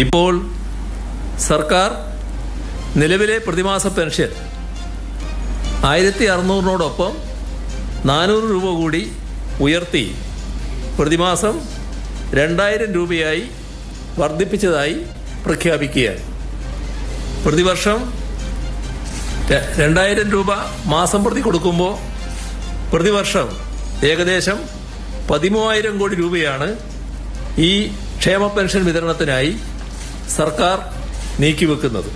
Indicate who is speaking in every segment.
Speaker 1: ഇപ്പോൾ സർക്കാർ നിലവിലെ പ്രതിമാസ പെൻഷൻ 1600-നോടൊപ്പം 400 രൂപ കൂടി ഉയർത്തി പ്രതിമാസം 2000 രൂപയായി വർദ്ധിപ്പിച്ചതായി പ്രഖ്യാപിക്കുകയാണ്. പ്രതിവർഷം 2000 രൂപ മാസം പ്രതി കൊടുക്കുമ്പോൾ പ്രതിവർഷം ഏകദേശം 13,000 കോടി രൂപയാണ് ഈ ക്ഷേമ പെൻഷൻ വിതരണത്തിനായി സർക്കാർ നീക്കിവെക്കുന്നത്.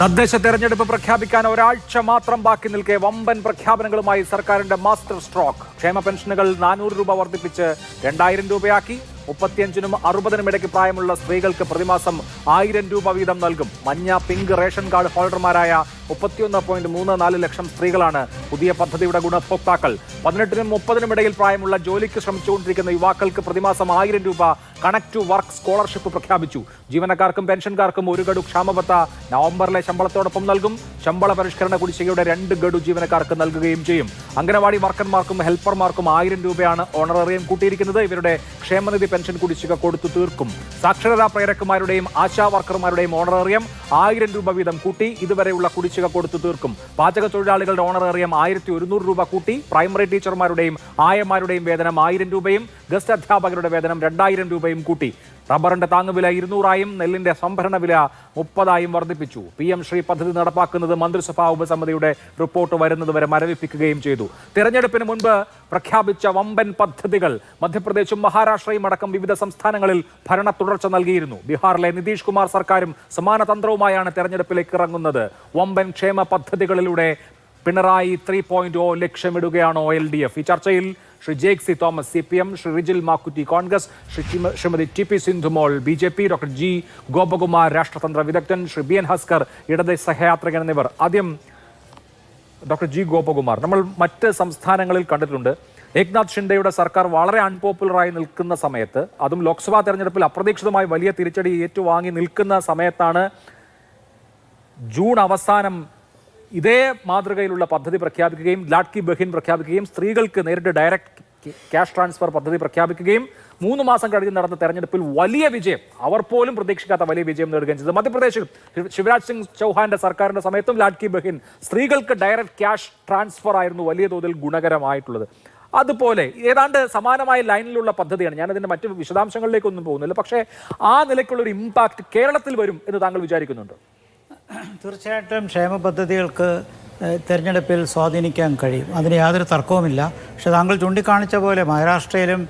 Speaker 2: തദ്ദേശ തെരഞ്ഞെടുപ്പ് പ്രഖ്യാപിക്കാൻ ഒരാഴ്ച മാത്രം ബാക്കി നിൽക്കെ വമ്പൻ പ്രഖ്യാപനങ്ങളുമായി സർക്കാരിന്റെ മാസ്റ്റർ സ്ട്രോക്ക്. ക്ഷേമ പെൻഷനുകൾ 400 രൂപ വർദ്ധിപ്പിച്ച് 2000 രൂപയാക്കി. 35-നും 60-നും ഇടയ്ക്ക് പ്രായമുള്ള സ്ത്രീകൾക്ക് പ്രതിമാസം 1000 രൂപ വീതം നൽകും. മഞ്ഞ, പിങ്ക് റേഷൻ കാർഡ് ഹോൾഡർമാരായ 31.34 ലക്ഷം സ്ത്രീകളാണ് പുതിയ പദ്ധതിയുടെ ഗുണഭോക്താക്കൾ. 18-നും 30-നും ഇടയിൽ പ്രായമുള്ള ജോലിക്ക് ശ്രമിച്ചുകൊണ്ടിരിക്കുന്ന യുവാക്കൾക്ക് പ്രതിമാസം 1000 രൂപ കണക്ട് ടു വർക്ക് സ്കോളർഷിപ്പ് പ്രഖ്യാപിച്ചു. ജീവനക്കാർക്കും പെൻഷൻകാർക്കും 1 ഗഡു ക്ഷാമബത്ത നവംബറിലെ ശമ്പളത്തോടൊപ്പം നൽകും. ശമ്പള പരിഷ്കരണ കുടിശ്ശികയുടെ 2 ഗഡു ജീവനക്കാർക്ക് നൽകുകയും ചെയ്യും. അംഗനവാടി വർക്കർമാർക്കും ഹെൽപ്പർമാർക്കും 1000 രൂപയാണ് ഓണറേറിയം കൂട്ടിയിരിക്കുന്നത്. ഇവരുടെ ക്ഷേമനിധി പെൻഷൻ കുടിശ്ശിക കൊടുത്തു തീർക്കും. സാക്ഷരതാ പ്രേരകന്മാരുടെയും ആശാ വർക്കർമാരുടെയും ഓണറേറിയം 1000 രൂപ വീതം കൂട്ടി ഇതുവരെയുള്ള കുടിശ്ശിക കൊടുത്തു തീർക്കും. പാചക തൊഴിലാളികളുടെ ഓണറേറിയം 1100 രൂപ കൂട്ടി. പ്രൈമറി ടീച്ചർമാരുടെയും ആയമാരുടെയും വേതനം 1000 രൂപയും ഗസ്റ്റ് അധ്യാപകരുടെ വേതനം 2000 രൂപയും കൂട്ടി. റബ്ബറിന്റെ താങ്ങുവില 200-ആയും നെല്ലിന്റെ സംഭരണ വില 30-ആയും വർദ്ധിപ്പിച്ചു. PM ശ്രീ പദ്ധതി നടപ്പാക്കുന്നത് മന്ത്രിസഭാ ഉപസമിതിയുടെ റിപ്പോർട്ട് വരുന്നതുവരെ മരവിപ്പിക്കുകയും ചെയ്തു. തെരഞ്ഞെടുപ്പിന് മുൻപ് പ്രഖ്യാപിച്ച വമ്പൻ പദ്ധതികൾ മധ്യപ്രദേശും മഹാരാഷ്ട്രയും അടക്കം വിവിധ സംസ്ഥാനങ്ങളിൽ ഭരണ തുടർച്ച നൽകിയിരുന്നു. ബീഹാറിലെ നിതീഷ് കുമാർ സർക്കാരും സമാന തന്ത്രവുമായാണ് തെരഞ്ഞെടുപ്പിലേക്ക് ഇറങ്ങുന്നത്. വമ്പൻ ക്ഷേമ പദ്ധതികളിലൂടെ പിണറായി 3.0 ലക്ഷ്യമിടുകയാണോ LDF? ഈ ചർച്ചയിൽ Shri Jaick C Thomas CPM, Shri Rijil Makkutty Congress, Shrimati TP Sindhumol BJP, doctor G Gopakumar രാഷ്ട്രതന്ത്ര വിദഗ്ധൻ, ശ്രീ BN ഹസ്കർ ഇടത് സഹയാത്രികൻ എന്നിവർ. ആദ്യം ഡോക്ടർ G ഗോപകുമാർ, നമ്മൾ മറ്റ് സംസ്ഥാനങ്ങളിൽ കണ്ടിട്ടുണ്ട് ഏക്നാഥ് ഷിൻഡെയുടെ സർക്കാർ വളരെ അൺപോപ്പുലറായി നിൽക്കുന്ന സമയത്ത്, അതും ലോക്സഭാ തെരഞ്ഞെടുപ്പിൽ അപ്രതീക്ഷിതമായി വലിയ തിരിച്ചടി ഏറ്റുവാങ്ങി നിൽക്കുന്ന സമയത്താണ് ജൂൺ അവസാനം ഇതേ മാതൃകയിലുള്ള പദ്ധതി പ്രഖ്യാപിക്കുകയും ലാഡ്കി ബഹിൻ പ്രഖ്യാപിക്കുകയും സ്ത്രീകൾക്ക് നേരിട്ട് ഡയറക്റ്റ് ക്യാഷ് ട്രാൻസ്ഫർ പദ്ധതി പ്രഖ്യാപിക്കുകയും 3 മാസം കഴിഞ്ഞ് നടന്ന തെരഞ്ഞെടുപ്പിൽ വലിയ വിജയം, അവർ പോലും പ്രതീക്ഷിക്കാത്ത വലിയ വിജയം നേടുകയും ചെയ്തത്. മധ്യപ്രദേശിൽ ശിവരാജ് സിംഗ് ചൗഹാന്റെ സർക്കാരിന്റെ സമയത്തും ലാഡ്കി ബഹിൻ സ്ത്രീകൾക്ക് ഡയറക്റ്റ് ക്യാഷ് ട്രാൻസ്ഫർ ആയിരുന്നു വലിയ തോതിൽ ഗുണകരമായിട്ടുള്ളത്. അതുപോലെ ഏതാണ്ട് സമാനമായ ലൈനിലുള്ള പദ്ധതിയാണ്. ഞാനതിന്റെ മറ്റു വിശദാംശങ്ങളിലേക്കൊന്നും പോകുന്നില്ല. പക്ഷേ ആ നിലയ്ക്കുള്ളൊരു ഇമ്പാക്ട് കേരളത്തിൽ വരും എന്ന് താങ്കൾ വിചാരിക്കുന്നുണ്ട്?
Speaker 3: തീർച്ചയായിട്ടും ക്ഷേമ പദ്ധതികൾക്ക് തിരഞ്ഞെടുപ്പിൽ സ്വാധീനിക്കാൻ കഴിയും, അതിന് യാതൊരു തർക്കവുമില്ല. പക്ഷേ താങ്കൾ ചൂണ്ടിക്കാണിച്ച പോലെ മഹാരാഷ്ട്രയിലും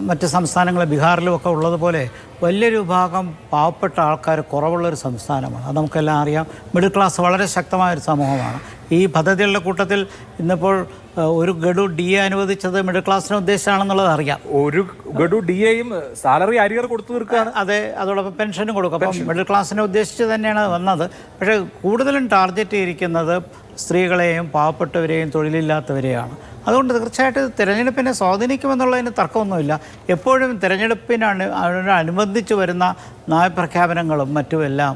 Speaker 3: മറ്റ് സംസ്ഥാനങ്ങൾ ബീഹാറിലും ഒക്കെ ഉള്ളതുപോലെ വലിയൊരു വിഭാഗം പാവപ്പെട്ട ആൾക്കാർ കുറവുള്ളൊരു സംസ്ഥാനമാണ്. അത് നമുക്കെല്ലാം അറിയാം. മിഡിൽ ക്ലാസ് വളരെ ശക്തമായൊരു സമൂഹമാണ്. ഈ പദ്ധതികളുടെ കൂട്ടത്തിൽ ഇന്നിപ്പോൾ 1 ഗഡു DA അനുവദിച്ചത് മിഡിൽ ക്ലാസ്സിനെ ഉദ്ദേശിച്ചാണെന്നുള്ളത് അറിയാം.
Speaker 2: 1 ഗഡു DAയും സാലറി അരിയർ കൊടുത്തു തീർക്കുകയാണ്.
Speaker 3: അതെ, അതോടൊപ്പം പെൻഷനും കൊടുക്കും. അപ്പം മിഡിൽ ക്ലാസ്സിനെ ഉദ്ദേശിച്ച് തന്നെയാണ് വന്നത്. പക്ഷേ കൂടുതലും ടാർഗറ്റ് ചെയ്തിരിക്കുന്നത് സ്ത്രീകളെയും പാവപ്പെട്ടവരെയും തൊഴിലില്ലാത്തവരെയാണ്. അതുകൊണ്ട് തീർച്ചയായിട്ടും തിരഞ്ഞെടുപ്പിനെ സ്വാധീനിക്കുമെന്നുള്ളതിന് തർക്കമൊന്നുമില്ല. എപ്പോഴും തിരഞ്ഞെടുപ്പിനനുബന്ധിച്ച് വരുന്ന നയപ്രഖ്യാപനങ്ങളും മറ്റുമെല്ലാം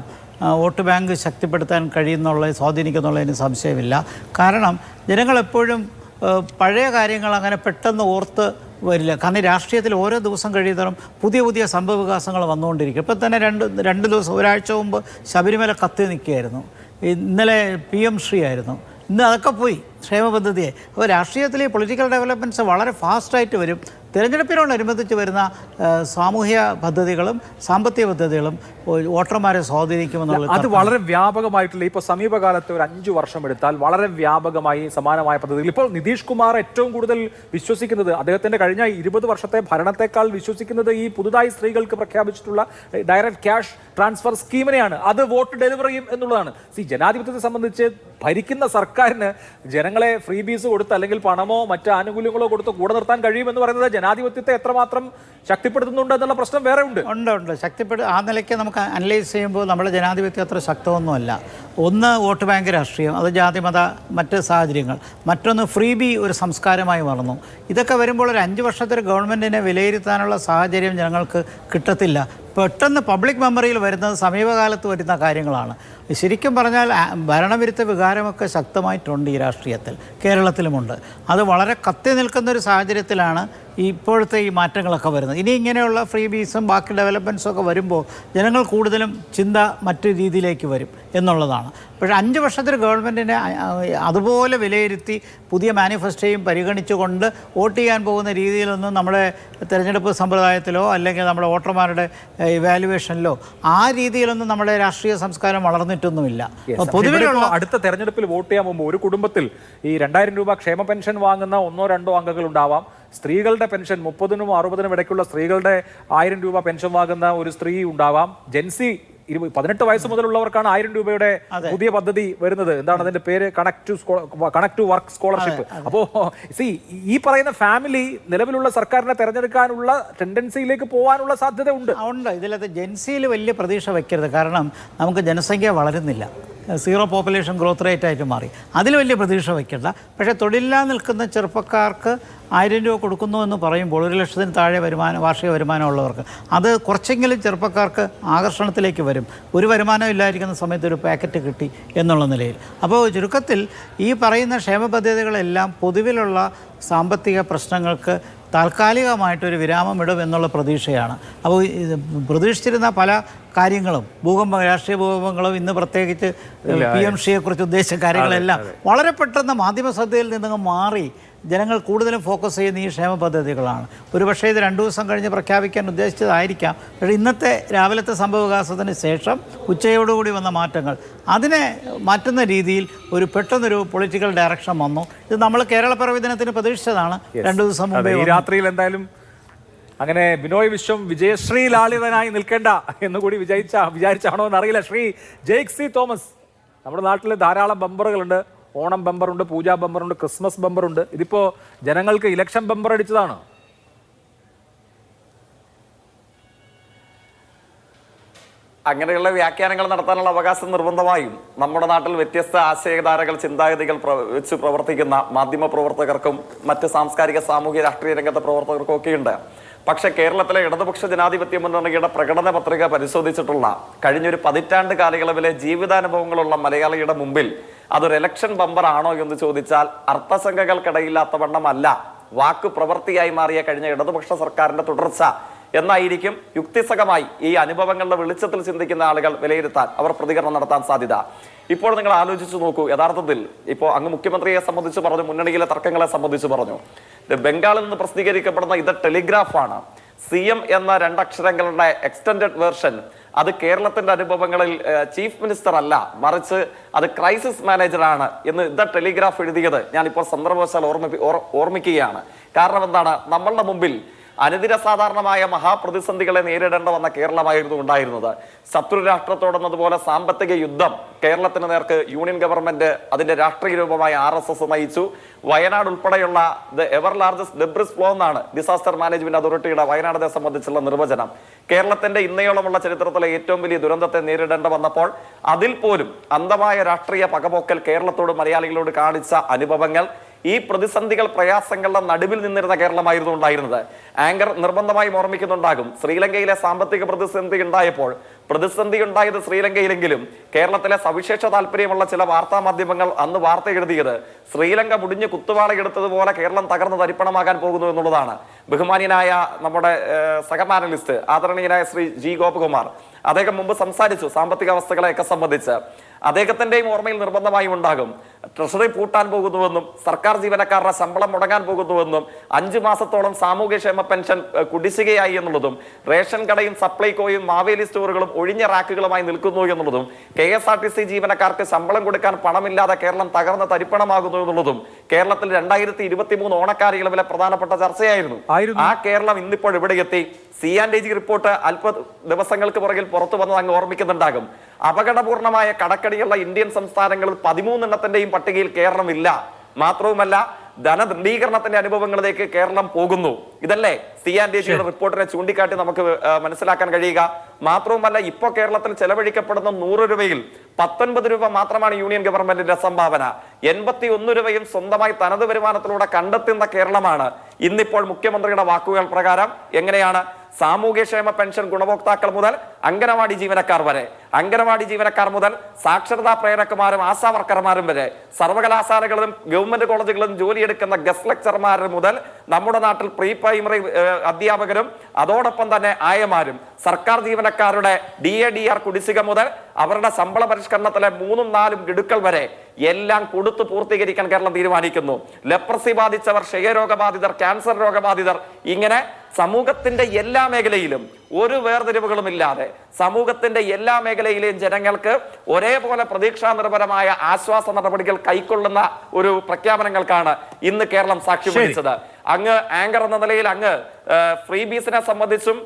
Speaker 3: വോട്ട് ബാങ്ക് ശക്തിപ്പെടുത്താൻ കഴിയുന്നുള്ളത് സ്വാധീനിക്കുന്നുള്ളതിന് സംശയമില്ല. കാരണം ജനങ്ങളെപ്പോഴും പഴയ കാര്യങ്ങൾ അങ്ങനെ പെട്ടെന്ന് ഓർത്ത് വരില്ല. കാരണം രാഷ്ട്രീയത്തിൽ ഓരോ ദിവസം കഴിയുന്നതും പുതിയ പുതിയ സംഭവ വികാസങ്ങൾ വന്നുകൊണ്ടിരിക്കും. ഇപ്പം തന്നെ രണ്ട് ദിവസം ഒരാഴ്ച മുമ്പ് ശബരിമല കത്തി നിൽക്കുകയായിരുന്നു. ഇന്നലെ PM ശ്രീ ആയിരുന്നു. ഇന്ന് അതൊക്കെ പോയി ക്ഷേമ പദ്ധതിയെ. അപ്പോൾ രാഷ്ട്രീയത്തിൽ ഈ പൊളിറ്റിക്കൽ ഡെവലപ്മെൻറ്റ്സ് വളരെ ഫാസ്റ്റായിട്ട് വരും. തിരഞ്ഞെടുപ്പിനോടനുബന്ധിച്ച് വരുന്ന സാമൂഹ്യ പദ്ധതികളും സാമ്പത്തിക പദ്ധതികളും വോട്ടർമാരെ സ്വാധീനിക്കുമെന്നുള്ളത്
Speaker 2: അത് വളരെ വ്യാപകമായിട്ടുള്ള ഇപ്പോൾ സമീപകാലത്ത് ഒരു 5 വർഷം എടുത്താൽ വളരെ വ്യാപകമായി സമാനമായ പദ്ധതികൾ. ഇപ്പോൾ നിതീഷ് കുമാർ ഏറ്റവും കൂടുതൽ വിശ്വസിക്കുന്നത്, അദ്ദേഹത്തിന്റെ കഴിഞ്ഞ 20 വർഷത്തെ ഭരണത്തെക്കാൾ വിശ്വസിക്കുന്നത് ഈ പുതുതായി സ്ത്രീകൾക്ക് പ്രഖ്യാപിച്ചിട്ടുള്ള ഡയറക്റ്റ് ക്യാഷ് ട്രാൻസ്ഫർ സ്കീമിനെയാണ്. അത് വോട്ട് ഡെലിവർ ചെയ്യും എന്നുള്ളതാണ്. ജനാധിപത്യത്തെ സംബന്ധിച്ച് ഭരിക്കുന്ന സർക്കാരിന് ജനങ്ങളെ ഫ്രീ ബീസ് കൊടുത്ത് അല്ലെങ്കിൽ പണമോ മറ്റ് ആനുകൂല്യങ്ങളോ കൊടുത്ത് കൂടെ നിർത്താൻ കഴിയുമെന്ന് പറയുന്നത് ജനാധിപത്യത്തെ എത്രമാത്രം ശക്തിപ്പെടുത്തുന്നുണ്ട് എന്നുള്ള പ്രശ്നം വേറെ ഉണ്ട്.
Speaker 3: ആ നിലയ്ക്ക് നമുക്ക് അനലൈസ് ചെയ്യുമ്പോൾ നമ്മുടെ ജനാധിപത്യം അത്ര ശക്തമൊന്നുമല്ല. ഒന്ന് വോട്ട് ബാങ്ക് രാഷ്ട്രീയം, അത് ജാതിമത മറ്റ് സാഹചര്യങ്ങൾ. മറ്റൊന്ന് ഫ്രീ ബി ഒരു സംസ്കാരമായി വളർന്നു. ഇതൊക്കെ വരുമ്പോൾ ഒരു 5 വർഷത്തെ ഗവൺമെൻറ്റിനെ വിലയിരുത്താനുള്ള സാഹചര്യം ജനങ്ങൾക്ക് കിട്ടത്തില്ല. പെട്ടെന്ന് പബ്ലിക് മെമ്മറിയിൽ വരുന്നത് സമീപകാലത്ത് വരുന്ന കാര്യങ്ങളാണ്. ശരിക്കും പറഞ്ഞാൽ ഭരണവിരുദ്ധ വികാരമൊക്കെ ശക്തമായിട്ടുണ്ട് ഈ രാഷ്ട്രീയത്തിൽ, കേരളത്തിലുമുണ്ട്. അത് വളരെ കത്തി നിൽക്കുന്നൊരു സാഹചര്യത്തിലാണ് ഇപ്പോഴത്തെ ഈ മാറ്റങ്ങളൊക്കെ വരുന്നത്. ഇനി ഇങ്ങനെയുള്ള ഫ്രീ ബീസും ബാക്കി ഡെവലപ്മെൻറ്റ്സും ഒക്കെ വരുമ്പോൾ ജനങ്ങൾ കൂടുതലും ചിന്ത മറ്റു രീതിയിലേക്ക് വരും എന്നുള്ളതാണ്. പക്ഷേ 5 വർഷത്തിൽ ഗവൺമെൻറ്റിനെ അതുപോലെ വിലയിരുത്തി പുതിയ മാനിഫെസ്റ്റോയും പരിഗണിച്ചുകൊണ്ട് വോട്ട് ചെയ്യാൻ പോകുന്ന രീതിയിലൊന്നും നമ്മുടെ തിരഞ്ഞെടുപ്പ് സമ്പ്രദായത്തിലോ അല്ലെങ്കിൽ നമ്മുടെ വോട്ടർമാരുടെ ഇവാലുവേഷനിലോ ആ രീതിയിലൊന്നും നമ്മുടെ രാഷ്ട്രീയ സംസ്കാരം വളർന്നിട്ടൊന്നുമില്ല.
Speaker 2: പൊതുവിലുള്ള അടുത്ത തെരഞ്ഞെടുപ്പിൽ വോട്ട് ചെയ്യാൻ പോകുമ്പോൾ ഒരു കുടുംബത്തിൽ ഈ 2000 രൂപ ക്ഷേമ പെൻഷൻ വാങ്ങുന്ന 1-2 അംഗങ്ങൾ ഉണ്ടാവാം. സ്ത്രീകളുടെ പെൻഷൻ 30-നും 60-നും ഇടയ്ക്കുള്ള സ്ത്രീകളുടെ 1000 രൂപ പെൻഷൻ വാങ്ങുന്ന ഒരു സ്ത്രീ ഉണ്ടാവാം. ജെൻസി 18 വയസ്സ് മുതലുള്ളവർക്കാണ് 1000 രൂപയുടെ പുതിയ പദ്ധതി വരുന്നത്. എന്താണ് അതിന്റെ പേര്? Connect to work scholarship. അപ്പോ ഈ പറയുന്ന ഫാമിലി നിലവിലുള്ള സർക്കാരിനെ തെരഞ്ഞെടുക്കാനുള്ള ടെൻഡൻസിയിലേക്ക് പോകാനുള്ള സാധ്യത ഉണ്ട്.
Speaker 3: ഇതിലത്തെ ജെൻസിയിൽ വലിയ പ്രതീക്ഷ വയ്ക്കരുത്. കാരണം നമുക്ക് ജനസംഖ്യ വളരുന്നില്ല, 0 പോപ്പുലേഷൻ ഗ്രോത്ത് റേറ്റ് ആയിട്ട് മാറി. അതിൽ വലിയ പ്രതീക്ഷ വയ്ക്കണ്ട. പക്ഷേ തൊഴിലില്ലാതെ നിൽക്കുന്ന ചെറുപ്പക്കാർക്ക് 1000 രൂപ കൊടുക്കുന്നു എന്ന് പറയുമ്പോൾ 1 ലക്ഷത്തിന് താഴെ വാർഷിക വരുമാനമുള്ളവർക്ക് അത് കുറച്ചെങ്കിലും ചെറുപ്പക്കാർക്ക് ആകർഷണത്തിലേക്ക് വരും. ഒരു വരുമാനം ഇല്ലായിരിക്കുന്ന സമയത്ത് ഒരു പാക്കറ്റ് കിട്ടി എന്നുള്ള നിലയിൽ. അപ്പോൾ ചുരുക്കത്തിൽ ഈ പറയുന്ന ക്ഷേമ പദ്ധതികളെല്ലാം പൊതുവിലുള്ള സാമ്പത്തിക പ്രശ്നങ്ങൾക്ക് താൽക്കാലികമായിട്ടൊരു വിരാമമിടും എന്നുള്ള പ്രതീക്ഷയാണ്. അപ്പോൾ പ്രതീക്ഷിച്ചിരുന്ന പല കാര്യങ്ങളും രാഷ്ട്രീയ ഭൂകമ്പങ്ങളും ഇന്ന് പ്രത്യേകിച്ച് PMCയെക്കുറിച്ച് ഉദ്ദേശിച്ച കാര്യങ്ങളെല്ലാം വളരെ പെട്ടെന്ന് മാധ്യമ ശ്രദ്ധയിൽ നിന്നങ്ങ് മാറി ജനങ്ങൾ കൂടുതലും ഫോക്കസ് ചെയ്യുന്ന ഈ ക്ഷേമ പദ്ധതികളാണ്. ഒരുപക്ഷേ ഇത് 2 ദിവസം കഴിഞ്ഞ് പ്രഖ്യാപിക്കാൻ ഉദ്ദേശിച്ചതായിരിക്കാം. പക്ഷേ ഇന്നത്തെ രാവിലത്തെ സംഭവവികാസത്തിന് ശേഷം ഉച്ചയോടുകൂടി വന്ന മാറ്റങ്ങൾ അതിനെ മാറ്റുന്ന രീതിയിൽ പെട്ടെന്നൊരു പൊളിറ്റിക്കൽ ഡയറക്ഷൻ വന്നു. ഇത് നമ്മൾ കേരളപ്പിറവി ദിനത്തിന് പ്രതീക്ഷിച്ചതാണ് 2 ദിവസം മുമ്പേ.
Speaker 2: ഈ രാത്രിയിൽ എന്തായാലും അങ്ങനെ ബിനോയ് വിശ്വം വിജയശ്രീ ലാളിതനായി നിൽക്കേണ്ട എന്നുകൂടി വിചാരിച്ചാണോ എന്നറിയില്ല. ശ്രീ ജെയ്ക്സി തോമസ്, നമ്മുടെ നാട്ടിൽ ധാരാളം ബമ്പറുകളുണ്ട്. ഓണം ബമ്പറുണ്ട്, പൂജാ ബമ്പറുണ്ട്, ക്രിസ്മസ് ബമ്പറുണ്ട്. ഇതിപ്പോ ജനങ്ങൾക്ക് ഇലക്ഷൻ ബമ്പർ അടിച്ചതാണ്.
Speaker 4: അങ്ങനെയുള്ള വ്യാഖ്യാനങ്ങൾ നടത്താനുള്ള അവകാശം നിർബന്ധമായും നമ്മുടെ നാട്ടിൽ വ്യത്യസ്ത ആശയധാരകൾ, ചിന്താഗതികൾ വെച്ച് പ്രവർത്തിക്കുന്ന മാധ്യമ പ്രവർത്തകർക്കും മറ്റ് സാംസ്കാരിക സാമൂഹ്യ രാഷ്ട്രീയ രംഗത്തെ പ്രവർത്തകർക്കും ഒക്കെയുണ്ട്. പക്ഷെ കേരളത്തിലെ ഇടതുപക്ഷ ജനാധിപത്യ മുന്നണിയുടെ പ്രകടന പത്രിക പരിശോധിച്ചിട്ടുള്ള കഴിഞ്ഞൊരു 10 കാലയളവിലെ ജീവിതാനുഭവങ്ങളുള്ള മലയാളിയുടെ മുമ്പിൽ അതൊരു ഇലക്ഷൻ ബമ്പർ ആണോ എന്ന് ചോദിച്ചാൽ അർത്ഥസംഖ്യകൾക്കിടയില്ലാത്ത വണ്ണമല്ല വാക്ക് പ്രവൃത്തിയായി മാറിയ കഴിഞ്ഞ ഇടതുപക്ഷ സർക്കാരിന്റെ തുടർച്ച എന്നായിരിക്കും യുക്തിസഹമായി ഈ അനുഭവങ്ങളുടെ വെളിച്ചത്തിൽ ചിന്തിക്കുന്ന ആളുകൾ വിലയിരുത്താൻ, അവർ പ്രതികരണം നടത്താൻ സാധ്യത. ഇപ്പോൾ നിങ്ങൾ ആലോചിച്ചു നോക്കൂ. യഥാർത്ഥത്തിൽ ഇപ്പോൾ അങ്ങ് മുഖ്യമന്ത്രിയെ സംബന്ധിച്ച് പറഞ്ഞു, മുന്നണിയിലെ തർക്കങ്ങളെ സംബന്ധിച്ച് പറഞ്ഞു. ബംഗാളിൽ നിന്ന് പ്രസിദ്ധീകരിക്കപ്പെടുന്ന ഇത് ടെലിഗ്രാഫാണ്. CM എന്ന 2 അക്ഷരങ്ങളുടെ എക്സ്റ്റൻഡഡ് വേർഷൻ അത് കേരളത്തിന്റെ അനുഭവങ്ങളിൽ ചീഫ് മിനിസ്റ്റർ അല്ല, മറിച്ച് അത് ക്രൈസിസ് മാനേജറാണ് എന്ന് ടെലിഗ്രാഫ് എഴുതിയത് ഞാനിപ്പോൾ സന്ദർഭവശാൽ ഓർമ്മിക്കുകയാണ്. കാരണം എന്താണ്? നമ്മളുടെ മുമ്പിൽ അനുദിന സാധാരണമായ മഹാപ്രതിസന്ധികളെ നേരിടേണ്ട വന്ന കേരളമായിരുന്നു ഉണ്ടായിരുന്നത്. ശത്രു രാഷ്ട്രത്തോടെന്നതുപോലെ സാമ്പത്തിക യുദ്ധം കേരളത്തിന് നേർക്ക് യൂണിയൻ ഗവൺമെന്റ് അതിന്റെ രാഷ്ട്രീയ രൂപമായ RSS നയിച്ചു. വയനാട് ഉൾപ്പെടെയുള്ള the ever largest debris flow എന്നാണ് ഡിസാസ്റ്റർ മാനേജ്മെന്റ് അതോറിറ്റിയുടെ വയനാടിനെ സംബന്ധിച്ചുള്ള നിർവചനം. കേരളത്തിന്റെ ഇന്നയോളമുള്ള ചരിത്രത്തിലെ ഏറ്റവും വലിയ ദുരന്തത്തെ നേരിടേണ്ട വന്നപ്പോൾ അതിൽ പോലും അന്ധമായ രാഷ്ട്രീയ പകപോക്കൽ കേരളത്തോട് മലയാളികളോട് കാണിച്ച അനുഭവങ്ങൾ, ഈ പ്രതിസന്ധികൾ പ്രയാസങ്ങളുടെ നടുവിൽ നിന്നിരുന്ന കേരളമായിരുന്നു ഉണ്ടായിരുന്നത്. ആങ്കർ നിർബന്ധമായും ഓർമ്മിക്കുന്നുണ്ടാകും, ശ്രീലങ്കയിലെ സാമ്പത്തിക പ്രതിസന്ധി ഉണ്ടായപ്പോൾ പ്രതിസന്ധി ഉണ്ടായത് ശ്രീലങ്കയിലെങ്കിലും കേരളത്തിലെ സവിശേഷ താല്പര്യമുള്ള ചില വാർത്താ മാധ്യമങ്ങൾ അന്ന് വാർത്ത എഴുതിയത് ശ്രീലങ്ക മുടിഞ്ഞ് കുത്തുവാളയെടുത്തതുപോലെ കേരളം തകർന്ന് തരിപ്പണമാകാൻ പോകുന്നു എന്നുള്ളതാണ്. ബഹുമാന്യനായ നമ്മുടെ സഹപാനലിസ്റ്റ് ആദരണീയനായ ശ്രീ G. ഗോപകുമാർ അദ്ദേഹം മുമ്പ് സംസാരിച്ചു സാമ്പത്തിക അവസ്ഥകളെയൊക്കെ സംബന്ധിച്ച്. അദ്ദേഹത്തിന്റെയും ഓർമ്മയിൽ നിർബന്ധമായും ഉണ്ടാകും ട്രഷറി പൂട്ടാൻ പോകുന്നുവെന്നും സർക്കാർ ജീവനക്കാരുടെ ശമ്പളം മുടങ്ങാൻ പോകുന്നുവെന്നും 5 മാസത്തോളം സാമൂഹ്യക്ഷേമ പെൻഷൻ കുടിശ്ശികയായി എന്നുള്ളതും റേഷൻ കടയും സപ്ലൈകോയും മാവേലി സ്റ്റോറുകളും ഒഴിഞ്ഞ റാക്കുകളുമായി നിൽക്കുന്നു എന്നുള്ളതും KSRTC ജീവനക്കാർക്ക് ശമ്പളം കൊടുക്കാൻ പണമില്ലാതെ കേരളം തകർന്ന് തരിപ്പണമാകുന്നു എന്നുള്ളതും കേരളത്തിൽ 2023 ഓണക്കാലയളവിലെ പ്രധാനപ്പെട്ട ചർച്ചയായിരുന്നു. ആ കേരളം ഇന്നിപ്പോൾ ഇവിടെ എത്തി. C&AG റിപ്പോർട്ട് അല്പ ദിവസങ്ങൾക്ക് പുറകിൽ പുറത്തു വന്നത് അങ്ങ് ഓർമ്മിക്കുന്നുണ്ടാകും. അപകടപൂർണമായ കടക്കടിയുള്ള ഇന്ത്യൻ സംസ്ഥാനങ്ങളിൽ 13 പട്ടികയിൽ കേരളം ഇല്ല. മാത്രവുമല്ല ധനദണ്ഡീകരണത്തിന്റെ അനുഭവങ്ങളിലേക്ക് കേരളം പോകുന്നു. ഇതല്ലേ C&AGയുടെ റിപ്പോർട്ടിനെ ചൂണ്ടിക്കാട്ടി നമുക്ക് മനസ്സിലാക്കാൻ കഴിയുക. മാത്രവുമല്ല ഇപ്പോൾ കേരളത്തിൽ ചെലവഴിക്കപ്പെടുന്ന 100 രൂപയിൽ 19 രൂപ മാത്രമാണ് യൂണിയൻ ഗവൺമെന്റിന്റെ സംഭാവന. 81 രൂപയും സ്വന്തമായി തനത് വരുമാനത്തിലൂടെ കണ്ടെത്തുന്ന കേരളമാണ് ഇന്നിപ്പോൾ മുഖ്യമന്ത്രിയുടെ വാക്കുകൾ പ്രകാരം. എങ്ങനെയാണ് സാമൂഹ്യക്ഷേമ പെൻഷൻ ഗുണഭോക്താക്കൾ മുതൽ അംഗനവാടി ജീവനക്കാർ വരെ, അംഗനവാടി ജീവനക്കാർ മുതൽ സാക്ഷരതാ പ്രേരകമാരും ആശാ വർക്കർമാരും വരെ, സർവകലാശാലകളിലും ഗവൺമെന്റ് കോളേജുകളിലും ജോലിയെടുക്കുന്ന ഗസ്റ്റ് ലെക്ചർമാർ മുതൽ നമ്മുടെ നാട്ടിൽ പ്രീ പ്രൈമറി അധ്യാപകരും അതോടൊപ്പം തന്നെ ആയമാരും, സർക്കാർ ജീവനക്കാരുടെ DADR കുടിശ്ശിക മുതൽ അവരുടെ ശമ്പള പരിഷ്കരണത്തിലെ 3ഉം 4ഉം ഗഡുക്കൾ വരെ എല്ലാം കൊടുത്തു പൂർത്തീകരിക്കാൻ കേരളം തീരുമാനിക്കുന്നു. ലെപ്രസി ബാധിച്ചവർ, ക്ഷയരോഗബാധിതർ, ക്യാൻസർ രോഗബാധിതർ, ഇങ്ങനെ സമൂഹത്തിന്റെ എല്ലാ മേഖലയിലും ഒരു വേർതിരിവുകളും ഇല്ലാതെ സമൂഹത്തിന്റെ എല്ലാ മേഖലയിലെയും ജനങ്ങൾക്ക് ഒരേപോലെ പ്രതീക്ഷാ നിർഭരമായ ആശ്വാസ നടപടികൾ കൈക്കൊള്ളുന്ന ഒരു പ്രഖ്യാപനങ്ങൾക്കാണ് ഇന്ന് കേരളം സാക്ഷ്യം വഹിച്ചത്. അങ്ങ് ആങ്കർ എന്ന നിലയിൽ അങ്ങ് ഫ്രീ ബീസിനെ സംബന്ധിച്ചും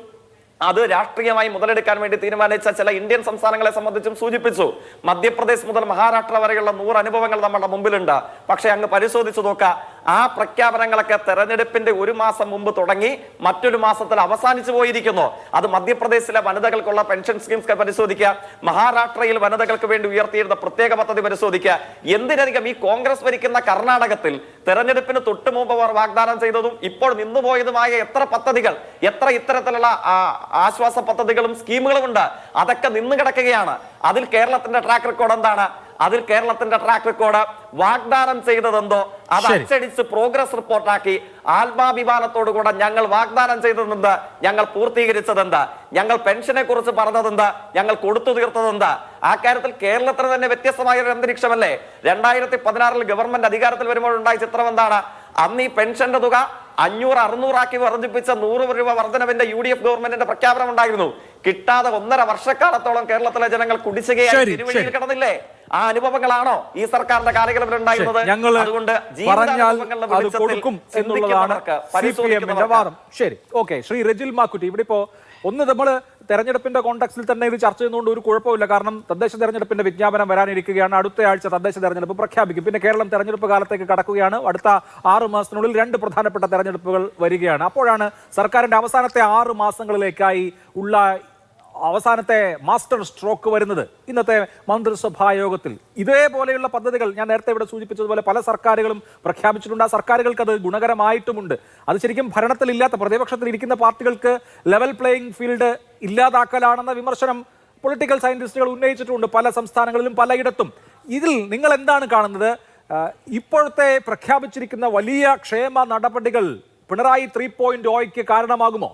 Speaker 4: അത് രാഷ്ട്രീയമായി മുതലെടുക്കാൻ വേണ്ടി തീരുമാനിച്ച ചില ഇന്ത്യൻ സംസ്ഥാനങ്ങളെ സംബന്ധിച്ചും സൂചിപ്പിച്ചു. മധ്യപ്രദേശ് മുതൽ മഹാരാഷ്ട്ര വരെയുള്ള 100 അനുഭവങ്ങൾ നമ്മുടെ മുമ്പിലുണ്ട്. പക്ഷെ അങ്ങ് പരിശോധിച്ചു നോക്കുക, ആ പ്രഖ്യാപനങ്ങളൊക്കെ തെരഞ്ഞെടുപ്പിന്റെ 1 മാസം മുമ്പ് തുടങ്ങി മറ്റൊരു മാസത്തിൽ അവസാനിച്ചു പോയിരിക്കുന്നു. അത് മധ്യപ്രദേശിലെ വനിതകൾക്കുള്ള പെൻഷൻ സ്കീംസ് പരിശോധിക്കുക, മഹാരാഷ്ട്രയിൽ വനിതകൾക്ക് വേണ്ടി ഉയർത്തിയിരുന്ന പ്രത്യേക പദ്ധതി പരിശോധിക്കുക. എന്തിനധികം ഈ കോൺഗ്രസ് ഭരിക്കുന്ന കർണാടകത്തിൽ തെരഞ്ഞെടുപ്പിന് തൊട്ടു മുമ്പ് അവർ വാഗ്ദാനം ചെയ്തതും ഇപ്പോൾ നിന്നുപോയതുമായ എത്ര പദ്ധതികൾ, എത്ര ഇത്തരത്തിലുള്ള ആശ്വാസ പദ്ധതികളും സ്കീമുകളും ഉണ്ട്, അതൊക്കെ നിന്ന് കിടക്കുകയാണ്. അതിൽ കേരളത്തിന്റെ ട്രാക്ക് റെക്കോർഡ് എന്താണ്? അതിൽ കേരളത്തിന്റെ ട്രാക്ക് റെക്കോർഡ് വാഗ്ദാനം ചെയ്തതെന്തോ അത് അച്ചടിച്ച് പ്രോഗ്രസ് റിപ്പോർട്ടാക്കി ആത്മാഭിമാനത്തോടുകൂടെ ഞങ്ങൾ വാഗ്ദാനം ചെയ്തതെന്ത്, ഞങ്ങൾ പൂർത്തീകരിച്ചതെന്ത്, ഞങ്ങൾ പെൻഷനെ കുറിച്ച് പറഞ്ഞതെന്ത്, ഞങ്ങൾ കൊടുത്തു തീർത്തതെന്ത്. ആ കാര്യത്തിൽ കേരളത്തിന് തന്നെ വ്യത്യസ്തമായ ഒരു അന്തരീക്ഷമല്ലേ? 2016 ഗവൺമെന്റ് അധികാരത്തിൽ വരുമ്പോൾ ഉണ്ടായ ചിത്രം എന്താണ്? അന്ന് ഈ പെൻഷന്റെ തുക 500-600 ആക്കി വർദ്ധിപ്പിച്ച 100 രൂപ വർധനവിന്റെ UDF ഗവൺമെന്റിന്റെ പ്രഖ്യാപനം ഉണ്ടായിരുന്നു. കിട്ടാതെ 1.5 വർഷക്കാലത്തോളം കേരളത്തിലെ ജനങ്ങൾ കുടിശ്ശികയായി തിരുവഴിയിൽ കിടന്നില്ലേ? ആ അനുഭവങ്ങളാണോ ഈ സർക്കാരിന്റെ കാലയളവിൽ ഉണ്ടായിരുന്നത്? അതുകൊണ്ട്
Speaker 2: ശരി, ഓക്കെ. ശ്രീ റെജിൽ മാക്കുറ്റി, ഇവിടെ ഇപ്പോ ഒന്ന് നമ്മൾ തെരഞ്ഞെടുപ്പിന്റെ കോൺടെക്സ്റ്റിൽ തന്നെ ഇത് ചർച്ച ചെയ്യുന്നതുകൊണ്ട് ഒരു കുഴപ്പമില്ല. കാരണം തദ്ദേശ തെരഞ്ഞെടുപ്പിന്റെ വിജ്ഞാപനം വരാനിരിക്കുകയാണ്. അടുത്ത ആഴ്ച തദ്ദേശ തെരഞ്ഞെടുപ്പ് പ്രഖ്യാപിക്കും. പിന്നെ കേരളം തെരഞ്ഞെടുപ്പ് കാലത്തേക്ക് കടക്കുകയാണ്. അടുത്ത 6 മാസത്തിനുള്ളിൽ 2 പ്രധാനപ്പെട്ട തെരഞ്ഞെടുപ്പുകൾ വരികയാണ്. അപ്പോഴാണ് സർക്കാരിന്റെ അവസാനത്തെ 6 മാസങ്ങളിലേക്കായി ഉള്ള അവസാനത്തെ മാസ്റ്റർ സ്ട്രോക്ക് വരുന്നത്. ഇന്നത്തെ മന്ത്രിസഭാ യോഗത്തിൽ ഇതേപോലെയുള്ള പദ്ധതികൾ ഞാൻ നേരത്തെ ഇവിടെ സൂചിപ്പിച്ചതുപോലെ പല സർക്കാരുകളും പ്രഖ്യാപിച്ചിട്ടുണ്ട്. ആ സർക്കാരുകൾക്ക് അത് ഗുണകരമായിട്ടുമുണ്ട്. അത് ശരിക്കും ഭരണത്തിലില്ലാത്ത, പ്രതിപക്ഷത്തിൽ ഇരിക്കുന്ന പാർട്ടികൾക്ക് ലെവൽ പ്ലേയിങ് ഫീൽഡ് ഇല്ലാതാക്കലാണെന്ന വിമർശനം പൊളിറ്റിക്കൽ സയന്റിസ്റ്റുകൾ ഉന്നയിച്ചിട്ടുണ്ട് പല സംസ്ഥാനങ്ങളിലും പലയിടത്തും. ഇതിൽ നിങ്ങൾ എന്താണ് കാണുന്നത്? ഇപ്പോഴത്തെ പ്രഖ്യാപിച്ചിരിക്കുന്ന വലിയ ക്ഷേമ നടപടികൾ പിണറായി 3.0ക്ക് കാരണമാകുമോ?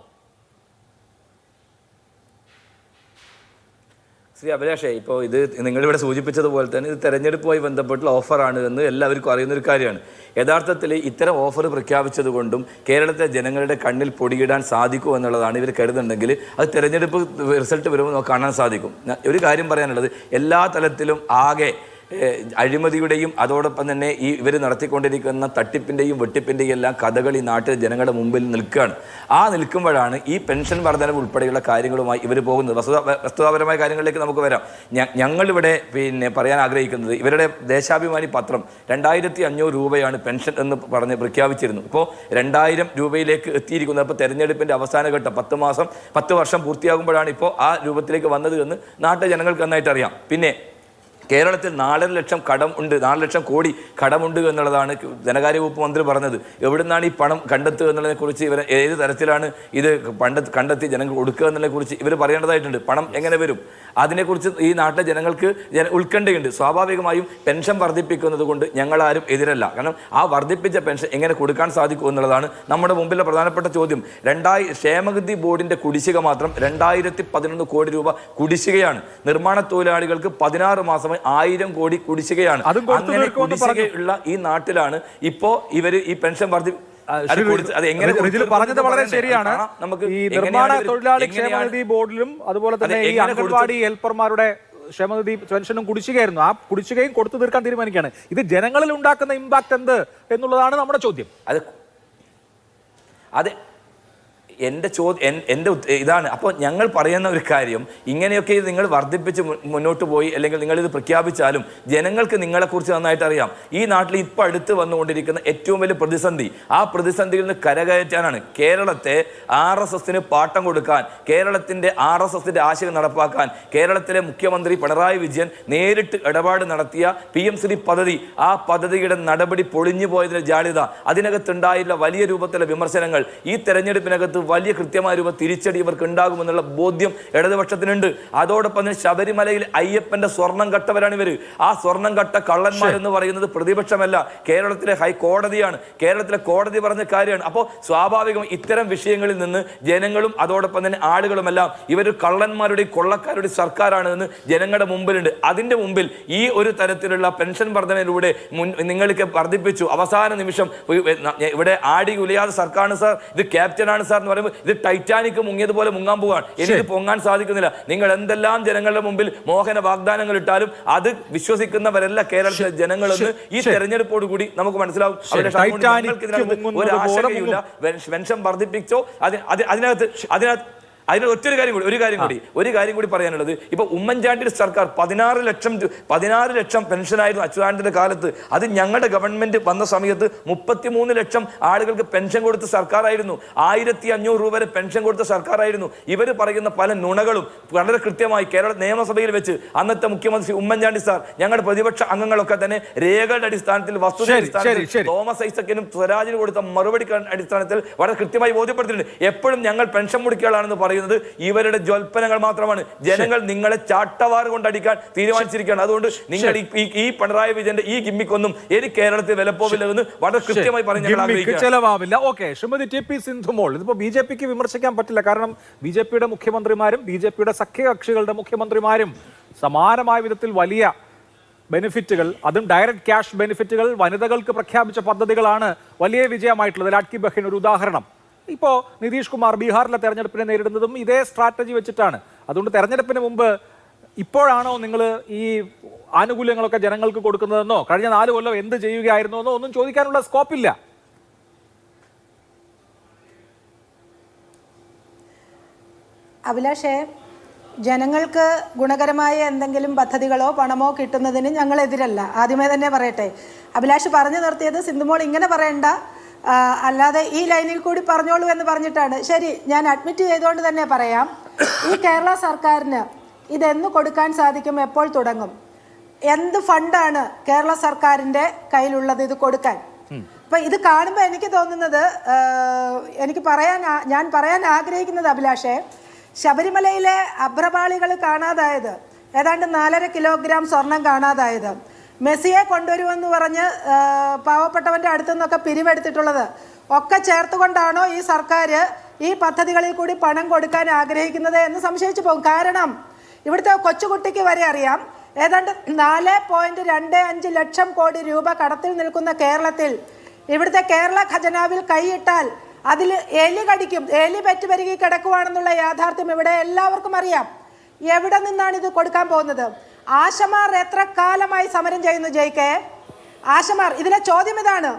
Speaker 5: ശ്രീ അഭിലാഷേ, ഇപ്പോൾ ഇത് നിങ്ങളിവിടെ സൂചിപ്പിച്ചതുപോലെ തന്നെ ഇത് തെരഞ്ഞെടുപ്പുമായി ബന്ധപ്പെട്ടുള്ള ഓഫറാണ് എന്ന് എല്ലാവർക്കും അറിയുന്നൊരു കാര്യമാണ്. യഥാർത്ഥത്തിൽ ഇത്തരം ഓഫർ പ്രഖ്യാപിച്ചത് കൊണ്ടും കേരളത്തിലെ ജനങ്ങളുടെ കണ്ണിൽ പൊടിയിടാൻ സാധിക്കും എന്നുള്ളതാണ് ഇവർ കരുതുന്നുണ്ടെങ്കിൽ അത് തെരഞ്ഞെടുപ്പ് റിസൾട്ട് വരുമ്പോൾ നമുക്ക് കാണാൻ സാധിക്കും. ഒരു കാര്യം പറയാനുള്ളത്, എല്ലാ തലത്തിലും ആകെ അഴിമതിയുടെയും അതോടൊപ്പം തന്നെ ഈ ഇവർ നടത്തിക്കൊണ്ടിരിക്കുന്ന തട്ടിപ്പിൻ്റെയും വെട്ടിപ്പിൻ്റെയും എല്ലാം കഥകൾ ഈ നാട്ടിൽ ജനങ്ങളുടെ മുമ്പിൽ നിൽക്കുകയാണ്. ആ നിൽക്കുമ്പോഴാണ് ഈ പെൻഷൻ വർധനവ് ഉൾപ്പെടെയുള്ള കാര്യങ്ങളുമായി ഇവർ പോകുന്നത്. വസ്തുതാപരമായ കാര്യങ്ങളിലേക്ക് നമുക്ക് വരാം. ഞങ്ങളിവിടെ പറയാൻ ആഗ്രഹിക്കുന്നത്, ഇവരുടെ ദേശാഭിമാനി പത്രം 2500 രൂപയാണ് പെൻഷൻ എന്ന് പറഞ്ഞ് പ്രഖ്യാപിച്ചിരുന്നു. ഇപ്പോൾ 2000 രൂപയിലേക്ക് എത്തിയിരിക്കുന്നത്. അപ്പോൾ തെരഞ്ഞെടുപ്പിൻ്റെ അവസാന ഘട്ടം 10 വർഷം പൂർത്തിയാകുമ്പോഴാണ് ഇപ്പോൾ ആ രൂപത്തിലേക്ക് വന്നത് എന്ന് നാട്ടിലെ ജനങ്ങൾക്ക് നന്നായിട്ട് അറിയാം. പിന്നെ കേരളത്തിൽ 4 ലക്ഷം കടം ഉണ്ട്, 4 ലക്ഷം കോടി കടമുണ്ട് എന്നുള്ളതാണ് ധനകാര്യ വകുപ്പ് മന്ത്രി പറഞ്ഞത്. എവിടുന്നാണ് ഈ പണം കണ്ടെത്തുക എന്നുള്ളതിനെക്കുറിച്ച് ഇവർ ഏത് തരത്തിലാണ് ഇത് കണ്ടെത്തി ജനങ്ങൾ കൊടുക്കുക എന്നുള്ളതിനെക്കുറിച്ച് ഇവർ പറയേണ്ടതായിട്ടുണ്ട്. പണം എങ്ങനെ വരും അതിനെക്കുറിച്ച് ഈ നാട്ടിലെ ജനങ്ങൾക്ക് ഉത്കണ്ഠയുണ്ട്. സ്വാഭാവികമായും പെൻഷൻ വർദ്ധിപ്പിക്കുന്നത് കൊണ്ട് ഞങ്ങളാരും എതിരല്ല. കാരണം ആ വർദ്ധിപ്പിച്ച പെൻഷൻ എങ്ങനെ കൊടുക്കാൻ സാധിക്കും എന്നുള്ളതാണ് നമ്മുടെ മുമ്പിലെ പ്രധാനപ്പെട്ട ചോദ്യം. ക്ഷേമനിധി ബോർഡിന്റെ കുടിശ്ശിക മാത്രം 2011 കോടി രൂപ കുടിശ്ശികയാണ്. നിർമ്മാണ തൊഴിലാളികൾക്ക് 16 മാസമായി 1000 കോടി കുടിശ്ശികയാണ്. അങ്ങനെ കുടിശ്ശികയുള്ള ഈ നാട്ടിലാണ് ഇപ്പോ ഇവര് ഈ പെൻഷൻ
Speaker 2: പറഞ്ഞത് വളരെ ശരിയാണ്. ഈ നിർമ്മാണ തൊഴിലാളി ക്ഷേമനിധി ബോർഡിലും അതുപോലെ തന്നെ ഈ അംഗൻവാടി ഹെൽപ്പർമാരുടെ ക്ഷേമനിധി പെൻഷനും കുടിശ്ശികയായിരുന്നു. ആ കുടിശ്ശികയും കൊടുത്തു തീർക്കാൻ തീരുമാനിക്കുകയാണ്. ഇത് ജനങ്ങളിൽ ഉണ്ടാക്കുന്ന ഇമ്പാക്ട് എന്ത് എന്നുള്ളതാണ് നമ്മുടെ ചോദ്യം.
Speaker 5: അതെ, എൻ്റെ ഇതാണ്. അപ്പോൾ ഞങ്ങൾ പറയുന്ന ഒരു കാര്യം, ഇങ്ങനെയൊക്കെ നിങ്ങൾ വർദ്ധിപ്പിച്ച് മുന്നോട്ട് പോയി അല്ലെങ്കിൽ നിങ്ങളിത് പ്രഖ്യാപിച്ചാലും ജനങ്ങൾക്ക് നിങ്ങളെക്കുറിച്ച് നന്നായിട്ട് അറിയാം. ഈ നാട്ടിൽ ഇപ്പോൾ അടുത്ത് വന്നുകൊണ്ടിരിക്കുന്ന ഏറ്റവും വലിയ പ്രതിസന്ധി, ആ പ്രതിസന്ധിയിൽ നിന്ന് കരകയറ്റാനാണ്. കേരളത്തെ RSSന് പാട്ടം കൊടുക്കാൻ, കേരളത്തിൻ്റെ RSSന്റെ ആശയം നടപ്പാക്കാൻ കേരളത്തിലെ മുഖ്യമന്ത്രി പിണറായി വിജയൻ നേരിട്ട് ഇടപാട് നടത്തിയ PM-ശ്രീ പദ്ധതി, ആ പദ്ധതിയുടെ നടപടി പൊളിഞ്ഞു പോയതിൻ്റെ ജാള്യത, അതിനകത്തുണ്ടായുള്ള വലിയ രൂപത്തിലുള്ള വിമർശനങ്ങൾ ഈ തെരഞ്ഞെടുപ്പിനകത്ത് വലിയ കൃത്യമായ രൂപ തിരിച്ചടി ഇവർക്ക് ഉണ്ടാകുമെന്നുള്ള ബോധ്യം ഇടതുപക്ഷത്തിനുണ്ട്. അതോടൊപ്പം തന്നെ ശബരിമലയിൽ അയ്യപ്പന്റെ സ്വർണം കട്ടവരാണ് ഇവർ. ആ സ്വർണം കട്ട കള്ളന്മാരെന്ന് പറയുന്നത് പ്രതിപക്ഷമല്ല, കേരളത്തിലെ ഹൈക്കോടതിയാണ്. കേരളത്തിലെ കോടതി പറഞ്ഞ കാര്യമാണ്. അപ്പോൾ സ്വാഭാവികം ഇത്തരം വിഷയങ്ങളിൽ നിന്ന് ജനങ്ങളും അതോടൊപ്പം തന്നെ ആളുകളുമെല്ലാം ഇവർ കള്ളന്മാരുടെയും കൊള്ളക്കാരുടെയും സർക്കാരാണ് എന്ന് ജനങ്ങളുടെ മുമ്പിലുണ്ട്. അതിന്റെ മുമ്പിൽ ഈ ഒരു തരത്തിലുള്ള പെൻഷൻ വർധനയിലൂടെ നിങ്ങൾക്ക് വർദ്ധിപ്പിച്ചു, അവസാന നിമിഷം ഇവിടെ ആടി ഉലയാതെ സർക്കാരാണ് സാർ, ഇത് ക്യാപ്റ്റനാണ് സാർ എന്ന് പറയുമ്പോൾ ഇത് ടൈറ്റാനിക് മുങ്ങിയതുപോലെ മുങ്ങാൻ പോവാണ്. എനിക്ക് പൊങ്ങാൻ സാധിക്കുന്നില്ല. നിങ്ങൾ എന്തെല്ലാം ജനങ്ങളുടെ മുമ്പിൽ മോഹന വാഗ്ദാനങ്ങൾ ഇട്ടാലും അത് വിശ്വസിക്കുന്നവരല്ല കേരളത്തിലെ ജനങ്ങളെന്ന് ഈ തെരഞ്ഞെടുപ്പോട് കൂടി നമുക്ക് മനസ്സിലാവും. ഒരു ആശങ്കയില്ല. പെൻഷൻ വർദ്ധിപ്പിച്ചോ അതിന് ഒരു കാര്യം കൂടി പറയാനുള്ളത്, ഇപ്പൊ ഉമ്മൻചാണ്ടിയുടെ സർക്കാർ 16 ലക്ഷം പെൻഷനായിരുന്നു അച്യുതാനന്ദന്റെ കാലത്ത്. അത് ഞങ്ങളുടെ ഗവൺമെന്റ് വന്ന സമയത്ത് 33 ലക്ഷം ആളുകൾക്ക് പെൻഷൻ കൊടുത്ത സർക്കാരായിരുന്നു. 1500 രൂപ വരെ പെൻഷൻ കൊടുത്ത സർക്കാരായിരുന്നു. ഇവർ പറയുന്ന പല നുണകളും വളരെ കൃത്യമായി കേരള നിയമസഭയിൽ വെച്ച് അന്നത്തെ മുഖ്യമന്ത്രി ഉമ്മൻചാണ്ടി സാർ, ഞങ്ങളുടെ പ്രതിപക്ഷ അംഗങ്ങളൊക്കെ തന്നെ രേഖകളുടെ അടിസ്ഥാനത്തിൽ വസ്തുതയുടെ അടിസ്ഥാനത്തിൽ തോമസ് ഐസക്കിനും സ്വരാജിനും കൊടുത്ത മറുപടി അടിസ്ഥാനത്തിൽ വളരെ കൃത്യമായി ബോധ്യപ്പെടുത്തിയിട്ടുണ്ട്. എപ്പോഴും ഞങ്ങൾ പെൻഷൻ മുടക്കികളാണെന്ന് പറയും ഇവരുടെ ജ്വൽപ്പനങ്ങൾ മാത്രമാണ്. ജനങ്ങൾ നിങ്ങളെ ചാട്ടവാറ് കൊണ്ടടിക്കാൻ തീരുമാനിച്ചിരിക്കുകയാണ്. അതുകൊണ്ട് നിങ്ങൾ ഈ പിണറായി വിജയന്റെ ഈ ഗിമ്മിക്കൊന്നും എനിക്ക് കേരളത്തിൽ വിലപ്പോവില്ലെന്ന് വളരെ കൃത്യമായി
Speaker 2: ചെലവാവില്ല. Okay, Shrimati T P Sindhumol, ഇതിപ്പോ ബി.ജെ.പിക്ക് വിമർശിക്കാൻ പറ്റില്ല. കാരണം ബി.ജെ.പിയുടെ മുഖ്യമന്ത്രിമാരും ബി.ജെ.പിയുടെ സഖ്യകക്ഷികളുടെ മുഖ്യമന്ത്രിമാരും സമാനമായ വിധത്തിൽ വലിയ ബെനിഫിറ്റുകൾ, അതും ഡയറക്റ്റ് ക്യാഷ് ബെനിഫിറ്റുകൾ വനിതകൾക്ക് പ്രഖ്യാപിച്ച പദ്ധതികളാണ് വലിയ വിജയമായിട്ടുള്ളത്. ലാഡ്കി ബഹൻ ഒരു ഉദാഹരണം. ഇപ്പോൾ നിതീഷ് കുമാർ ബീഹാറിലെ തെരഞ്ഞെടുപ്പിനെ നേരിടുന്നതും ഇതേ സ്ട്രാറ്റജി വെച്ചിട്ടാണ്. അതുകൊണ്ട് തെരഞ്ഞെടുപ്പിന് മുമ്പ് ഇപ്പോഴാണോ നിങ്ങൾ ഈ ആനുകൂല്യങ്ങളൊക്കെ ജനങ്ങൾക്ക് കൊടുക്കുന്നതെന്നോ കഴിഞ്ഞ 4 കൊല്ലം എന്ത് ചെയ്യുകയായിരുന്നോ എന്നോ ഒന്നും ചോദിക്കാനുള്ള സ്കോപ്പില്ല.
Speaker 6: അഭിലാഷേ, ജനങ്ങൾക്ക് ഗുണകരമായ എന്തെങ്കിലും പദ്ധതികളോ പണമോ കിട്ടുന്നതിന് ഞങ്ങൾ എതിരല്ല. ആദ്യമേ തന്നെ പറയട്ടെ. അഭിലാഷ് പറഞ്ഞു നിർത്തിയത് സിന്ധുമോൾ ഇങ്ങനെ പറയണ്ട, അല്ലാതെ ഈ ലൈനിൽ കൂടി പറഞ്ഞോളൂ എന്ന് പറഞ്ഞിട്ടാണ്. ശരി, ഞാൻ അഡ്മിറ്റ് ചെയ്തുകൊണ്ട് തന്നെ പറയാം. ഈ കേരള സർക്കാരിന് ഇതെന്ന് കൊടുക്കാൻ സാധിക്കും, എപ്പോൾ തുടങ്ങും, എന്ത് ഫണ്ടാണ് കേരള സർക്കാരിൻ്റെ കയ്യിലുള്ളത് ഇത് കൊടുക്കാൻ? അപ്പം ഇത് കാണുമ്പോൾ എനിക്ക് തോന്നുന്നത്, ഞാൻ പറയാൻ ആഗ്രഹിക്കുന്നത് അഭിലാഷേ, ശബരിമലയിലെ അഭ്രപാളികൾ കാണാതായത്, ഏതാണ്ട് 4.5 കിലോഗ്രാം സ്വർണം കാണാതായത്, മെസ്സിയെ കൊണ്ടുവരുമെന്ന് പറഞ്ഞ് പാവപ്പെട്ടവൻ്റെ അടുത്തു നിന്നൊക്കെ പിരിവെടുത്തിട്ടുള്ളത് ഒക്കെ ചേർത്തുകൊണ്ടാണോ ഈ സർക്കാർ ഈ പദ്ധതികളിൽ കൂടി പണം കൊടുക്കാൻ ആഗ്രഹിക്കുന്നത് എന്ന് സംശയിച്ചു പോകും. കാരണം ഇവിടുത്തെ കൊച്ചുകുട്ടിക്ക് വരെ അറിയാം, ഏതാണ്ട് 4.25 ലക്ഷം കോടി രൂപ കടത്തിൽ നിൽക്കുന്ന കേരളത്തിൽ ഇവിടുത്തെ കേരള ഖജനാവിൽ കൈയിട്ടാൽ അതിൽ എലി കടിക്കും, എലി പെറ്റുപെരുകി കിടക്കുവാണെന്നുള്ള യാഥാർത്ഥ്യം ഇവിടെ എല്ലാവർക്കും അറിയാം. എവിടെ നിന്നാണ് ഇത് കൊടുക്കാൻ പോകുന്നത്? ആശമാർ എത്ര കാലമായി സമരം ചെയ്യുന്നു ജയിക്കെ? ആശമാർ, ഇതിലെ ചോദ്യം ഇതാണ്.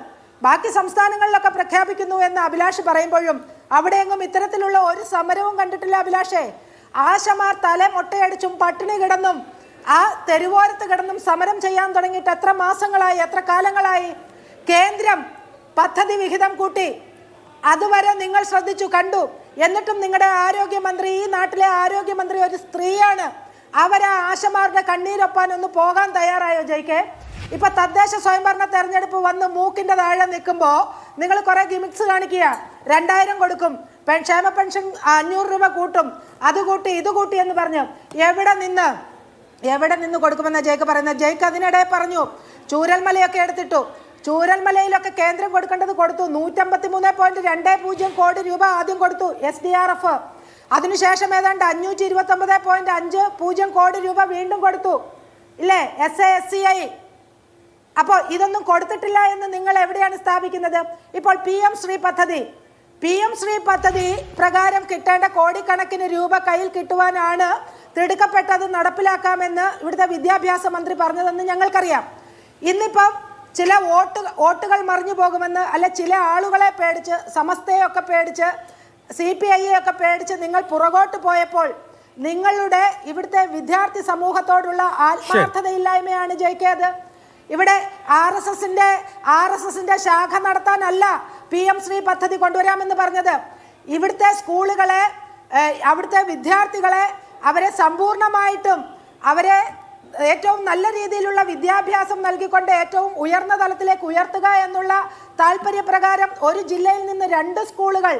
Speaker 6: ബാക്കി സംസ്ഥാനങ്ങളിലൊക്കെ പ്രഖ്യാപിക്കുന്നു എന്ന് അഭിലാഷ് പറയുമ്പോഴും അവിടെയെങ്ങും ഇത്തരത്തിലുള്ള ഒരു സമരവും കണ്ടിട്ടില്ല അഭിലാഷേ. ആശമാർ തല മൊട്ടയടിച്ചും പട്ടിണി കിടന്നും ആ തെരുവോരത്ത് കിടന്നും സമരം ചെയ്യാൻ തുടങ്ങിയിട്ട് എത്ര മാസങ്ങളായി, എത്ര കാലങ്ങളായി? കേന്ദ്രം പദ്ധതി വിഹിതം കൂട്ടി, അതുവരെ നിങ്ങൾ ശ്രദ്ധിച്ചു കണ്ടു. എന്നിട്ടും നിങ്ങളുടെ ആരോഗ്യമന്ത്രി, ഈ നാട്ടിലെ ആരോഗ്യമന്ത്രി ഒരു സ്ത്രീയാണ്. അവരാ ആശമാരുടെ കണ്ണീരൊപ്പാൻ ഒന്ന് പോകാൻ തയ്യാറായോ ജയിക്കെ? ഇപ്പൊ തദ്ദേശ സ്വയംഭരണ തെരഞ്ഞെടുപ്പ് വന്ന് മൂക്കിന്റെ താഴെ നിൽക്കുമ്പോൾ നിങ്ങൾ കുറെ ഗിമിക്സ് കാണിക്കുക. 2000 കൊടുക്കും, ക്ഷേമ പെൻഷൻ 500 രൂപ കൂട്ടും, അത് കൂട്ടി ഇത് കൂട്ടി എന്ന് പറഞ്ഞു. എവിടെ നിന്ന് കൊടുക്കുമെന്ന ജയിക്ക് പറയുന്നത്? ജയിക്ക് അതിനിടെ പറഞ്ഞു ചൂരൽമലയൊക്കെ എടുത്തിട്ടു. ചൂരൽമലയിലൊക്കെ കേന്ദ്രം കൊടുക്കേണ്ടത് കൊടുത്തു. 153.20 കോടി രൂപ ആദ്യം കൊടുത്തു SDRF. അതിനുശേഷം ഏതാണ്ട് 529.50 കോടി രൂപ വീണ്ടും കൊടുത്തു, ഇല്ലേ, SASCI. അപ്പോൾ ഇതൊന്നും കൊടുത്തിട്ടില്ല എന്ന് നിങ്ങൾ എവിടെയാണ് സ്ഥാപിക്കുന്നത്? ഇപ്പോൾ PM ശ്രീ പദ്ധതി പ്രകാരം കിട്ടേണ്ട കോടിക്കണക്കിന് രൂപ കയ്യിൽ കിട്ടുവാനാണ് തിടുക്കപ്പെട്ടത് നടപ്പിലാക്കാമെന്ന് ഇവിടുത്തെ വിദ്യാഭ്യാസ മന്ത്രി പറഞ്ഞതെന്ന് ഞങ്ങൾക്കറിയാം. ഇന്നിപ്പം ചില വോട്ടുകൾ മറിഞ്ഞു പോകുമെന്ന്, അല്ല ചില ആളുകളെ പേടിച്ച്, സമസ്തയൊക്കെ പേടിച്ച്, CPI ഒക്കെ പേടിച്ച് നിങ്ങൾ പുറകോട്ട് പോയപ്പോൾ നിങ്ങളുടെ ഇവിടുത്തെ വിദ്യാർത്ഥി സമൂഹത്തോടുള്ള ആത്മാർത്ഥതയില്ലായ്മയാണ് ജയിക്കേത്. ഇവിടെ RSSന്റെ ശാഖ നടത്താനല്ല PM ശ്രീ പദ്ധതി കൊണ്ടുവരാമെന്ന് പറഞ്ഞത്. ഇവിടുത്തെ സ്കൂളുകളെ, അവിടുത്തെ വിദ്യാർത്ഥികളെ, അവരെ സമ്പൂർണമായിട്ടും അവരെ ഏറ്റവും നല്ല രീതിയിലുള്ള വിദ്യാഭ്യാസം നൽകിക്കൊണ്ട് ഏറ്റവും ഉയർന്ന തലത്തിലേക്ക് ഉയർത്തുക എന്നുള്ള താല്പര്യപ്രകാരം ഒരു ജില്ലയിൽ നിന്ന് 2 സ്കൂളുകൾ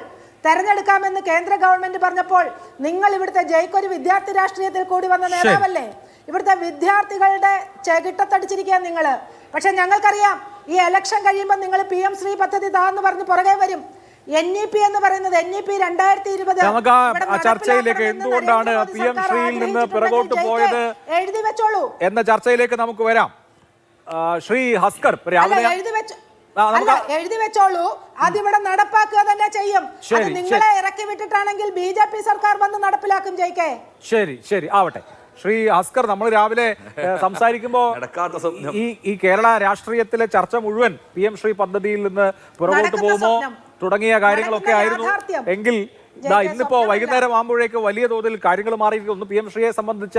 Speaker 6: തെരഞ്ഞെടുക്കാമെന്ന് കേന്ദ്ര ഗവൺമെന്റ് പറഞ്ഞപ്പോൾ നിങ്ങൾ ഇവിടുത്തെ ജയിക്കൊരു വിദ്യാർത്ഥി രാഷ്ട്രീയത്തിൽ കൂടി വന്ന നേതാവല്ലേ? ഇവിടുത്തെ വിദ്യാർത്ഥികളുടെ ചെകിട്ടത്തടിച്ചിരിക്കുക നിങ്ങള്. പക്ഷെ ഞങ്ങൾക്കറിയാം ഈ ഇലക്ഷൻ കഴിയുമ്പോൾ നിങ്ങൾ PM ശ്രീ പദ്ധതി താന്ന് പറഞ്ഞ് പുറകെ വരും. NEP എന്ന് പറയുന്നത് NEP 2020
Speaker 2: നമുക്ക് ആ ചർച്ചയിലേക്ക് എന്തുകൊണ്ടാണ് PM ശ്രീയിൽ നിന്ന് പിറകോട്ട് പോയത്
Speaker 6: എഴുതി വെച്ചോളൂ
Speaker 2: എന്ന ചർച്ചയിലേക്ക് നമുക്ക് വരാം. ശ്രീ ഹസ്കർ
Speaker 6: എഴുതി വെച്ചോളൂ, അതിവിടെ നടപ്പാക്കുക തന്നെ ചെയ്യും. അത് നിങ്ങളെ ഇറക്കി വിട്ടിട്ടാണെങ്കിൽ BJP സർക്കാർ വന്ന് നടപ്പിലാക്കും. ജയിക്കേ
Speaker 2: ശരി ആവട്ടെ. ശ്രീ ഹസ്കർ, നമ്മൾ രാവിലെ സംസാരിക്കുമ്പോൾ ഈ കേരള രാഷ്ട്രീയത്തിലെ ചർച്ച മുഴുവൻ PM ശ്രീ പദ്ധതിയിൽ നിന്ന് പുറകോട്ട് പോകുമോ തുടങ്ങിയ കാര്യങ്ങളൊക്കെ ആയിരുന്നു. എങ്കിൽ ഇന്നിപ്പോ വൈകുന്നേരം ആകുമ്പോഴേക്ക് വലിയ തോതിൽ കാര്യങ്ങൾ മാറിയിരിക്കുന്നു. PM ശ്രീയെ സംബന്ധിച്ച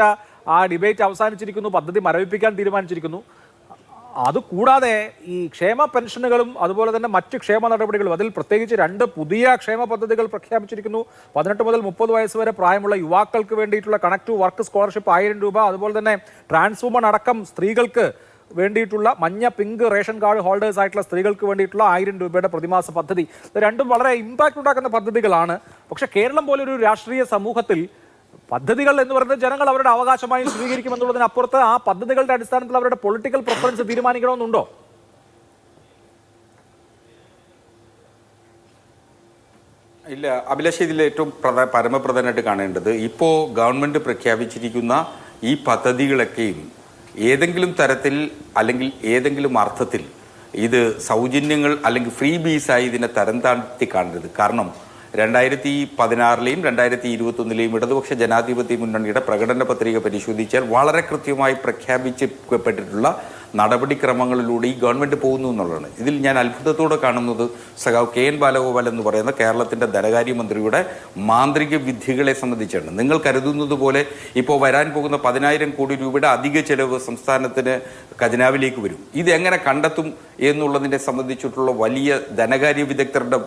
Speaker 2: ആ ഡിബേറ്റ് അവസാനിച്ചിരിക്കുന്നു, പദ്ധതി മരവിപ്പിക്കാൻ തീരുമാനിച്ചിരിക്കുന്നു. അതുകൂടാതെ ഈ ക്ഷേമ പെൻഷനുകളും അതുപോലെ തന്നെ മറ്റ് ക്ഷേമ നടപടികളും, അതിൽ പ്രത്യേകിച്ച് 2 പുതിയ ക്ഷേമ പദ്ധതികൾ പ്രഖ്യാപിച്ചിരിക്കുന്നു. 18 മുതൽ 30 വയസ്സ് വരെ പ്രായമുള്ള യുവാക്കൾക്ക് വേണ്ടിയിട്ടുള്ള കണക്ട് ടു വർക്ക് സ്കോളർഷിപ്പ് 1000 രൂപ, അതുപോലെ തന്നെ ട്രാൻസ് വുമൺ അടക്കം സ്ത്രീകൾക്ക് വേണ്ടിയിട്ടുള്ള മഞ്ഞ പിങ്ക് റേഷൻ കാർഡ് ഹോൾഡേഴ്സ് ആയിട്ടുള്ള സ്ത്രീകൾക്ക് വേണ്ടിയിട്ടുള്ള 1000 രൂപയുടെ പ്രതിമാസ പദ്ധതി. ഇത് രണ്ടും വളരെ ഇമ്പാക്ട് ഉണ്ടാക്കുന്ന പദ്ധതികളാണ്. പക്ഷെ കേരളം പോലൊരു രാഷ്ട്രീയ സമൂഹത്തിൽ പദ്ധതികൾ എന്ന് പറയുന്നത് ജനങ്ങൾ അവരുടെ അവകാശമായി സ്വീകരിക്കുമെന്നുള്ളതിനപ്പുറത്ത് ആ പദ്ധതികളുടെ അടിസ്ഥാനത്തിൽ അവരുടെ പൊളിറ്റിക്കൽ പ്രിഫറൻസ് തീരുമാനിക്കണമെന്നുണ്ടോ?
Speaker 7: ഇല്ല അഭിലാഷ്, ഇതിൽ ഏറ്റവും പരമപ്രധാനമായിട്ട് കാണേണ്ടത് ഇപ്പോൾ ഗവൺമെന്റ് പ്രഖ്യാപിച്ചിരിക്കുന്ന ഈ പദ്ധതികളൊക്കെയും ഏതെങ്കിലും തരത്തിൽ അല്ലെങ്കിൽ ഏതെങ്കിലും അർത്ഥത്തിൽ ഇത് സൗജന്യങ്ങൾ അല്ലെങ്കിൽ ഫ്രീ ബീസായി ഇതിനെ തരം താഴ്ത്തി കാണരുത്. കാരണം 2016-ലെയും 2021-ലെയും ഇടതുപക്ഷ ജനാധിപത്യ മുന്നണിയുടെ പ്രകടന പത്രിക പരിശോധിച്ചാൽ വളരെ കൃത്യമായി പ്രഖ്യാപിക്കപ്പെട്ടിട്ടുള്ള നടപടിക്രമങ്ങളിലൂടെ ഈ ഗവൺമെന്റ് പോകുന്നു എന്നുള്ളതാണ്. ഇതിൽ ഞാൻ അത്ഭുതത്തോടെ കാണുന്നത് സഖാവ് KN ബാലഗോപാൽ എന്ന് പറയുന്ന കേരളത്തിന്റെ ധനകാര്യമന്ത്രിയുടെ മാന്ത്രിക വിദ്യകളെ സംബന്ധിച്ചാണ്. നിങ്ങൾ കരുതുന്നത് പോലെ ഇപ്പോൾ വരാൻ പോകുന്ന 10,000 കോടി രൂപയുടെ അധിക ചെലവ് സംസ്ഥാനത്തിന് ഖജനാവിലേക്ക് വരും. ഇതെങ്ങനെ കണ്ടെത്തും എന്നുള്ളതിനെ സംബന്ധിച്ചിട്ടുള്ള വലിയ ധനകാര്യ വിദഗ്ധരുടെ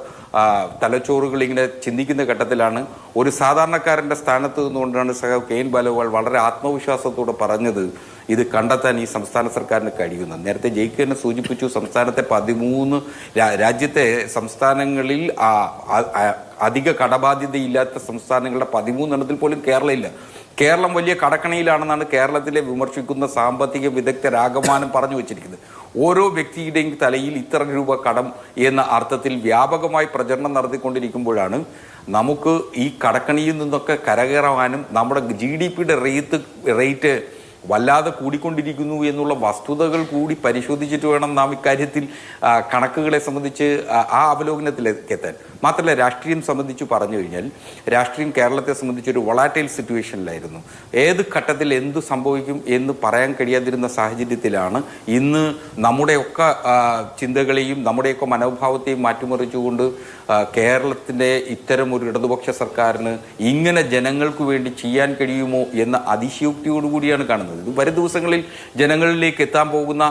Speaker 7: തലച്ചോറുകൾ ഇങ്ങനെ ചിന്തിക്കുന്ന ഘട്ടത്തിലാണ് ഒരു സാധാരണക്കാരന്റെ സ്ഥാനത്ത് നിന്നുകൊണ്ടാണ് സഖാവ് KN ബാലഗോപാൽ വളരെ ആത്മവിശ്വാസത്തോടെ പറഞ്ഞത് ഇത് കണ്ടെത്താൻ ഈ സംസ്ഥാന സർക്കാരിന് കഴിയുന്നത്. നേരത്തെ ജയിക്ക് തന്നെ സൂചിപ്പിച്ചു, സംസ്ഥാനത്തെ 13 രാജ്യത്തെ സംസ്ഥാനങ്ങളിൽ അധിക കടബാധ്യതയില്ലാത്ത സംസ്ഥാനങ്ങളുടെ 13 എണ്ണത്തിൽ പോലും കേരളം ഇല്ല. കേരളം വലിയ കടക്കണിയിലാണെന്നാണ് കേരളത്തിലെ വിമർശിക്കുന്ന സാമ്പത്തിക വിദഗ്ധരാകമാനം പറഞ്ഞു വച്ചിരിക്കുന്നത്. ഓരോ വ്യക്തിയുടെയും തലയിൽ ഇത്ര രൂപ കടം എന്ന അർത്ഥത്തിൽ വ്യാപകമായി പ്രചരണം നടത്തിക്കൊണ്ടിരിക്കുമ്പോഴാണ് നമുക്ക് ഈ കടക്കണിയിൽ നിന്നൊക്കെ കരകയറാനും നമ്മുടെ GDP-യുടെ റേറ്റ് വല്ലാതെ കൂടിക്കൊണ്ടിരിക്കുന്നു എന്നുള്ള വസ്തുതകൾ കൂടി പരിശോധിച്ചിട്ട് വേണം നാം ഇക്കാര്യത്തിൽ കണക്കുകളെ സംബന്ധിച്ച് ആ അവലോകനത്തിലേക്ക് എത്താൻ. മാത്രമല്ല, രാഷ്ട്രീയം സംബന്ധിച്ച് പറഞ്ഞു കഴിഞ്ഞാൽ രാഷ്ട്രീയം കേരളത്തെ സംബന്ധിച്ചൊരു വൊളാറ്റൈൽ സിറ്റുവേഷനിലായിരുന്നു. ഏത് ഘട്ടത്തിൽ എന്തു സംഭവിക്കും എന്ന് പറയാൻ കഴിയാതിരുന്ന സാഹചര്യത്തിലാണ് ഇന്ന് നമ്മുടെയൊക്കെ ചിന്തകളെയും നമ്മുടെയൊക്കെ മനോഭാവത്തെയും മാറ്റിമറിച്ചുകൊണ്ട് കേരളത്തിൻ്റെ ഇത്തരം ഒരു ഇടതുപക്ഷ സർക്കാരിന് ഇങ്ങനെ ജനങ്ങൾക്ക് വേണ്ടി ചെയ്യാൻ കഴിയുമോ എന്ന അതിശയോക്തിയോടുകൂടിയാണ് കാണുന്നത്. ഇത് വരും ദിവസങ്ങളിൽ ജനങ്ങളിലേക്ക് എത്താൻ പോകുന്ന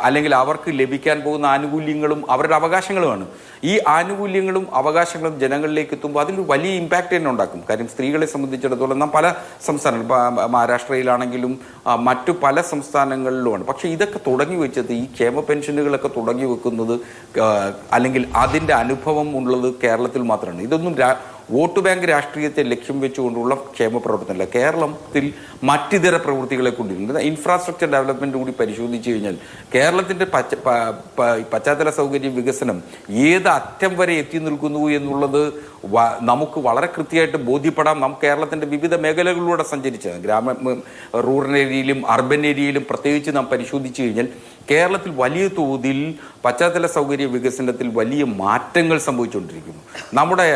Speaker 7: അല്ലെങ്കിൽ അവർക്ക് ലഭിക്കാൻ പോകുന്ന ആനുകൂല്യങ്ങളും അവരുടെ അവകാശങ്ങളുമാണ്. ഈ ആനുകൂല്യങ്ങളും അവകാശങ്ങളും ജനങ്ങളിലേക്ക് എത്തുമ്പോൾ അതിൽ വലിയ ഇമ്പാക്റ്റ് തന്നെ ഉണ്ടാക്കും. കാര്യം സ്ത്രീകളെ സംബന്ധിച്ചിടത്തോളം നാം പല സംസ്ഥാനങ്ങൾ, മഹാരാഷ്ട്രയിലാണെങ്കിലും മറ്റു പല സംസ്ഥാനങ്ങളിലുമാണ്. പക്ഷേ ഇതൊക്കെ തുടങ്ങി വെച്ചത്, ഈ ക്ഷേമ പെൻഷനുകളൊക്കെ തുടങ്ങി വെക്കുന്നത് അല്ലെങ്കിൽ അതിൻ്റെ അനുഭവം ഉള്ളത് കേരളത്തിൽ മാത്രമാണ്. ഇതൊന്നും വോട്ട് ബാങ്ക് രാഷ്ട്രീയത്തെ ലക്ഷ്യം വെച്ചുകൊണ്ടുള്ള ക്ഷേമ പ്രവർത്തനമല്ല. കേരളത്തിൽ മറ്റിതര പ്രവൃത്തികളെ കൊണ്ടിരുന്നത് ഇൻഫ്രാസ്ട്രക്ചർ ഡെവലപ്മെന്റ് കൂടി പരിശോധിച്ചു കഴിഞ്ഞാൽ കേരളത്തിന്റെ പശ്ചാത്തല സൗകര്യ വികസനം ഏത് അറ്റം വരെ എത്തി നിൽക്കുന്നു എന്നുള്ളത് നമുക്ക് വളരെ കൃത്യമായിട്ട് ബോധ്യപ്പെടാം. നാം കേരളത്തിന്റെ വിവിധ മേഖലകളിലൂടെ സഞ്ചരിച്ച റൂറൽ ഏരിയയിലും അർബൻ ഏരിയയിലും പ്രത്യേകിച്ച് നാം പരിശോധിച്ചു കഴിഞ്ഞാൽ കേരളത്തിൽ വലിയ തോതിൽ പശ്ചാത്തല സൗകര്യ വികസനത്തിൽ വലിയ മാറ്റങ്ങൾ സംഭവിച്ചുകൊണ്ടിരിക്കുന്നു. നമ്മുടെ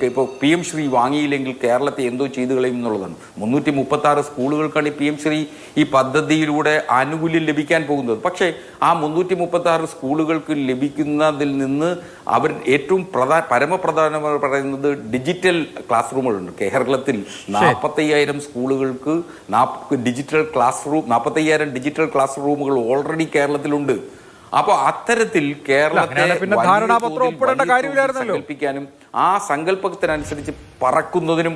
Speaker 7: ഇപ്പോൾ PM ശ്രീ വാങ്ങിയില്ലെങ്കിൽ കേരളത്തെ എന്തോ ചെയ്തു കളയും എന്നുള്ളതാണ്. 336 സ്കൂളുകൾക്കാണ് PM ശ്രീ ഈ പദ്ധതിയിലൂടെ ആനുകൂല്യം ലഭിക്കാൻ പോകുന്നത്. പക്ഷേ ആ 336 സ്കൂളുകൾക്ക് ലഭിക്കുന്നതിൽ നിന്ന് അവർ ഏറ്റവും പരമപ്രധാനമായി പറയുന്നത് ഡിജിറ്റൽ ക്ലാസ് റൂമുകളുണ്ട്. കേരളത്തിൽ 45,000 സ്കൂളുകൾക്ക് 40,000 ഡിജിറ്റൽ ക്ലാസ് റൂമുകൾ ഓൾറെഡി കേരളത്തിലുണ്ട്. അപ്പൊ അത്തരത്തിൽ കേരളത്തെ സങ്കല്പിക്കാനും ആ സങ്കല്പത്തിനനുസരിച്ച് പറക്കുന്നതിനും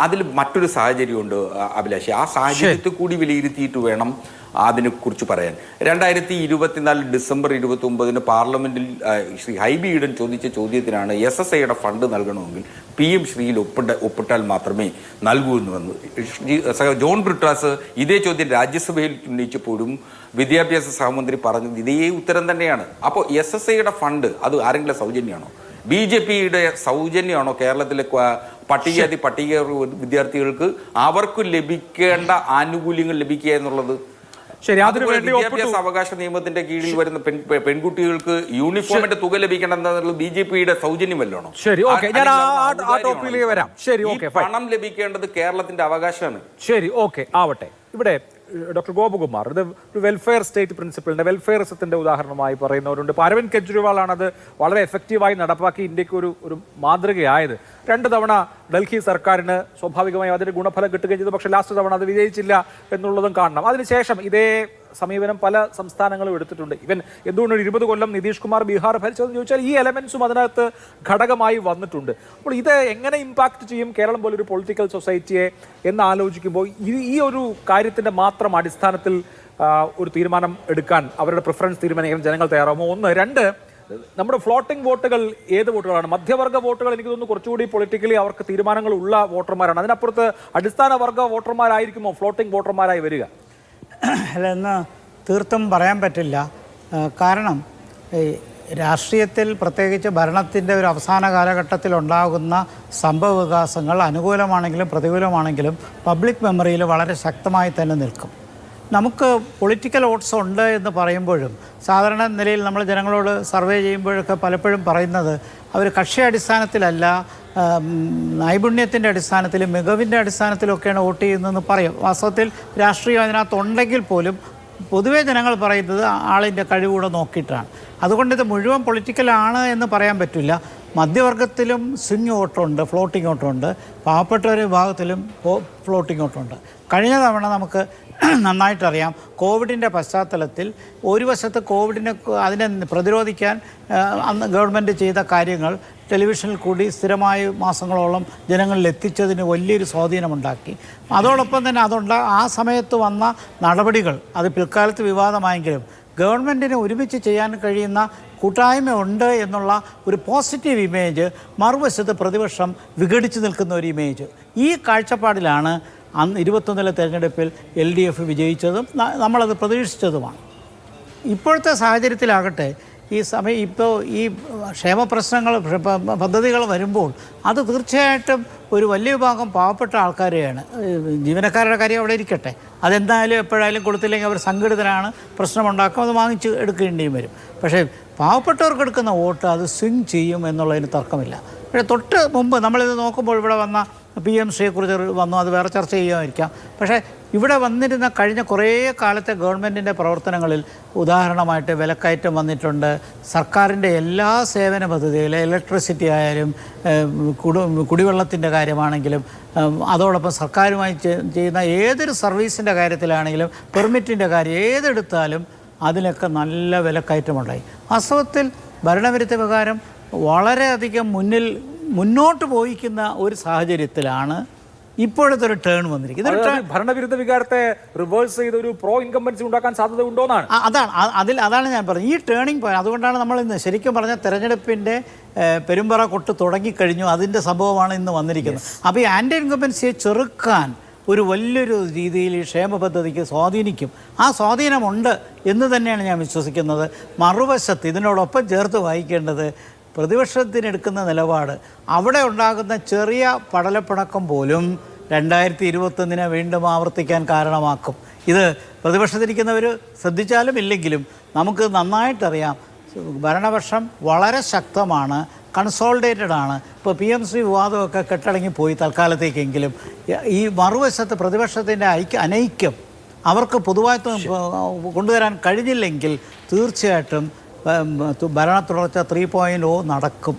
Speaker 7: അതിൽ മറ്റൊരു സാഹചര്യമുണ്ട് അഭിലാഷി. ആ സാഹചര്യത്തെ കൂടി വിലയിരുത്തിയിട്ട് വേണം അതിനെക്കുറിച്ച് പറയാൻ. 2024 ഡിസംബർ 29 പാർലമെന്റിൽ ശ്രീ ഹൈബി ഈഡൻ ചോദിച്ച ചോദ്യത്തിനാണ് SSIയുടെ ഫണ്ട് നൽകണമെങ്കിൽ PM ശ്രീയിൽ ഒപ്പിട്ടാൽ മാത്രമേ നൽകൂ എന്ന് വന്നു. ജോൺ ബ്രിട്ടാസ് ഇതേ ചോദ്യം രാജ്യസഭയിൽ ഉന്നയിച്ചപ്പോഴും വിദ്യാഭ്യാസ സഹമന്ത്രി പറഞ്ഞത് ഇതേ ഉത്തരം തന്നെയാണ്. അപ്പോൾ SSIയുടെ ഫണ്ട് അത് ആരെങ്കിലും സൗജന്യമാണോ? BJPയുടെ സൗജന്യമാണോ കേരളത്തിലെ പട്ടികജാതി പട്ടിക വിദ്യാർത്ഥികൾക്ക് അവർക്ക് ലഭിക്കേണ്ട ആനുകൂല്യങ്ങൾ ലഭിക്കുക എന്നുള്ളത്?
Speaker 2: ശരി, അതിനുവേണ്ടി
Speaker 7: വിദ്യാഭ്യാസ അവകാശ നിയമത്തിന്റെ കീഴിൽ വരുന്ന പെൺകുട്ടികൾക്ക് യൂണിഫോമിന്റെ തുക ലഭിക്കേണ്ടത് BJPയുടെ സൗജന്യമല്ലോ?
Speaker 2: ശരി, ഓക്കെ, ഞാൻ ആ ടോപ്പിലേക്ക് വരാം. ശരി, ഓക്കെ,
Speaker 7: പണം ലഭിക്കേണ്ടത് കേരളത്തിന്റെ അവകാശമാണ്.
Speaker 2: ശരി, ഓക്കെ, ആവട്ടെ. ഇവിടെ ഡോക്ടർ ഗോപകുമാർ, ഇത് ഒരു വെൽഫെയർ സ്റ്റേറ്റ് പ്രിൻസിപ്പിളിന്റെ വെൽഫെയറിസത്തിന്റെ ഉദാഹരണമായി പറയുന്നവരുണ്ട്. ഇപ്പോൾ അരവിന്ദ് കെജ്രിവാൾ ആണ് അത് വളരെ എഫക്റ്റീവായി നടപ്പാക്കി ഇന്ത്യക്ക് ഒരു മാതൃകയായത്. 2 തവണ ഡൽഹി സർക്കാരിന് സ്വാഭാവികമായും അതിന് ഗുണഫലം കിട്ടുകയും ചെയ്തു. പക്ഷേ ലാസ്റ്റ് തവണ അത് വിജയിച്ചില്ല എന്നുള്ളതും കാണണം. അതിനുശേഷം ഇതേ സമീപനം പല സംസ്ഥാനങ്ങളും എടുത്തിട്ടുണ്ട്. ഇവൻ എന്തുകൊണ്ട് 20 കൊല്ലം നിതീഷ് കുമാർ ബീഹാർ ഭരിച്ചതെന്ന് ചോദിച്ചാൽ ഈ എലമെന്റ്സും അതിനകത്ത് ഘടകമായി വന്നിട്ടുണ്ട്. അപ്പോൾ ഇത് എങ്ങനെ ഇമ്പാക്ട് ചെയ്യും കേരളം പോലൊരു പൊളിറ്റിക്കൽ സൊസൈറ്റിയെ എന്ന് ആലോചിക്കുമ്പോൾ ഈ ഒരു കാര്യത്തിന്റെ മാത്രം അടിസ്ഥാനത്തിൽ ഒരു തീരുമാനം എടുക്കാൻ, അവരുടെ പ്രിഫറൻസ് തീരുമാനിക്കാൻ ജനങ്ങൾ തയ്യാറാകുമോ? 1. 2, നമ്മുടെ ഫ്ലോട്ടിംഗ് വോട്ടുകൾ ഏത് വോട്ടുകളാണ്? മധ്യവർഗ വോട്ടുകൾ എനിക്ക് തോന്നുന്നു കുറച്ചുകൂടി പൊളിറ്റിക്കലി അവർക്ക് തീരുമാനങ്ങൾ ഉള്ള വോട്ടർമാരാണ്. അതിനപ്പുറത്ത് അടിസ്ഥാന വർഗ വോട്ടർമാരായിരിക്കുമോ ഫ്ലോട്ടിംഗ് വോട്ടർമാരായി വരിക?
Speaker 3: അല്ല, എന്ന് തീർത്തും പറയാൻ പറ്റില്ല. കാരണം രാഷ്ട്രീയത്തിൽ പ്രത്യേകിച്ച് ഭരണത്തിൻ്റെ ഒരു അവസാന കാലഘട്ടത്തിൽ ഉണ്ടാകുന്ന സംഭവ വികാസങ്ങൾ അനുകൂലമാണെങ്കിലും പ്രതികൂലമാണെങ്കിലും പബ്ലിക് മെമ്മറിയിൽ വളരെ ശക്തമായി തന്നെ നിൽക്കും. നമുക്ക് പൊളിറ്റിക്കൽ വോട്ട്സ് ഉണ്ട് എന്ന് പറയുമ്പോഴും സാധാരണ നിലയിൽ നമ്മൾ ജനങ്ങളോട് സർവേ ചെയ്യുമ്പോഴൊക്കെ പലപ്പോഴും പറയുന്നത് അവർ കക്ഷി അടിസ്ഥാനത്തിലല്ല, നൈപുണ്യത്തിൻ്റെ അടിസ്ഥാനത്തിലും മികവിൻ്റെ അടിസ്ഥാനത്തിലൊക്കെയാണ് വോട്ട് ചെയ്യുന്നതെന്ന് പറയും. വാസ്തവത്തിൽ രാഷ്ട്രീയം അതിനകത്തുണ്ടെങ്കിൽ പോലും പൊതുവേ ജനങ്ങൾ പറയുന്നത് ആളിൻ്റെ കഴിവുകൂടെ നോക്കിയിട്ടാണ്. അതുകൊണ്ട് ഇത് മുഴുവൻ പൊളിറ്റിക്കലാണ് എന്ന് പറയാൻ പറ്റില്ല. മധ്യവർഗത്തിലും സ്വിംഗ് വോട്ടുണ്ട്, ഫ്ലോട്ടിംഗ് വോട്ടുണ്ട്, പാവപ്പെട്ട ഒരു വിഭാഗത്തിലും ഫ്ലോട്ടിംഗ് വോട്ടുണ്ട്. കഴിഞ്ഞ തവണ നമുക്ക് നന്നായിട്ടറിയാം, കോവിഡിൻ്റെ പശ്ചാത്തലത്തിൽ ഒരു വശത്ത് അതിനെ പ്രതിരോധിക്കാൻ അന്ന് ഗവൺമെൻറ് ചെയ്ത കാര്യങ്ങൾ ടെലിവിഷനിൽ കൂടി സ്ഥിരമായി മാസങ്ങളോളം ജനങ്ങളിൽ എത്തിച്ചതിന് വലിയൊരു സ്വാധീനമുണ്ടാക്കി. അതോടൊപ്പം തന്നെ ആ സമയത്ത് വന്ന നടപടികൾ അത് പിൽക്കാലത്ത് വിവാദമായെങ്കിലും ഗവൺമെൻറ്റിന് ഒരുമിച്ച് ചെയ്യാൻ കഴിയുന്ന കൂട്ടായ്മ ഉണ്ട് എന്നുള്ള ഒരു പോസിറ്റീവ് ഇമേജ്, മറുവശത്ത് പ്രതിപക്ഷം വിഘടിച്ച് നിൽക്കുന്ന ഒരു ഇമേജ്, ഈ കാഴ്ചപ്പാടിലാണ് അന്ന് 21 തെരഞ്ഞെടുപ്പിൽ LDF വിജയിച്ചതും നമ്മളത് പ്രതീക്ഷിച്ചതുമാണ്. ഇപ്പോഴത്തെ സാഹചര്യത്തിലാകട്ടെ ഇപ്പോൾ ഈ ക്ഷേമ പ്രശ്നങ്ങൾ പദ്ധതികൾ വരുമ്പോൾ അത് തീർച്ചയായിട്ടും ഒരു വലിയ വിഭാഗം പാവപ്പെട്ട ആൾക്കാരെയാണ്. ജീവനക്കാരുടെ കാര്യം അവിടെ ഇരിക്കട്ടെ, അതെന്തായാലും എപ്പോഴായാലും കൊടുത്തില്ലെങ്കിൽ അവർ സംഘടിതരാണ്, പ്രശ്നമുണ്ടാക്കും, അത് വാങ്ങിച്ച് എടുക്കേണ്ടിയും വരും. പക്ഷേ പാവപ്പെട്ടവർക്ക് എടുക്കുന്ന വോട്ട് അത് സ്വിങ് ചെയ്യും എന്നുള്ളതിന് തർക്കമില്ല. പക്ഷേ തൊട്ട് മുമ്പ് നമ്മളിത് നോക്കുമ്പോൾ ഇവിടെ വന്ന PM ശ്രീയെക്കുറിച്ച് വന്നു, അത് വേറെ ചർച്ച ചെയ്യുമായിരിക്കാം. പക്ഷേ ഇവിടെ വന്നിരുന്ന കഴിഞ്ഞ കുറേ കാലത്തെ ഗവൺമെൻറ്റിൻ്റെ പ്രവർത്തനങ്ങളിൽ ഉദാഹരണമായിട്ട് വിലക്കയറ്റം വന്നിട്ടുണ്ട്. സർക്കാരിൻ്റെ എല്ലാ സേവന പദ്ധതികളും, ഇലക്ട്രിസിറ്റി ആയാലും കുടിവെള്ളത്തിൻ്റെ കാര്യമാണെങ്കിലും, അതോടൊപ്പം സർക്കാരുമായി ചെയ്യുന്ന ഏതൊരു സർവീസിൻ്റെ കാര്യത്തിലാണെങ്കിലും, പെർമിറ്റിൻ്റെ കാര്യം ഏതെടുത്താലും അതിലൊക്കെ നല്ല വിലക്കയറ്റമുണ്ടായി. വാസ്തവത്തിൽ ഭരണവിരുദ്ധ വികാരം വളരെയധികം മുന്നോട്ട് പോയിക്കുന്ന ഒരു സാഹചര്യത്തിലാണ് ഇപ്പോഴത്തെ ഒരു ടേൺ വന്നിരിക്കുന്നത്.
Speaker 2: ഭരണവിരുദ്ധ വികാരത്തെ റിവേഴ്സ് ചെയ്ത് ഒരു പ്രോ ഇൻകംബൻസി ഉണ്ടാക്കാൻ സാധ്യത ഉണ്ടോന്നാണ്.
Speaker 3: അതാണ് ഞാൻ പറഞ്ഞത്, ഈ ടേണിംഗ് പോയിന്റ്. അതുകൊണ്ടാണ് നമ്മൾ ഇന്ന് ശരിക്കും പറഞ്ഞ തെരഞ്ഞെടുപ്പിൻ്റെ പെരുമ്പറ കൊട്ട് തുടങ്ങിക്കഴിഞ്ഞു, അതിൻ്റെ സംഭവമാണ് ഇന്ന് വന്നിരിക്കുന്നത്. അപ്പോൾ ഈ ആൻറ്റി ഇൻകംബൻസിയെ ചെറുക്കാൻ ഒരു വലിയൊരു രീതിയിൽ ഈ ക്ഷേമ പദ്ധതിക്ക് സ്വാധീനിക്കും. ആ സ്വാധീനമുണ്ട് എന്ന് തന്നെയാണ് ഞാൻ വിശ്വസിക്കുന്നത്. മറുവശത്ത് ഇതിനോടൊപ്പം ചേർത്ത് വായിക്കേണ്ടത് പ്രതിപക്ഷത്തിനെടുക്കുന്ന നിലപാട്, അവിടെ ഉണ്ടാകുന്ന ചെറിയ പടലപ്പിണക്കം പോലും 2021 വീണ്ടും ആവർത്തിക്കാൻ കാരണമാക്കും. ഇത് പ്രതിപക്ഷത്തിരിക്കുന്നവർ ശ്രദ്ധിച്ചാലും ഇല്ലെങ്കിലും നമുക്ക് നന്നായിട്ടറിയാം, ഭരണപക്ഷം വളരെ ശക്തമാണ്, കൺസോളിഡേറ്റഡ് ആണ്. ഇപ്പോൾ PM വിവാദമൊക്കെ കെട്ടടങ്ങിപ്പോയി തൽക്കാലത്തേക്കെങ്കിലും. ഈ മറുവശത്ത് പ്രതിപക്ഷത്തിൻ്റെ അനൈക്യം അവർക്ക് പൊതുവായി കൊണ്ടുവരാൻ കഴിഞ്ഞില്ലെങ്കിൽ തീർച്ചയായിട്ടും ഭരണ തുടർച്ച 3.0 നടക്കും.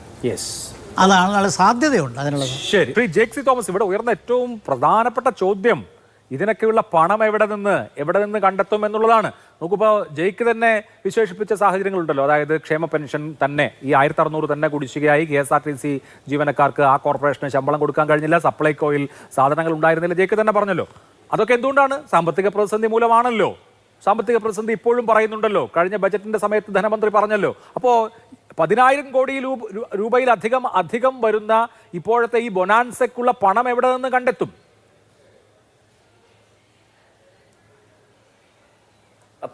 Speaker 3: അതാണ് നല്ല സാധ്യതയുണ്ട് അതിനുള്ളത്.
Speaker 2: ശരി, ശ്രീ ജേക്സി തോമസ്, ഇവിടെ ഉയർന്ന ഏറ്റവും പ്രധാനപ്പെട്ട ചോദ്യം ഇതിനൊക്കെയുള്ള പണം എവിടെ നിന്ന് കണ്ടെത്തും എന്നുള്ളതാണ്. നോക്കുമ്പോൾ ജയ്ക്ക് തന്നെ വിശേഷിപ്പിച്ച സാഹചര്യങ്ങളുണ്ടല്ലോ. അതായത് ക്ഷേമ പെൻഷൻ തന്നെ ഈ 1600 തന്നെ കുടിശ്ശികയായി, KSRTC ജീവനക്കാർക്ക് ആ കോർപ്പറേഷന് ശമ്പളം കൊടുക്കാൻ കഴിഞ്ഞില്ല, സപ്ലൈകോയിൽ സാധനങ്ങൾ ഉണ്ടായിരുന്നില്ല, ജയ്ക്ക് തന്നെ പറഞ്ഞല്ലോ. അതൊക്കെ എന്തുകൊണ്ടാണ്? സാമ്പത്തിക പ്രതിസന്ധി മൂലമാണല്ലോ. സാമ്പത്തിക പ്രതിസന്ധി ഇപ്പോഴും പറയുന്നുണ്ടല്ലോ. കഴിഞ്ഞ ബജറ്റിന്റെ സമയത്ത് ധനമന്ത്രി പറഞ്ഞല്ലോ. അപ്പോൾ 10,000 കോടി രൂപയിലധികം വരുന്ന ഇപ്പോഴത്തെ ഈ ബൊനാൻസയ്ക്കുള്ള പണം എവിടെ നിന്ന് കണ്ടെത്തും?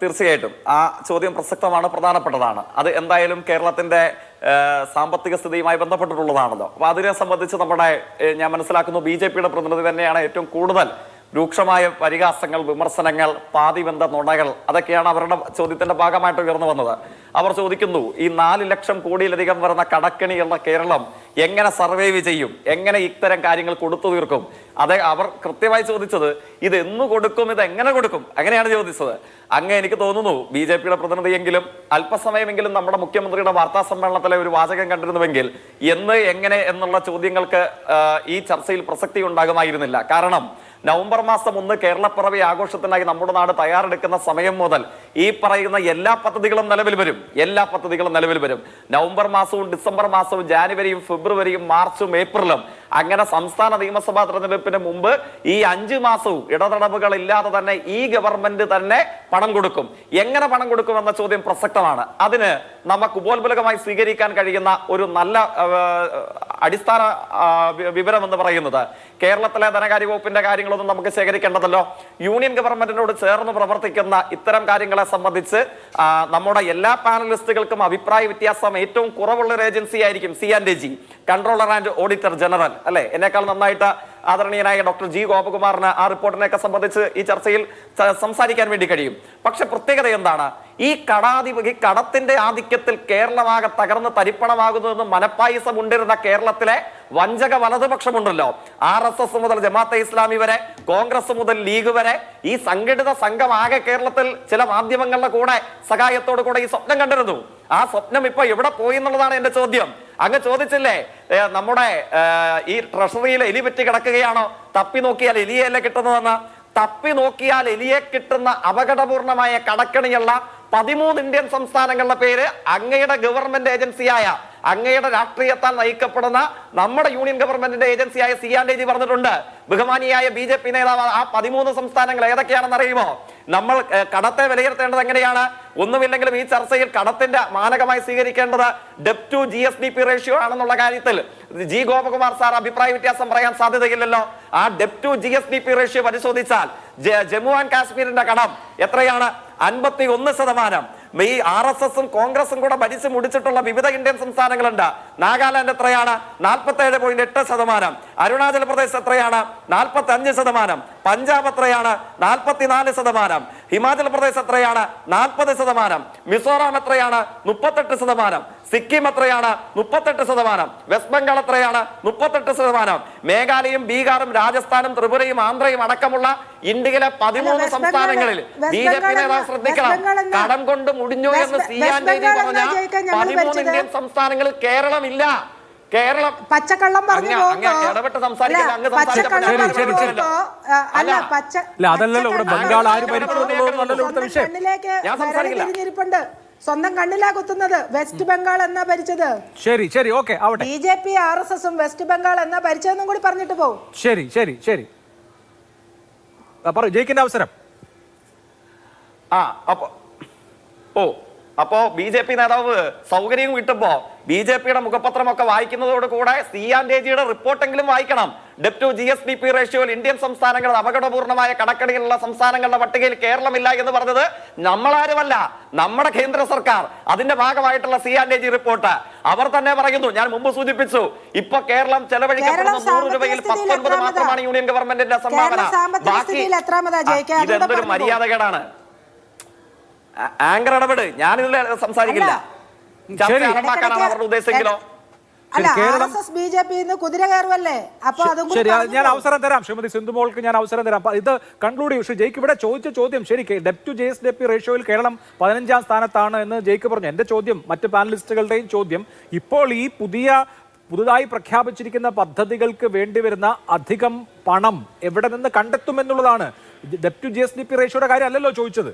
Speaker 4: തീർച്ചയായിട്ടും ആ ചോദ്യം പ്രസക്തമാണ്, പ്രധാനപ്പെട്ടതാണ്. അത് എന്തായാലും കേരളത്തിന്റെ സാമ്പത്തിക സ്ഥിതിയുമായി ബന്ധപ്പെട്ടിട്ടുള്ളതാണല്ലോ. അപ്പൊ അതിനെ സംബന്ധിച്ച് ഞാൻ മനസ്സിലാക്കുന്നു BJPയുടെ പ്രതിനിധി തന്നെയാണ് ഏറ്റവും കൂടുതൽ രൂക്ഷമായ പരിഹാസങ്ങൾ, വിമർശനങ്ങൾ, പാതിബന്ധ നുണകൾ അതൊക്കെയാണ് അവരുടെ ചോദ്യത്തിന്റെ ഭാഗമായിട്ട് ഉയർന്നു വന്നത്. അവർ ചോദിക്കുന്നു, ഈ 4 ലക്ഷം കോടിയിലധികം വരുന്ന കടക്കെണിയുള്ള കേരളം എങ്ങനെ സർവൈവ് ചെയ്യും, എങ്ങനെ ഇത്തരം കാര്യങ്ങൾ കൊടുത്തു തീർക്കും? അവർ കൃത്യമായി ചോദിച്ചത് ഇത് എന്ന് കൊടുക്കും, ഇത് എങ്ങനെ കൊടുക്കും, അങ്ങനെയാണ് ചോദിച്ചത്. അങ്ങ് എനിക്ക് തോന്നുന്നു BJPയുടെ പ്രതിനിധിയെങ്കിലും അല്പസമയമെങ്കിലും നമ്മുടെ മുഖ്യമന്ത്രിയുടെ വാർത്താ സമ്മേളനത്തിലെ ഒരു വാചകം കണ്ടിരുന്നുവെങ്കിൽ എന്ന് എങ്ങനെ എന്നുള്ള ചോദ്യങ്ങൾക്ക് ഈ ചർച്ചയിൽ പ്രസക്തി ഉണ്ടാകുമായിരുന്നില്ല. കാരണം നവംബർ മാസം 1 കേരളപ്പിറവി ആഘോഷത്തിനായി നമ്മുടെ നാട് തയ്യാറെടുക്കുന്ന സമയം മുതൽ ഈ പറയുന്ന എല്ലാ പദ്ധതികളും നിലവിൽ വരും. നവംബർ മാസവും ഡിസംബർ മാസവും ജാനുവരിയും ഫെബ്രുവരിയും മാർച്ചും ഏപ്രിലും അങ്ങനെ സംസ്ഥാന നിയമസഭാ തെരഞ്ഞെടുപ്പിന് മുമ്പ് ഈ 5 മാസവും ഇടതടവുകൾ ഇല്ലാതെ തന്നെ ഈ ഗവൺമെന്റ് തന്നെ പണം കൊടുക്കും. എങ്ങനെ പണം കൊടുക്കുമെന്ന ചോദ്യം പ്രസക്തമാണ്. അതിന് നമുക്ക് ഉപോത്ബലകമായി സ്വീകരിക്കാൻ കഴിയുന്ന ഒരു നല്ല അടിസ്ഥാന വിവരം എന്ന് പറയുന്നത് കേരളത്തിലെ ധനകാര്യ വകുപ്പിന്റെ കാര്യങ്ങളൊന്നും നമുക്ക് ശേഖരിക്കേണ്ടതല്ലോ. യൂണിയൻ ഗവൺമെന്റിനോട് ചേർന്ന് പ്രവർത്തിക്കുന്ന ഇത്തരം കാര്യങ്ങളെ സംബന്ധിച്ച് നമ്മുടെ എല്ലാ പാനലിസ്റ്റുകൾക്കും അഭിപ്രായ വ്യത്യാസം ഏറ്റവും കുറവുള്ള ഒരു ഏജൻസി ആയിരിക്കും C&AG, controller and auditor general, അല്ലെ? എന്നെക്കാൾ നന്നായിട്ട് ആദരണീയനായ ഡോക്ടർ G. ഗോപകുമാറിന് ആ റിപ്പോർട്ടിനെയൊക്കെ സംബന്ധിച്ച് ഈ ചർച്ചയിൽ സംസാരിക്കാൻ വേണ്ടി കഴിയും. പക്ഷെ പ്രത്യേകത എന്താണ്? ഈ കടത്തിന്റെ ആധിക്യത്തിൽ കേരളമാകെ തകർന്ന് തരിപ്പണമാകുന്നതെന്ന് മനപ്പായസം ഉണ്ടിരുന്ന കേരളത്തിലെ വഞ്ചക വലതുപക്ഷമുണ്ടല്ലോ, RSS മുതൽ ജമാഅത്തെ ഇസ്ലാമി വരെ, കോൺഗ്രസ് മുതൽ ലീഗ് വരെ, ഈ സംഘടിത സംഘം ആകെ കേരളത്തിൽ ചില മാധ്യമങ്ങളുടെ കൂടെ സഹായത്തോടു കൂടെ ഈ സ്വപ്നം കണ്ടിരുന്നു. ആ സ്വപ്നം ഇപ്പൊ എവിടെ പോയി എന്നുള്ളതാണ് എന്റെ ചോദ്യം. അങ്ങ് ചോദിച്ചില്ലേ, നമ്മുടെ ഈ ട്രഷറിയിൽ എലി പറ്റി കിടക്കുകയാണോ, തപ്പി നോക്കിയാൽ എലിയല്ലേ കിട്ടുന്നതെന്ന്? തപ്പി നോക്കിയാൽ എലിയെ കിട്ടുന്ന അപകടപൂർണമായ കടക്കണിയുള്ള 13 ഇന്ത്യൻ സംസ്ഥാനങ്ങളുടെ പേര് അങ്ങയുടെ ഗവൺമെന്റ് ഏജൻസിയായ, അങ്ങയുടെ രാഷ്ട്രീയത്താൽ നയിക്കപ്പെടുന്ന നമ്മുടെ യൂണിയൻ ഗവൺമെന്റിന്റെ ഏജൻസിയായ C&AG പറഞ്ഞിട്ടുണ്ട്. ബഹുമാനിയായ BJP നേതാവ് ആ 13 സംസ്ഥാനങ്ങൾ ഏതൊക്കെയാണെന്ന് അറിയുമോ? നമ്മൾ കടത്തെ വിലയിരുത്തേണ്ടത് എങ്ങനെയാണ്? ഒന്നുമില്ലെങ്കിലും ഈ ചർച്ചയിൽ കടത്തിന്റെ മാനകമായി സ്വീകരിക്കേണ്ടത് ഡെപ്റ്റ് ടു GSDP റേഷ്യോ ആണെന്നുള്ള കാര്യത്തിൽ G. ഗോപകുമാർ സാർ അഭിപ്രായ വ്യത്യാസം പറയാൻ സാധ്യതയില്ലല്ലോ. ആ ഡെപ്റ്റ് ടു GSDP റേഷ്യോ പരിശോധിച്ചാൽ ജമ്മു ആൻഡ് കാശ്മീരിന്റെ കടം എത്രയാണ്? 51%. ഈ RSSും കോൺഗ്രസും കൂടെ ഭരിച്ചു മുടിച്ചിട്ടുള്ള വിവിധ ഇന്ത്യൻ സംസ്ഥാനങ്ങളുണ്ട്. നാഗാലാൻഡ് എത്രയാണ്? 47.8%. അരുണാചൽ പ്രദേശ് എത്രയാണ്? 45%. പഞ്ചാബ് എത്രയാണ്? 44%. ഹിമാചൽ പ്രദേശ് എത്രയാണ്? 40%. മിസോറാം എത്രയാണ്? 38%. സിക്കിം എത്രയാണ്? 38%. വെസ്റ്റ് ബംഗാൾ എത്രയാണ്? 38%. മേഘാലയയും ബീഹാറും രാജസ്ഥാനും ത്രിപുരയും ആന്ധ്രയും അടക്കമുള്ള ഇന്ത്യയിലെ 13 സംസ്ഥാനങ്ങളിൽ BJP നേതാവ് ശ്രദ്ധിക്കണം, കടം കൊണ്ട് മുടിഞ്ഞു എന്ന് C&AG പറഞ്ഞ 13 ഇന്ത്യൻ സംസ്ഥാനങ്ങളിൽ കേരളമില്ല. കേരളം
Speaker 6: പച്ചക്കള്ളം പറഞ്ഞു
Speaker 4: ഇടപെട്ട് സംസാരിക്കില്ല.
Speaker 2: അതല്ലല്ലോ ഇവിടെ ബംഗാൾ ആര് ഭരിച്ചിരിപ്പുണ്ട്,
Speaker 6: സ്വന്തം കണ്ണിലാ കുത്തുന്നത്. വെസ്റ്റ് ബംഗാൾ എന്നാ ഭരിച്ചത്?
Speaker 2: ശരി ശരി, ഓക്കെ.
Speaker 6: BJP RSSും വെസ്റ്റ് ബംഗാൾ എന്നാ ഭരിച്ചതെന്നും കൂടി പറഞ്ഞിട്ട് പോകും.
Speaker 2: ശരി ശരി ശരി, ജയിക്കിന്റെ അവസരം.
Speaker 4: അപ്പോ BJP നേതാവ് സൗകര്യം കിട്ടുമ്പോ BJPയുടെ മുഖപത്രമൊക്കെ വായിക്കുന്നതോട് കൂടെ C&AGയുടെ റിപ്പോർട്ടെങ്കിലും വായിക്കണം. ഡെപ്റ്റ് ടു GSDP റേഷ്യോയിൽ ഇന്ത്യൻ സംസ്ഥാനങ്ങൾ അപകടപൂർണമായ കടക്കണിയിലുള്ള സംസ്ഥാനങ്ങളുടെ പട്ടികയിൽ കേരളമില്ല എന്ന് പറഞ്ഞത് നമ്മളാരുമല്ല, നമ്മുടെ കേന്ദ്ര സർക്കാർ. അതിന്റെ ഭാഗമായിട്ടുള്ള C&AG റിപ്പോർട്ട് അവർ തന്നെ പറയുന്നു. ഞാൻ മുമ്പ് സൂചിപ്പിച്ചു, ഇപ്പൊ കേരളം ചെലവഴിക്കപ്പെടുന്ന 100 രൂപയിൽ 19 മാത്രമാണ് യൂണിയൻ ഗവൺമെന്റിന്റെ സംഭാവന. ഇതെന്തൊരു മര്യാദകേടാണ്. ആങ്കർ ഇടപെട്, ഞാനിതിൽ സംസാരിക്കില്ല. അവരുടെ ഉദ്ദേശിക്കലോ
Speaker 2: ശരി, ഞാൻ അവസരം തരാം. ശ്രീമതി സിന്ധുമോൾക്ക് ഞാൻ അവസരം തരാം. ഇത് കൺക്ലൂഡ് ചെയ്യും. ശ്രീ ജയ്ക്ക് ഇവിടെ ചോദിച്ച ചോദ്യം ശരി, ഡെപ്റ്റ് ടു GSDP റേഷ്യോയിൽ കേരളം 15ാം സ്ഥാനത്താണ് എന്ന് ജയ്ക്ക് പറഞ്ഞു. എന്റെ ചോദ്യം, മറ്റ് പാനലിസ്റ്റുകളുടെയും ചോദ്യം, ഇപ്പോൾ ഈ പുതുതായി പ്രഖ്യാപിച്ചിരിക്കുന്ന പദ്ധതികൾക്ക് വേണ്ടിവരുന്ന അധികം പണം എവിടെ നിന്ന് കണ്ടെത്തുമെന്നുള്ളതാണ്. ഡെപ്റ്റ് ടു GSDP റേഷ്യോയുടെ കാര്യം അല്ലല്ലോ ചോദിച്ചത്.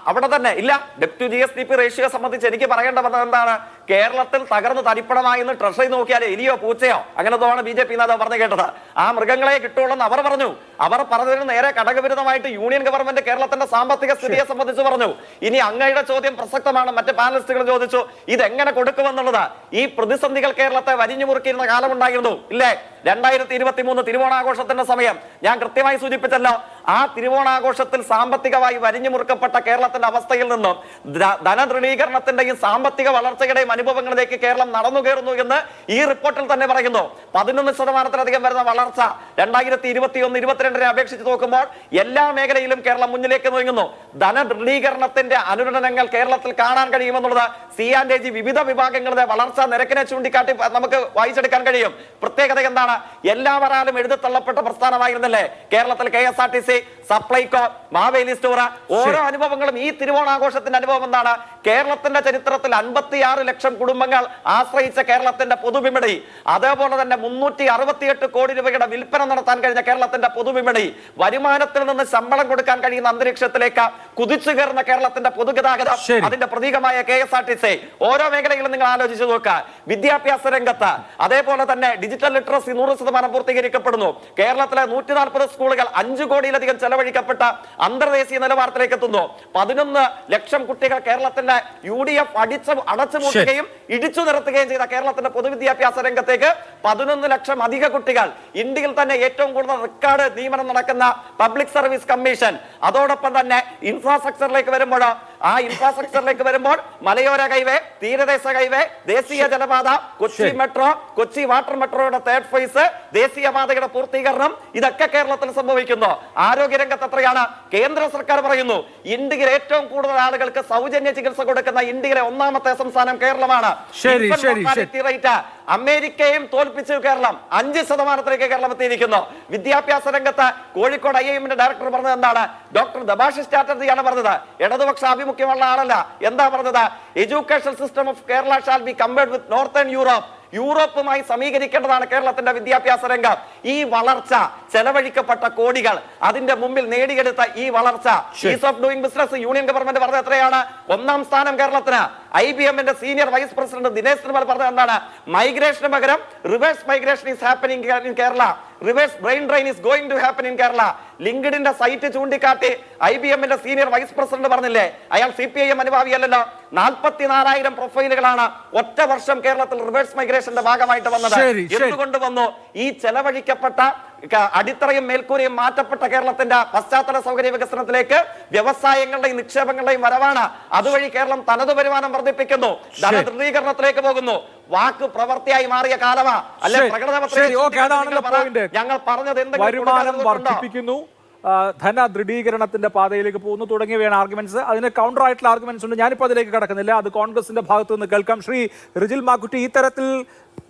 Speaker 4: അവിടെ തന്നെ ഇല്ല. ഡെപ്റ്റ് GSDP റേഷ്യോ സംബന്ധിച്ച് എനിക്ക് പറയേണ്ട വന്നത് എന്താണ്? കേരളത്തിൽ തകർന്ന് തരിപ്പണമായെന്ന് ട്രഷറി നോക്കിയാൽ എലിയോ പൂച്ചയോ അങ്ങനെ തോന്നാണ് BJP നേതാവ് പറഞ്ഞു കേട്ടത്. ആ മൃഗങ്ങളെ കിട്ടുള്ളൂ അവർ പറഞ്ഞു. അവർ പറഞ്ഞതിന് നേരെ ഘടകവിരുദ്ധമായിട്ട് യൂണിയൻ ഗവൺമെന്റ് കേരളത്തിന്റെ സാമ്പത്തിക സ്ഥിതിയെ സംബന്ധിച്ച് പറഞ്ഞു. ഇനി അങ്ങയുടെ ചോദ്യം പ്രസക്തമാണ്. മറ്റ് പാനലിസ്റ്റുകൾ ചോദിച്ചു ഇതെങ്ങനെ കൊടുക്കുമെന്നുള്ളത്. ഈ പ്രതിസന്ധികൾ കേരളത്തെ വരിഞ്ഞു മുറുക്കിയിരുന്ന കാലമുണ്ടായിരുന്നു ഇല്ലേ? 2023 തിരുവോണാഘോഷത്തിന്റെ സമയം ഞാൻ കൃത്യമായി സൂചിപ്പിച്ചല്ലോ. ആ തിരുവോണാഘോഷത്തിൽ സാമ്പത്തികമായി വരിഞ്ഞു മുറുക്കപ്പെട്ട കേരളത്തിന്റെ അവസ്ഥയിൽ നിന്നും ധനദൃഢീകരണത്തിന്റെയും സാമ്പത്തിക വളർച്ചയുടെയും അനുഭവങ്ങളിലേക്ക് കേരളം നടന്നു കയറുന്നു എന്ന് ഈ റിപ്പോർട്ടിൽ തന്നെ പറയുന്നു. 11% വരുന്ന വളർച്ച 2021-22 അപേക്ഷിച്ച് നോക്കുമ്പോൾ എല്ലാ മേഖലയിലും കേരളം മുന്നിലേക്ക് നീങ്ങുന്നു. ധനദൃഢീകരണത്തിന്റെ അനുരണനങ്ങൾ കേരളത്തിൽ കാണാൻ കഴിയുമെന്നുള്ളത് CAG വിവിധ വിഭാഗങ്ങളുടെ വളർച്ചാ നിരക്കിനെ ചൂണ്ടിക്കാട്ടി നമുക്ക് വായിച്ചെടുക്കാൻ കഴിയും. പ്രത്യേകത എന്താണ്? എല്ലാവരാലും എഴുതിത്തള്ളപ്പെട്ട പ്രസ്ഥാനമായിരുന്നല്ലേ കേരളത്തിൽ KSRTC, സപ്ലൈകോ, മാവേലി സ്റ്റോർ. ഓരോ അനുഭവങ്ങളും ഈ തിരുവോണാഘോഷത്തിന്റെ അനുഭവം എന്താണ്? കേരളത്തിന്റെ ചരിത്രത്തിൽ 56 ലക്ഷം കുടുംബങ്ങൾ ആശ്രയിച്ച കേരളത്തിന്റെ പൊതുവിപണി, അതേപോലെ തന്നെ 368 കോടി രൂപയുടെ വിൽപ്പന നടത്താൻ കഴിഞ്ഞ കേരളത്തിന്റെ പൊതുവിപണി, വരുമാനത്തിൽ നിന്ന് ശമ്പളം കൊടുക്കാൻ കഴിയുന്ന അന്തരീക്ഷത്തിലേക്ക് കുതിച്ചു കയറുന്ന കേരളത്തിന്റെ പൊതുഗതാഗതം, അതിന്റെ പ്രതീകമായ KSRTC. ഓരോ മേഖലകളും നിങ്ങൾ ആലോചിച്ച് നോക്കുക. വിദ്യാഭ്യാസ രംഗത്ത് അതേപോലെ തന്നെ ഡിജിറ്റൽ ലിറ്ററസി 100% പൂർത്തീകരിക്കപ്പെടുന്നു. കേരളത്തിലെ 140 സ്കൂളുകൾ 5 കോടിയിലധികം ചെലവഴിക്കപ്പെട്ട അന്തർദേശീയ നിലവാരത്തിലേക്ക് എത്തുന്നു. 11 ലക്ഷം കുട്ടികൾ കേരളത്തിന്റെ UDF അടച്ചുപൂട്ടുകയും ഇടിച്ചു നിർത്തുകയും ചെയ്ത കേരളത്തിന്റെ പൊതുവിദ്യാഭ്യാസ രംഗത്തേക്ക് 11 ലക്ഷം അധിക കുട്ടികൾ. ഇന്ത്യയിൽ തന്നെ ഏറ്റവും കൂടുതൽ റെക്കോർഡ് നിയമനം നടക്കുന്ന പബ്ലിക് സർവീസ് കമ്മീഷൻ. അതോടൊപ്പം തന്നെ ഇൻഫ്രാസ്ട്രക്ചറിലേക്ക് വരുമ്പോൾ മലയോര ഹൈവേ, തീരദേശ ഹൈവേ, ദേശീയ ജലപാത, കൊച്ചി മെട്രോ, കൊച്ചി വാട്ടർ മെട്രോയുടെ 3rd ഫേസ്, ദേശീയപാതയുടെ പൂർത്തീകരണം, ഇതൊക്കെ കേരളത്തിൽ സംഭവിക്കുന്നു. ആരോഗ്യരംഗത്ത് എത്രയാണ്? കേന്ദ്ര സർക്കാർ പറയുന്നു ഇന്ത്യയിൽ ഏറ്റവും കൂടുതൽ ആളുകൾക്ക് സൗജന്യ ചികിത്സ കൊടുക്കുന്ന ഇന്ത്യയിലെ 1ാമത്തെ സംസ്ഥാനം കേരളമാണ്. അമേരിക്കയും തോൽപ്പിച്ചു കേരളം 5% കേരളം എത്തിയിരിക്കുന്നു. വിദ്യാഭ്യാസ രംഗത്ത് കോഴിക്കോട് IIM ഡയറക്ടർ പറഞ്ഞത് എന്താണ്? ഡോക്ടർ ദബാഷിഷ് ചാറ്റർജിയാണ് പറഞ്ഞത്. ഇടതുപക്ഷ ആഭിമുഖ്യമുള്ള ആളല്ല. എന്താ പറഞ്ഞത്? Education system of Kerala shall be compared with northern Europe. യൂറോപ്പുമായി സമീകരിക്കേണ്ടതാണ് കേരളത്തിന്റെ വിദ്യാഭ്യാസ രംഗം. ഈ വളർച്ച, ചെലവഴിക്കപ്പെട്ട കോടികൾ, അതിന്റെ മുമ്പിൽ നേടിയെടുത്ത ഈ വളർച്ച, ease of doing business union government പറഞ്ഞത് എത്രയാണ്? 1ാം സ്ഥാനം കേരളത്തിന്. IBMന്റെ senior vice president Dinesh Nirmal പറഞ്ഞത് എന്താണ്? മൈഗ്രേഷന് പകരം reverse migration is happening in Kerala, reverse brain drain is going to happen in Kerala. ലിങ്ക്ഡിന്റെ സൈറ്റ് ചൂണ്ടിക്കാട്ടി IBMന്റെ സീനിയർ വൈസ് പ്രസിഡന്റ് പറഞ്ഞില്ലേ? അയാൾ CPIM അനുഭാവിയല്ലല്ലോ. 44,000 പ്രൊഫൈലുകളാണ് ഒറ്റ വർഷം കേരളത്തിൽ റിവേഴ്സ് മൈഗ്രേഷന്റെ ഭാഗമായിട്ട് വന്നത്. എന്തുകൊണ്ട് വന്നു? ഈ ചെലവഴിക്കപ്പെട്ട അടിത്തറയും മേൽക്കൂരയും മാറ്റപ്പെട്ട കേരളത്തിന്റെ പശ്ചാത്തല സൗകര്യ വികസനത്തിലേക്ക് വ്യവസായങ്ങളുടെയും നിക്ഷേപങ്ങളുടെയും വരവാണ്. അതുവഴി കേരളം തനത് വരുമാനം വർദ്ധിപ്പിക്കുന്നു, ധനദൃഢീകരണത്തിലേക്ക് പോകുന്നു. വാക്ക് പ്രവൃത്തിയായി മാറിയ കാലമാ അല്ലെ? ഞങ്ങൾ പറഞ്ഞത്
Speaker 2: വരുമാനം വർദ്ധിപ്പിക്കുന്നു, ധനദൃഢീകരണത്തിന്റെ പാതയിലേക്ക് പോകുന്നു തുടങ്ങിയവയാണ് ആർഗ്യുമെന്റ്സ്. അതിന് കൗണ്ടർ ആയിട്ടുള്ള ആർഗ്യുമെന്റ്സ് ഉണ്ട്. ഞാനിപ്പോൾ അതിലേക്ക് കടക്കുന്നില്ല, അത് കോൺഗ്രസിന്റെ ഭാഗത്തു നിന്ന് കേൾക്കാം. ശ്രീ റിജിൽ മാക്കുറ്റി, ഈ തരത്തിൽ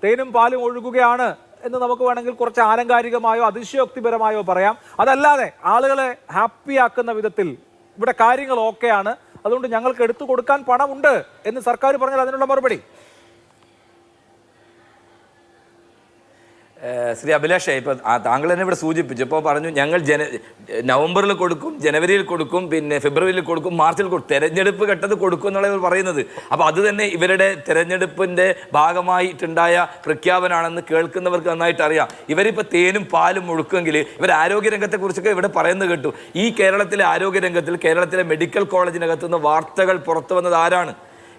Speaker 2: തേനും പാലും ഒഴുകുകയാണ് എന്ന് നമുക്ക് വേണമെങ്കിൽ കുറച്ച് ആലങ്കാരികമായോ അതിശയോക്തിപരമായോ പറയാം. അതല്ലാതെ ആളുകളെ ഹാപ്പിയാക്കുന്ന വിധത്തിൽ ഇവിടെ കാര്യങ്ങൾ ഓക്കെയാണ്, അതുകൊണ്ട് ഞങ്ങൾക്ക് എടുത്തു കൊടുക്കാൻ പണമുണ്ട് എന്ന് സർക്കാർ പറഞ്ഞാൽ അതിനുള്ള മറുപടി?
Speaker 5: ശ്രീ അഭിലാഷേ, ഇപ്പോൾ താങ്കൾ തന്നെ ഇവിടെ സൂചിപ്പിച്ചു. ഇപ്പോൾ പറഞ്ഞു ഞങ്ങൾ നവംബറിൽ കൊടുക്കും, ജനുവരിയിൽ കൊടുക്കും, പിന്നെ ഫെബ്രുവരിയിൽ കൊടുക്കും, മാർച്ചിൽ കൊടുക്കും, തെരഞ്ഞെടുപ്പ് ഘട്ടത്തിൽ കൊടുക്കും എന്നുള്ളത് പറയുന്നത്. അപ്പോൾ അത് തന്നെ ഇവരുടെ തെരഞ്ഞെടുപ്പിൻ്റെ ഭാഗമായിട്ടുണ്ടായ പ്രഖ്യാപനമാണെന്ന് കേൾക്കുന്നവർക്ക് നന്നായിട്ട് അറിയാം. ഇവരിപ്പോൾ തേനും പാലും ഒഴുക്കുമെങ്കിൽ ഇവർ ആരോഗ്യരംഗത്തെക്കുറിച്ചൊക്കെ ഇവിടെ പറയുന്നത് കേട്ടു. ഈ കേരളത്തിലെ ആരോഗ്യരംഗത്തിൽ കേരളത്തിലെ മെഡിക്കൽ കോളേജിനകത്തുനിന്ന് വാർത്തകൾ പുറത്തു വന്നത് ആരാണ്?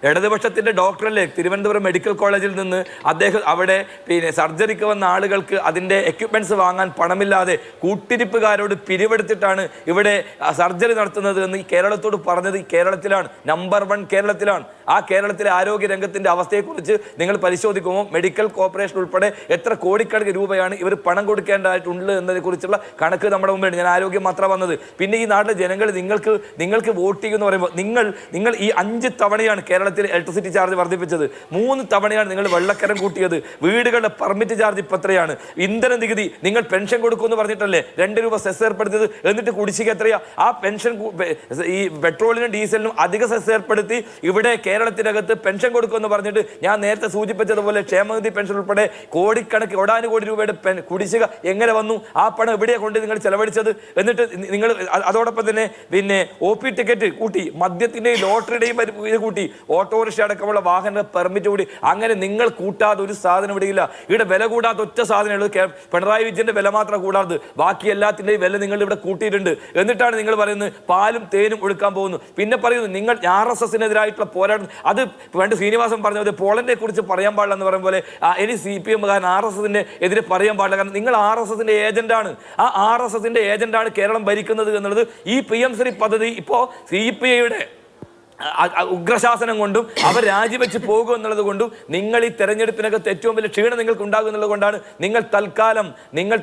Speaker 5: ഇടതുപക്ഷത്തിൻ്റെ ഡോക്ടറല്ലേ? തിരുവനന്തപുരം മെഡിക്കൽ കോളേജിൽ നിന്ന് അദ്ദേഹം അവിടെ പിന്നെ സർജറിക്ക് വന്ന ആളുകൾക്ക് അതിൻ്റെ എക്യുപ്മെൻറ്റ്സ് വാങ്ങാൻ പണമില്ലാതെ കൂട്ടിരിപ്പുകാരോട് പിരിവെടുത്തിട്ടാണ് ഇവിടെ സർജറി നടത്തുന്നത് എന്ന് ഈ കേരളത്തോട് പറഞ്ഞത് ഈ കേരളത്തിലാണ്. നമ്പർ 1 കേരളത്തിലാണ്. ആ കേരളത്തിലെ ആരോഗ്യ രംഗത്തിൻ്റെ അവസ്ഥയെക്കുറിച്ച് നിങ്ങൾ പരിശോധിക്കുമ്പോൾ മെഡിക്കൽ കോർപ്പറേഷൻ ഉൾപ്പെടെ എത്ര കോടിക്കണക്കിന് രൂപയാണ് ഇവർ പണം കൊടുക്കേണ്ടതായിട്ടുണ്ട് എന്നതിനെക്കുറിച്ചുള്ള കണക്ക് നമ്മുടെ മുമ്പിലാണ്. ഞാൻ ആരോഗ്യം മാത്രം വന്നത്. പിന്നെ ഈ നാട്ടിലെ ജനങ്ങൾ നിങ്ങൾക്ക് വോട്ട് ചെയ്യുമെന്ന് പറയുമ്പോൾ നിങ്ങൾ ഈ 5 തവണയാണ് കേരളത്തിൽ കേരളത്തിൽ ഇലക്ട്രിസിറ്റി ചാർജ് വർദ്ധിപ്പിച്ചത്. 3 തവണയാണ് നിങ്ങൾ വെള്ളക്കരം കൂട്ടിയത്. വീടുകളുടെ പെർമിറ്റ് ചാർജ് ഇപ്പം എത്രയാണ്? ഇന്ധന നികുതി നിങ്ങൾ പെൻഷൻ കൊടുക്കുമെന്ന് പറഞ്ഞിട്ടല്ലേ 2 രൂപ സെസ് ഏർപ്പെടുത്തിയത്. എന്നിട്ട് കുടിശ്ശിക എത്രയാ? ആ പെൻഷൻ ഈ പെട്രോളിനും ഡീസലിനും അധിക സെസ് ഏർപ്പെടുത്തി ഇവിടെ കേരളത്തിനകത്ത് പെൻഷൻ കൊടുക്കുമെന്ന് പറഞ്ഞിട്ട് ഞാൻ നേരത്തെ സൂചിപ്പിച്ചതുപോലെ ക്ഷേമനിധി പെൻഷൻ ഉൾപ്പെടെ കോടിക്കണക്കിന് കോടാനുകോടി രൂപയുടെ കുടിശ്ശിക എങ്ങനെ വന്നു? ആ പണം എവിടെയാണ് കൊണ്ട് നിങ്ങൾ ചെലവഴിച്ചത്? എന്നിട്ട് നിങ്ങൾ അതോടൊപ്പം തന്നെ പിന്നെ OP ടിക്കറ്റ് കൂട്ടി, മദ്യത്തിന്റെയും ലോട്ടറിയുടെയും ഇത് കൂട്ടി, ഓട്ടോറിക്ഷ അടക്കമുള്ള വാഹന പെർമിറ്റ് കൂടി. അങ്ങനെ നിങ്ങൾ കൂട്ടാതെ ഒരു സാധനം ഇവിടെയില്ല. ഇവിടെ വില കൂടാത്ത ഒറ്റ സാധനമുള്ളത് പിണറായി വിജയന്റെ വില മാത്രം കൂടാതെ ബാക്കി എല്ലാത്തിന്റെയും വില നിങ്ങൾ ഇവിടെ കൂട്ടിയിട്ടുണ്ട്. എന്നിട്ടാണ് നിങ്ങൾ പറയുന്നത് പാലും തേനും ഒഴുക്കാൻ പോകുന്നു. പിന്നെ പറയുന്നു നിങ്ങൾ RSSനെതിരായിട്ടുള്ള പോരാട്ടം. അത് പണ്ട് ശ്രീനിവാസൻ പറഞ്ഞത് പോളണ്ടിനെ കുറിച്ച് പറയാൻ പാടില്ല എന്ന് പറയുമ്പോൾ ഇനി CPM കാരൻ RSSന്റെ എതിരെ പറയാൻ പാടില്ല. കാരണം നിങ്ങൾ RSSന്റെ ഏജന്റാണ്. ആ RSSന്റെ ഏജന്റാണ് കേരളം ഭരിക്കുന്നത് എന്നുള്ളത് ഈ PM ശ്രീ പദ്ധതി ഇപ്പോ CPIയുടെ ഉഗ്രശാസനം കൊണ്ടും അവർ രാജിവെച്ച് പോകും എന്നുള്ളത് കൊണ്ടും നിങ്ങൾ ഈ തെരഞ്ഞെടുപ്പിനകത്ത് ഏറ്റവും വലിയ ക്ഷീണം നിങ്ങൾക്ക് ഉണ്ടാകും എന്നുള്ളത് കൊണ്ടാണ് നിങ്ങൾ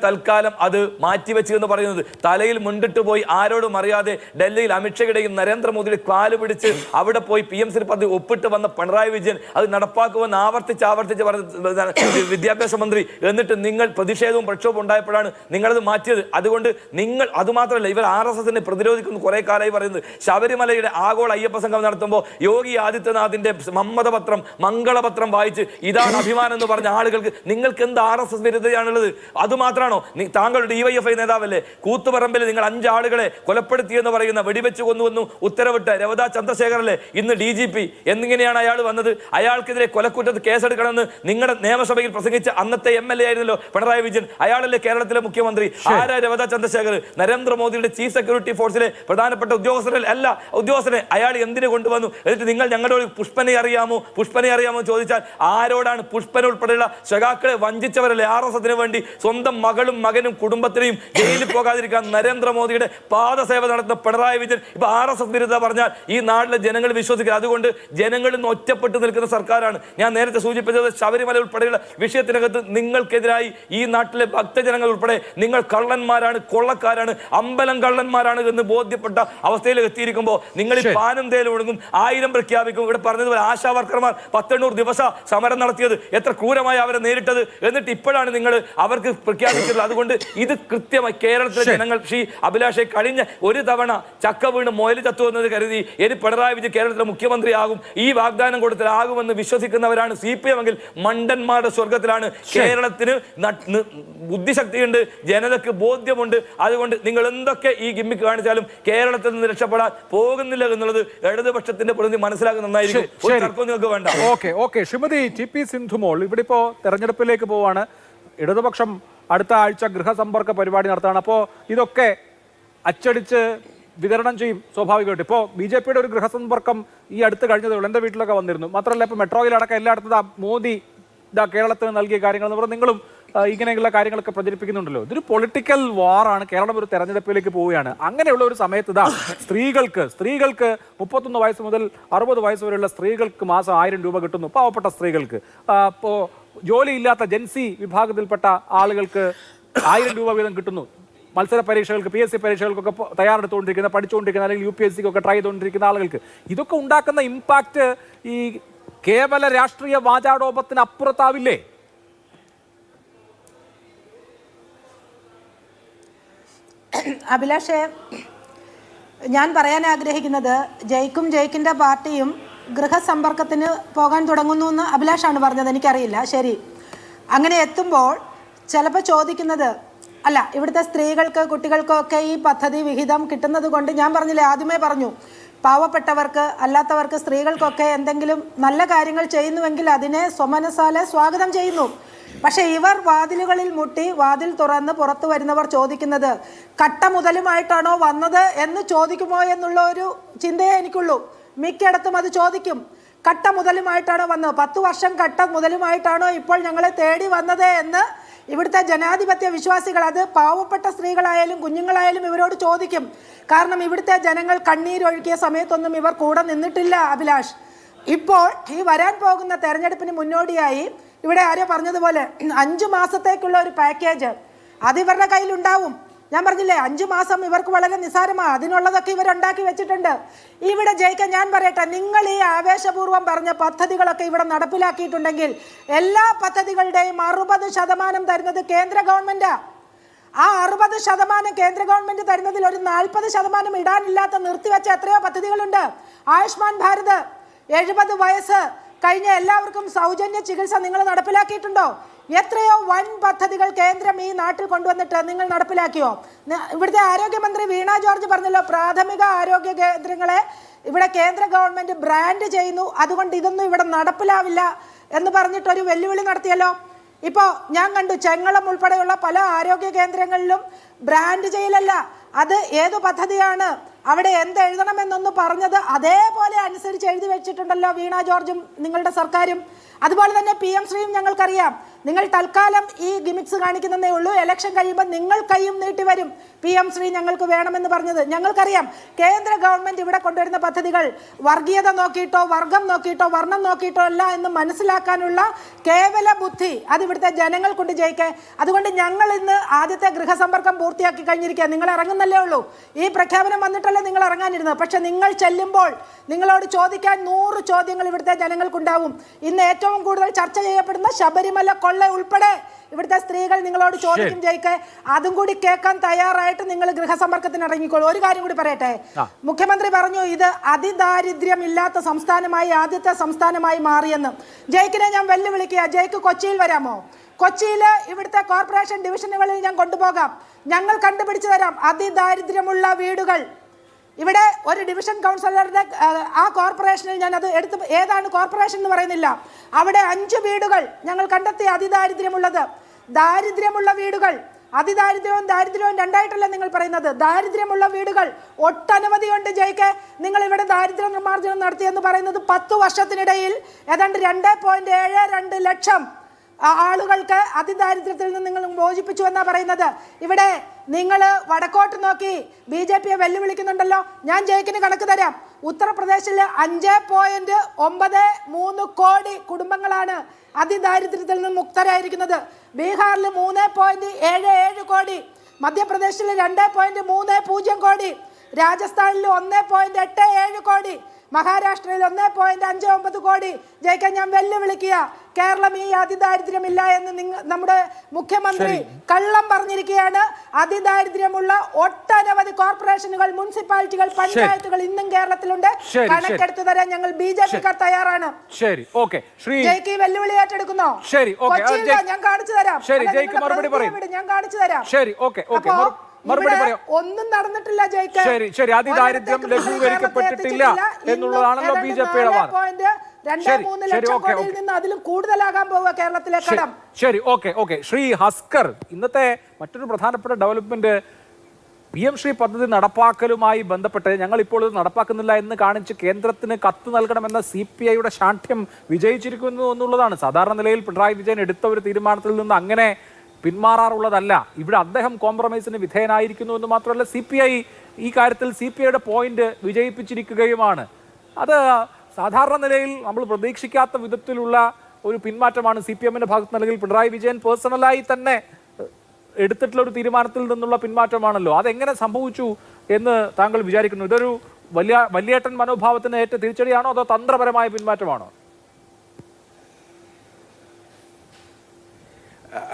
Speaker 5: തൽക്കാലം അത് മാറ്റിവെച്ചു എന്ന് പറയുന്നത്. തലയിൽ മുണ്ടിട്ട് പോയി ആരോടും അറിയാതെ ഡൽഹിയിൽ അമിത്ഷയുടെയും നരേന്ദ്രമോദിയുടെ കാല് പിടിച്ച് അവിടെ പോയി PM ശ്രീ പദ്ധതി ഒപ്പിട്ട് വന്ന പിണറായി വിജയൻ അത് നടപ്പാക്കുമെന്ന് ആവർത്തിച്ച് പറഞ്ഞ വിദ്യാഭ്യാസ മന്ത്രി. എന്നിട്ട് നിങ്ങൾ പ്രതിഷേധവും പ്രക്ഷോഭവും ഉണ്ടായപ്പോഴാണ് നിങ്ങളത് മാറ്റിയത്. അതുകൊണ്ട് നിങ്ങൾ അതുമാത്രമല്ല, ഇവർ RSSനെ പ്രതിരോധിക്കുന്നു കുറെ കാലമായി പറയുന്നത്. ശബരിമലയുടെ ആഗോള അയ്യപ്പ സംഘം നടത്തുമ്പോൾ യോഗി ആദിത്യനാഥിന്റെ സമ്മതപത്രം മംഗളപത്രം വായിച്ച് ഇതാണ് അഭിമാനം എന്ന് പറഞ്ഞ ആളുകൾക്ക് നിങ്ങൾക്ക് എന്ത് RSS വിരുദ്ധതയാണുള്ളത്? അതുമാത്രമാണോ? താങ്കൾ DYFI നേതാവല്ലേ? കൂത്തുപറമ്പിൽ നിങ്ങൾ 5 ആളുകളെ കൊലപ്പെടുത്തിയെന്ന് പറയുന്ന വെടിവെച്ച് കൊന്നുവന്നു ഉത്തരവിട്ട രവതാ ചന്ദ്രശേഖരല്ലേ ഇന്ന് DGP. എന്നിങ്ങനെയാണ് അയാൾ വന്നത്. അയാൾക്കെതിരെ കൊലക്കുറ്റത്ത് കേസെടുക്കണമെന്ന് നിങ്ങളുടെ നിയമസഭയിൽ പ്രസംഗിച്ച അന്നത്തെ MLA ആയിരുന്നല്ലോ പിണറായി വിജയൻ. അയാളല്ലേ കേരളത്തിലെ മുഖ്യമന്ത്രി? ആരാ രവതാ ചന്ദ്രശേഖർ? നരേന്ദ്രമോദിയുടെ ചീഫ് സെക്യൂരിറ്റി ഫോഴ്സിലെ പ്രധാനപ്പെട്ട ഉദ്യോഗസ്ഥരെ അയാൾ എന്തിനു കൊണ്ടുവന്നു? എന്നിട്ട് നിങ്ങൾ ഞങ്ങളോട് പുഷ്പനെ അറിയാമോ ചോദിച്ചാൽ ആരോടാണ്? പുഷ്പന ഉൾപ്പെടെയുള്ള സഖാക്കളെ വഞ്ചിച്ചവരല്ലേ RSSന് വേണ്ടി സ്വന്തം മകളും മകനും കുടുംബത്തിനെയും ജയിലിൽ പോകാതിരിക്കാൻ നരേന്ദ്രമോദിയുടെ പാദസേവ നടത്തുന്ന പിണറായി വിജയൻ ഇപ്പൊ RSS വിരുദ്ധ പറഞ്ഞാൽ ഈ നാട്ടിലെ ജനങ്ങൾ വിശ്വസിക്കുക. അതുകൊണ്ട് ജനങ്ങളിൽ നിന്ന് ഒറ്റപ്പെട്ടു നിൽക്കുന്ന സർക്കാരാണ്. ഞാൻ നേരത്തെ സൂചിപ്പിച്ചത് ശബരിമല ഉൾപ്പെടെയുള്ള വിഷയത്തിനകത്ത് നിങ്ങൾക്കെതിരായി ഈ നാട്ടിലെ ഭക്തജനങ്ങൾ ഉൾപ്പെടെ നിങ്ങൾ കള്ളന്മാരാണ്, കൊള്ളക്കാരാണ്, അമ്പലം കള്ളന്മാരാണ് എന്ന് ബോധ്യപ്പെട്ട അവസ്ഥയിൽ എത്തിയിരിക്കുമ്പോൾ നിങ്ങൾ ഈ പാനം തേലും ഒടുങ്ങും, 1000 പ്രഖ്യാപിക്കും. ഇവിടെ പറഞ്ഞതുപോലെ ആശാ വർക്കർമാർ 108 ദിവസം സമരം നടത്തിയത് എത്ര ക്രൂരമായി അവരെ നേരിട്ടത്. എന്നിട്ട് ഇപ്പോഴാണ് നിങ്ങൾ അവർക്ക് പ്രഖ്യാപിച്ചിട്ടുള്ളത്. അതുകൊണ്ട് ഇത് കൃത്യമായി കേരളത്തിലെ ജനങ്ങൾ ശ്രീ അഭിലാഷെ കഴിഞ്ഞ ഒരു തവണ ചക്ക വീണ് മുയൽ ചത്തു എന്നത് കരുതി ഇനി പിണറായി വിജയൻ കേരളത്തിലെ മുഖ്യമന്ത്രിയാകും, ഈ വാഗ്ദാനം കൊടുത്തലാകുമെന്ന് വിശ്വസിക്കുന്നവരാണ് CPM എങ്കിൽ മണ്ടന്മാരുടെ സ്വർഗത്തിലാണ്. കേരളത്തിന് ബുദ്ധിശക്തിയുണ്ട്, ജനതയ്ക്ക് ബോധ്യമുണ്ട്. അതുകൊണ്ട് നിങ്ങൾ എന്തൊക്കെ ഈ ഗിമ്മിക്ക് കാണിച്ചാലും കേരളത്തിൽ നിന്ന് രക്ഷപ്പെടാൻ പോകുന്നില്ല എന്നുള്ളത് ഇടതുപക്ഷത്തിന്റെ പ്രതിനിധി മനസ്സിലാക്കുന്ന നന്നായിരിക്കും. ഒരു തർക്കവും നിങ്ങൾക്ക് വേണ്ട.
Speaker 2: ഓക്കെ ശ്രീമതി TP സിന്ധുമോൾ, ഇവിടെ ഇപ്പോ തെരഞ്ഞെടുപ്പിലേക്ക് പോവാണ്. ഇടതുപക്ഷം അടുത്ത ആഴ്ച ഗൃഹസമ്പർക്ക പരിപാടി നടത്താണ്. അപ്പോൾ ഇതൊക്കെ അച്ചടിച്ച് വിതരണം ചെയ്യും സ്വാഭാവികമായിട്ട്. ഇപ്പോൾ BJPയുടെ ഒരു ഗൃഹസമ്പർക്കം ഈ അടുത്ത് കഴിഞ്ഞതേ ഉള്ളൂ. എൻ്റെ വീട്ടിലൊക്കെ വന്നിരുന്നു. മാത്രമല്ല ഇപ്പോൾ മെട്രോയിലടക്കം എല്ലായിടത്തും മോദി കേരളത്തിന് നൽകിയ കാര്യങ്ങൾ എന്ന് പറഞ്ഞാൽ നിങ്ങളും ഇങ്ങനെയുള്ള കാര്യങ്ങളൊക്കെ പ്രചരിപ്പിക്കുന്നുണ്ടല്ലോ. ഇതൊരു പൊളിറ്റിക്കൽ വാറാണ്. കേരളം ഒരു തെരഞ്ഞെടുപ്പിലേക്ക് പോവുകയാണ്. അങ്ങനെയുള്ള ഒരു സമയത്ത് സ്ത്രീകൾക്ക് 31 വയസ്സ് മുതൽ 60 വയസ്സ് വരെയുള്ള സ്ത്രീകൾക്ക് മാസം 1000 രൂപ കിട്ടുന്നു. പാവപ്പെട്ട സ്ത്രീകൾക്ക്, ഇപ്പോൾ ജോലിയില്ലാത്ത ജെൻസി വിഭാഗത്തിൽപ്പെട്ട ആളുകൾക്ക് 1000 രൂപ വീതം കിട്ടുന്നു. മത്സര പരീക്ഷകൾക്ക്, PSC പരീക്ഷകൾക്കൊക്കെ പഠിച്ചുകൊണ്ടിരിക്കുന്ന അല്ലെങ്കിൽ UPSCക്കൊക്കെ ട്രൈ ചെയ്തുകൊണ്ടിരിക്കുന്ന ആളുകൾക്ക് ഇതൊക്കെ ഉണ്ടാക്കുന്ന ഇമ്പാക്റ്റ് ഈ കേവല രാഷ്ട്രീയ വാചാടോപത്തിന് അപ്പുറത്താവില്ലേ?
Speaker 6: അഭിലാഷേ, ഞാൻ പറയാൻ ആഗ്രഹിക്കുന്നത് ജയിക്കിൻ്റെ പാർട്ടിയും ഗൃഹസമ്പർക്കത്തിന് പോകാൻ തുടങ്ങുന്നു എന്ന് അഭിലാഷാണ് പറഞ്ഞത്. എനിക്കറിയില്ല. ശരി, അങ്ങനെ എത്തുമ്പോൾ ചിലപ്പോൾ ചോദിക്കുന്നത് അല്ല, ഇവിടുത്തെ സ്ത്രീകൾക്ക് കുട്ടികൾക്കൊക്കെ ഈ പദ്ധതി വിഹിതം കിട്ടുന്നത് കൊണ്ട് ഞാൻ പറഞ്ഞില്ലേ, ആദ്യമേ പറഞ്ഞു, പാവപ്പെട്ടവർക്ക് അല്ലാത്തവർക്ക് സ്ത്രീകൾക്കൊക്കെ എന്തെങ്കിലും നല്ല കാര്യങ്ങൾ ചെയ്യുന്നുവെങ്കിൽ അതിനെ സ്വമനസാലെ സ്വാഗതം ചെയ്യുന്നു. പക്ഷെ ഇവർ വാതിലുകളിൽ മുട്ടി വാതിൽ തുറന്ന് പുറത്തു വരുന്നവർ ചോദിക്കുന്നത് കട്ട മുതലുമായിട്ടാണോ വന്നത് എന്ന് ചോദിക്കുമോ എന്നുള്ള ഒരു ചിന്തയേ എനിക്കുള്ളൂ. മിക്കയിടത്തും അത് ചോദിക്കും. കട്ട മുതലുമായിട്ടാണോ വന്നത്? 10 വർഷം കട്ട മുതലുമായിട്ടാണോ ഇപ്പോൾ ഞങ്ങളെ തേടി വന്നത് എന്ന് ഇവിടുത്തെ ജനാധിപത്യ വിശ്വാസികൾ, അത് പാവപ്പെട്ട സ്ത്രീകളായാലും കുഞ്ഞുങ്ങളായാലും ഇവരോട് ചോദിക്കും. കാരണം ഇവിടുത്തെ ജനങ്ങൾ കണ്ണീരൊഴുക്കിയ സമയത്തൊന്നും ഇവർ കൂടെ നിന്നിട്ടില്ല അഭിലാഷ്. ഇപ്പോൾ ഈ വരാൻ പോകുന്ന തെരഞ്ഞെടുപ്പിന് മുന്നോടിയായി ഇവിടെ ആരോ പറഞ്ഞതുപോലെ 5 മാസത്തേക്കുള്ള ഒരു പാക്കേജ് അത് ഇവരുടെ കയ്യിലുണ്ടാവും. ഞാൻ പറഞ്ഞില്ലേ 5 മാസം ഇവർക്ക് വളരെ നിസ്സാരമാണ്. അതിനുള്ളതൊക്കെ ഇവരുണ്ടാക്കി വെച്ചിട്ടുണ്ട്. ഇവിടെ ജയിക്കാൻ ഞാൻ പറയട്ടെ, നിങ്ങൾ ഈ ആവേശപൂർവ്വം പറഞ്ഞ പദ്ധതികളൊക്കെ ഇവിടെ നടപ്പിലാക്കിയിട്ടുണ്ടെങ്കിൽ എല്ലാ പദ്ധതികളുടെയും 60% തരുന്നത് കേന്ദ്ര ഗവൺമെന്റാ. ആ 60% കേന്ദ്ര ഗവൺമെന്റ് തരുന്നതിൽ ഒരു 40% ഇടാനില്ലാത്ത നിർത്തിവെച്ച എത്രയോ പദ്ധതികളുണ്ട്. ആയുഷ്മാൻ ഭാരത്, 70 വയസ്സ് കഴിഞ്ഞ എല്ലാവർക്കും സൗജന്യ ചികിത്സ നിങ്ങൾ നടപ്പിലാക്കിയിട്ടുണ്ടോ? എത്രയോ വൻ പദ്ധതികൾ കേന്ദ്രം ഈ നാട്ടിൽ കൊണ്ടുവന്നിട്ട് നിങ്ങൾ നടപ്പിലാക്കിയോ? ഇവിടുത്തെ ആരോഗ്യമന്ത്രി വീണ ജോർജ് പറഞ്ഞല്ലോ, പ്രാഥമിക ആരോഗ്യ കേന്ദ്രങ്ങളെ ഇവിടെ കേന്ദ്ര ഗവൺമെന്റ് ബ്രാൻഡ് ചെയ്യുന്നു, അതുകൊണ്ട് ഇതൊന്നും ഇവിടെ നടപ്പിലാവില്ല എന്ന് പറഞ്ഞിട്ടൊരു വെല്ലുവിളി നടത്തിയല്ലോ. ഇപ്പോൾ ഞാൻ കണ്ടു ചെങ്ങളം ഉൾപ്പെടെയുള്ള പല ആരോഗ്യ കേന്ദ്രങ്ങളിലും ബ്രാൻഡ് ചെയ്യലല്ല, അത് ഏതു പദ്ധതിയാണ്, അവിടെ എന്ത് എഴുതണമെന്നൊന്ന് പറഞ്ഞത് അതേപോലെ അനുസരിച്ച് എഴുതി വെച്ചിട്ടുണ്ടല്ലോ വീണ ജോർജും നിങ്ങളുടെ സർക്കാരും. അതുപോലെ തന്നെ PM ശ്രീയും ഞങ്ങൾക്കറിയാം. നിങ്ങൾ തൽക്കാലം ഈ ഗിമിക്സ് കാണിക്കുന്നതേ ഉള്ളൂ. ഇലക്ഷൻ കഴിയുമ്പോൾ നിങ്ങൾ കൈയും നീട്ടി വരും. PM ശ്രീ ഞങ്ങൾക്ക് വേണമെന്ന് പറഞ്ഞത് ഞങ്ങൾക്കറിയാം. കേന്ദ്ര ഗവൺമെന്റ് ഇവിടെ കൊണ്ടുവരുന്ന പദ്ധതികൾ വർഗീയത നോക്കിയിട്ടോ വർഗം നോക്കിയിട്ടോ വർണ്ണം നോക്കിയിട്ടോ അല്ല എന്ന് മനസ്സിലാക്കാനുള്ള കേവല ബുദ്ധി അത് ഇവിടുത്തെ ജനങ്ങൾക്കൊണ്ട് ജയിക്കേ. അതുകൊണ്ട് ഞങ്ങൾ ഇന്ന് ആദ്യത്തെ ഗൃഹസമ്പർക്കം പൂർത്തിയാക്കി കഴിഞ്ഞിരിക്കുക. നിങ്ങൾ ഇറങ്ങുന്നല്ലേ ഉള്ളൂ. ഈ പ്രഖ്യാപനം വന്നിട്ടല്ലേ നിങ്ങൾ ഇറങ്ങാനിരുന്നത്. പക്ഷെ നിങ്ങൾ ചെല്ലുമ്പോൾ നിങ്ങളോട് ചോദിക്കാൻ 100 ചോദ്യങ്ങൾ ഇവിടുത്തെ ജനങ്ങൾക്കുണ്ടാവും. ഇന്ന് ഏറ്റവും കൂടുതൽ ചർച്ച ചെയ്യപ്പെടുന്ന ശബരിമല കൊള്ള ഉൾപ്പെടെ ഇവിടുത്തെ സ്ത്രീകൾ നിങ്ങളോട് ചോദിക്കും ജയിക്കെ. അതും കൂടി കേൾക്കാൻ തയ്യാറായിട്ട് നിങ്ങൾ ഗൃഹസമ്പർക്കത്തിന് ഇറങ്ങിക്കോളൂ. ഒരു കാര്യം കൂടി പറയട്ടെ, മുഖ്യമന്ത്രി പറഞ്ഞു ഇത് അതിദാരിദ്ര്യമില്ലാത്ത സംസ്ഥാനമായി ആദ്യത്തെ സംസ്ഥാനമായി മാറിയെന്ന്. ജയിക്കിനെ ഞാൻ വെല്ലുവിളിക്കുക. ജയിക്ക് കൊച്ചിയിൽ വരാമോ? കൊച്ചിയിൽ ഇവിടുത്തെ കോർപ്പറേഷൻ ഡിവിഷനുകളിൽ ഞാൻ കൊണ്ടുപോകാം. ഞങ്ങൾ കണ്ടുപിടിച്ചു തരാം അതിദാരിദ്ര്യമുള്ള വീടുകൾ. ഇവിടെ ഒരു ഡിവിഷൻ കൗൺസിലറുടെ ആ കോർപ്പറേഷനിൽ ഞാൻ അത് എടുത്ത് ഏതാണ് കോർപ്പറേഷൻ എന്ന് പറയുന്നില്ല, അവിടെ 5 വീടുകൾ ഞങ്ങൾ കണ്ടെത്തി അതിദാരിദ്ര്യമുള്ളത്. ദാരിദ്ര്യമുള്ള വീടുകൾ, അതിദാരിദ്ര്യവും ദാരിദ്ര്യവും രണ്ടായിട്ടല്ല നിങ്ങൾ പറയുന്നത്. ദാരിദ്ര്യമുള്ള വീടുകൾ ഒട്ടനവധിയുണ്ട് ജയിക്കെ. നിങ്ങൾ ഇവിടെ ദാരിദ്ര്യ നിർമ്മാർജ്ജനം നടത്തിയെന്ന് പറയുന്നത് 10 വർഷത്തിനിടയിൽ ഏതാണ്ട് 2.72 ലക്ഷം ആളുകൾക്ക് അതിദാരിദ്ര്യത്തിൽ നിന്ന് നിങ്ങൾ മോചിപ്പിച്ചു എന്നാ പറയുന്നത്. ഇവിടെ നിങ്ങൾ വടക്കോട്ട് നോക്കി BJPയെ വെല്ലുവിളിക്കുന്നുണ്ടല്ലോ. ഞാൻ ജയിക്കിന് കണക്ക് തരാം. ഉത്തർപ്രദേശിലെ 5.93 കോടി കുടുംബങ്ങളാണ് അതിദാരിദ്ര്യത്തിൽ നിന്ന് മുക്തരായിരിക്കുന്നത്. ബീഹാറിൽ 3.77 കോടി, മധ്യപ്രദേശിൽ 2.30 കോടി, രാജസ്ഥാനിൽ 1.87 കോടി, മഹാരാഷ്ട്രയിൽ 1.59 കോടി. ജയിക്കാൻ ഞാൻ വെല്ലുവിളിക്കുക. കേരളം ഈ അതിദാരിദ്ര്യമില്ല എന്ന് നമ്മുടെ മുഖ്യമന്ത്രി കള്ളം പറഞ്ഞിരിക്കുകയാണ്. അതിദാരിദ്ര്യമുള്ള ഒട്ടനവധി കോർപ്പറേഷനുകൾ, മുനിസിപ്പാലിറ്റികൾ, പഞ്ചായത്തുകൾ ഇന്നും കേരളത്തിലുണ്ട്. കണക്കെടുത്തു തരാൻ ഞങ്ങൾ BJPക്കാർ തയ്യാറാണ്.
Speaker 2: ശരി, ഓക്കെ.
Speaker 6: ജയിക്ക് വെല്ലുവിളി ഏറ്റെടുക്കുന്നോ?
Speaker 2: ശരി,
Speaker 6: ഞാൻ കാണിച്ചു തരാം. ഞാൻ കാണിച്ചു തരാം.
Speaker 2: ശരി, ഓക്കെ, ഓക്കെ. മറുപടി പറയാം.
Speaker 6: ഒന്നും നടന്നിട്ടില്ല ജയിക്ക്.
Speaker 2: ശരി, ശരി. അതിദാരിദ്ര്യം ലഘൂകരിക്കപ്പെട്ടിട്ടില്ല എന്നുള്ളതാണല്ലോ BJPയുടെ വാദം.
Speaker 6: 2-3 ലക്ഷം കോടിയിൽ നിന്ന് അതിലും കൂടുതലാകാൻ പോവുക കേരളത്തിലെ കടം.
Speaker 2: ശരി, ഓക്കെ, ഓക്കെ. ശ്രീ ഹസ്കർ, ഇന്നത്തെ മറ്റൊരു പ്രധാനപ്പെട്ട ഡെവലപ്മെന്റ് PM ശ്രീ പദ്ധതി നടപ്പാക്കലുമായി ബന്ധപ്പെട്ട് ഞങ്ങൾ ഇപ്പോൾ ഇത് നടപ്പാക്കുന്നില്ല എന്ന് കാണിച്ച് കേന്ദ്രത്തിന് കത്ത് നൽകണമെന്ന CPIയുടെ ശാഠ്യം വിജയിച്ചിരിക്കുന്നു എന്നുള്ളതാണ്. സാധാരണ നിലയിൽ പിണറായി വിജയൻ എടുത്ത ഒരു തീരുമാനത്തിൽ നിന്ന് അങ്ങനെ പിന്മാറാറുള്ളതല്ല. ഇവിടെ അദ്ദേഹം കോംപ്രമൈസിന് വിധേയനായിരിക്കുന്നു എന്ന് മാത്രമല്ല CPI ഈ കാര്യത്തിൽ CPIയുടെ പോയിന്റ് വിജയിപ്പിച്ചിരിക്കുകയുമാണ്. അത് സാധാരണ നിലയിൽ നമ്മൾ പ്രതീക്ഷിക്കാത്ത വിധത്തിലുള്ള ഒരു പിന്മാറ്റമാണ് CPMന്റെ ഭാഗത്ത് അല്ലെങ്കിൽ പിണറായി വിജയൻ പേഴ്സണലായി തന്നെ എടുത്തിട്ടുള്ള ഒരു തീരുമാനത്തിൽ നിന്നുള്ള പിന്മാറ്റമാണല്ലോ. അതെങ്ങനെ സംഭവിച്ചു എന്ന് താങ്കൾ വിചാരിക്കുന്നു? ഇതൊരു വലിയേട്ടൻ മനോഭാവത്തിന് ഏറ്റ തിരിച്ചടിയാണോ അതോ തന്ത്രപരമായ പിന്മാറ്റമാണോ?